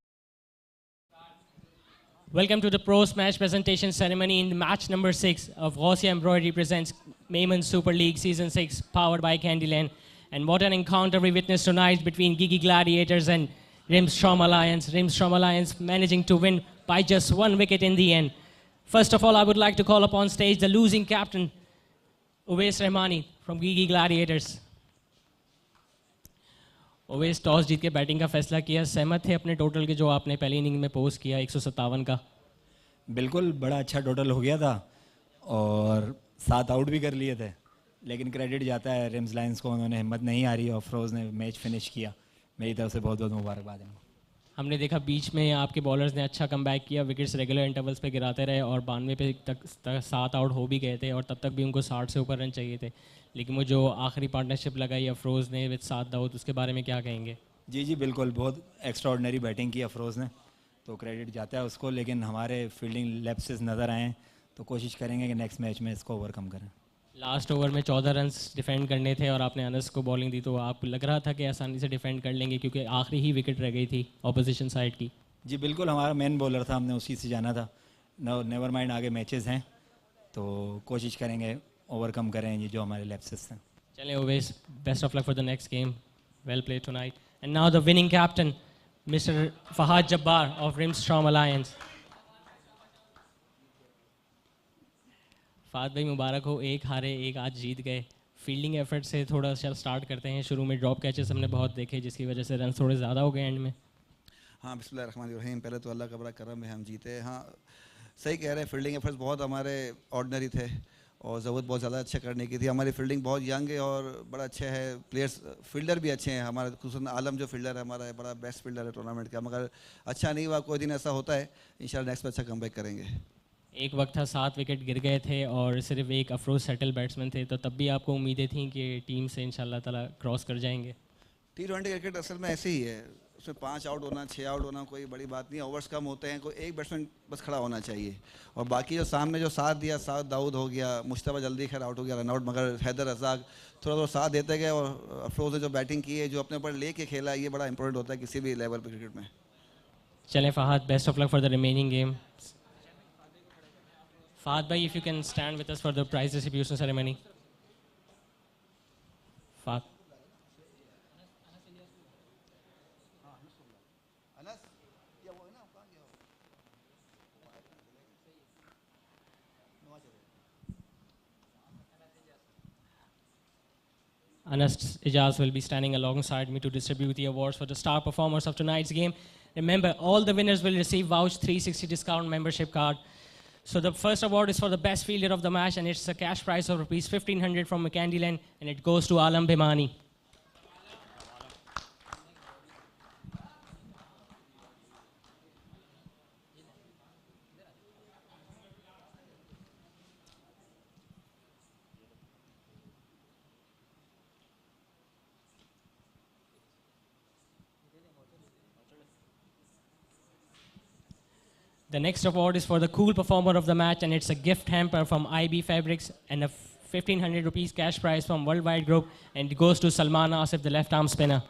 Welcome to the Pro Smash presentation ceremony in match number 6 of Gaussian Embroidery presents Memon Super League Season 6 powered by Candyland. And what an encounter we witnessed tonight between Gigi Gladiators and Rimstrom Alliance. Rimstrom Alliance managing to win by just 1 wicket in the end. First of all, I would like to call upon stage the losing captain, Uwais Rahmani from Gigi Gladiators. Owais toss जीत के batting का फैसला किया, सहमत थे अपने total के जो आपने पहली इनिंग में पोस्ट किया 157 का? बिल्कुल बड़ा अच्छा टोटल हो गया था और 7 आउट भी कर लिए थे, लेकिन क्रेडिट जाता है रिम्स लायंस को, उन्होंने हिम्मत नहीं हारी और अफरोज़ ने मैच फिनिश किया। मेरी तरफ से बहुत बहुत मुबारकबाद है। हमने देखा बीच में आपके बॉलर्स ने अच्छा कमबैक किया, विकेट्स रेगुलर इंटरवल्स पे गिराते रहे और 92 पे तक 7 आउट हो भी गए थे और तब तक भी उनको 60 से ऊपर रन चाहिए थे। लेकिन वो जो आखिरी पार्टनरशिप लगाई अफरोज़ ने विद 7 दाऊद, उसके बारे में क्या कहेंगे? जी बिल्कुल, बहुत एक्स्ट्राऑर्डिनरी बैटिंग की अफरोज़ ने, तो क्रेडिट जाता है उसको, लेकिन हमारे फील्डिंग लैप्सेस नज़र आए हैं, तो कोशिश करेंगे कि नेक्स्ट मैच में इसको ओवरकम करें। लास्ट ओवर में 14 रन डिफेंड करने थे और आपने अनस को बॉलिंग दी, तो आप लग रहा था कि आसानी से डिफेंड कर लेंगे क्योंकि आखिरी ही विकेट रह गई थी ऑपोजिशन साइड की। जी बिल्कुल, हमारा मेन बॉलर था, हमने उसी से जाना था। नेवर माइंड, आगे मैचेस हैं तो कोशिश करेंगे ओवरकम करें ये जो हमारे लैप्सेस हैं। चलें Owais, best of luck for the next game, well played tonight. And now the winning captain mister Fahad Jabbar of Rimstrom Alliance. Fahad भाई मुबारक हो, एक हारे एक आज जीत गए। फील्डिंग एफर्ट से थोड़ा सा स्टार्ट करते हैं। शुरू में ड्रॉप कैचेस हमने बहुत देखे जिसकी वजह से रन थोड़े ज़्यादा हो गए एंड में। हाँ, बिस्मिल्लाहिर्रहमानिर्रहीम, पहले तो अल्लाह का बड़ा करम है हम जीते। हाँ सही कह रहे हैं, फील्डिंग एफर्ट्स बहुत हमारे ऑर्डिनरी थे और ज़रूरत बहुत ज़्यादा अच्छा करने की थी। हमारी फील्डिंग बहुत यंग है और बड़ा अच्छा है, प्लेयर्स फील्डर भी अच्छे हैं हमारे, खुसूसन आलम जो फील्डर है हमारा है, बड़ा बेस्ट फील्डर है टूर्नामेंट का। मगर अच्छा नहीं हुआ, कोई दिन ऐसा होता है, इंशाल्लाह नेक्स्ट में अच्छा कमबैक करेंगे। एक वक्त था 7 विकेट गिर गए थे और सिर्फ एक अफरोज़ सेटल बैट्समैन थे, तो तब भी आपको उम्मीदें थी कि टीम से इंशाल्लाह ताला क्रॉस कर जाएंगे? T20 क्रिकेट असल में ऐसे ही है, उसमें 5 आउट होना 6 आउट होना कोई बड़ी बात नहीं है, ओवर्स कम होते हैं, कोई एक बैट्समैन बस खड़ा होना चाहिए। और बाकी जो सामने जो साथ दिया, साथ दाऊद हो गया, मुश्तबा जल्दी खैर आउट हो गया रन आउट, मगर हैदर रज़ाक थोड़ा थोड़ा साथ देते गए और अफरोज़ ने जो बैटिंग की है, जो अपने ऊपर ले के खेला, ये बड़ा इंपॉर्टेंट होता है किसी भी लेवल पर क्रिकेट में। चलें Fahad, best of luck for the remaining game. Fahad भाई, if you can stand with us for the prize distribution ceremony. Fahad Anas Ijaz will be standing alongside me to distribute the awards for the star performers of tonight's game. Remember, all the winners will receive Vouch 360 discount membership card. So the first award is for the best fielder of the match, and it's a cash prize of rupees 1500 from Candyland, and it goes to Alam Bhimani. The next award is for the cool performer of the match, and it's a gift hamper from IB Fabrics and a 1500 rupees cash prize from Worldwide Group, and it goes to Salman Asif, the left arm spinner.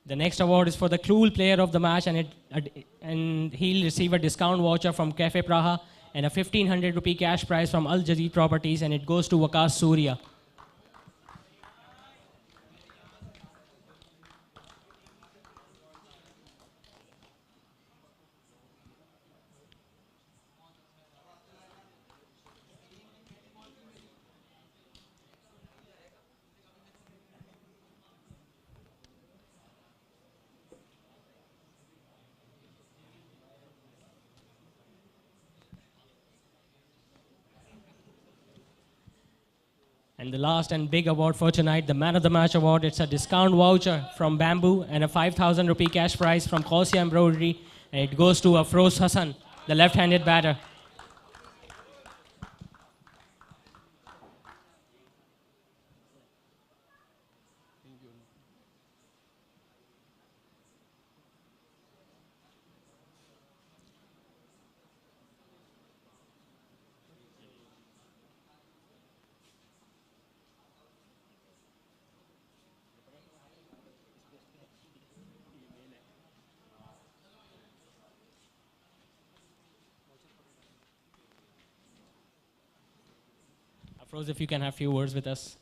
The next award is for the cool player of the match, and he'll receive a discount voucher from Cafe Praha and a 1500 rupee cash prize from Al Jadid Properties, and it goes to Waqas Surya. And the last and big award for tonight, the Man of the Match award. It's a discount voucher from Bamboo and a 5,000 rupee cash prize from Khosia Embroidery, and it goes to Afroz Hassan, the left-handed batter. Afroz, if you can have a few words with us.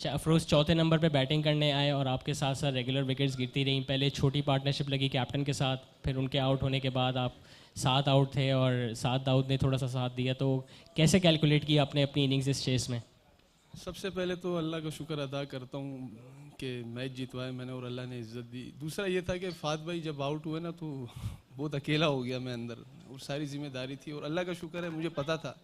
अच्छा, अफरोज़ चौथे number पे batting करने आए और आपके साथ साथ regular wickets गिरती रहीं। पहले छोटी पार्टनरशिप लगी कैप्टन के साथ, फिर उनके आउट होने के बाद आप 7 आउट थे और 7 दाऊद ने थोड़ा सा साथ दिया, तो कैसे कैलकुलेट किया आपने अपनी इनिंग्स इस चेस में? सबसे पहले तो अल्लाह का शुक्र अदा करता हूँ कि मैच जितवाए मैंने और अल्लाह ने इज़्ज़त दी। दूसरा ये था कि फ़ात भाई जब आउट हुए ना तो बहुत अकेला हो गया मैं अंदर, और सारी जिम्मेदारी थी, और अल्लाह का शुक्र है मुझे पता था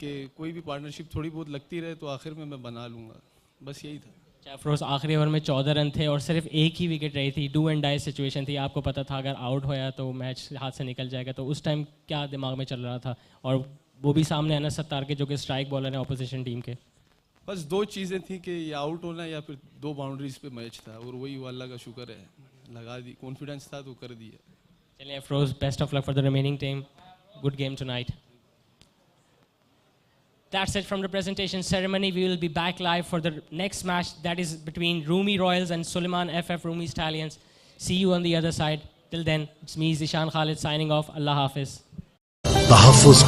कि कोई भी पार्टनरशिप थोड़ी बहुत लगती रहे तो आखिर में मैं बना लूँगा, बस यही था। अफरोज़ आखिरी ओवर में 14 रन थे और सिर्फ एक ही विकेट रही थी, डू एंड डाई सिचुएशन थी। आपको पता था अगर आउट होया तो मैच हाथ से निकल जाएगा, तो उस टाइम क्या दिमाग में चल रहा था? और वो भी सामने अनस सत्तार के जो कि स्ट्राइक बॉलर हैं ऑपोजिशन टीम के। बस 2 चीज़ें थी कि ये आउट होना या फिर 2 बाउंड्रीज पे मैच था, और वही अल्लाह का शुक्र है लगा दी, कॉन्फिडेंस था तो कर दिया। चलिए Afroz, best of luck for the remaining team, good game tonight. That's it from the presentation ceremony. We will be back live for the next match, that is between Rumi Royals and Suleiman FF Rumi Stallions. See you on the other side. Till then, it's me Zishan Khalid signing off. Allah Hafiz. तहफ़्फ़ुज़ का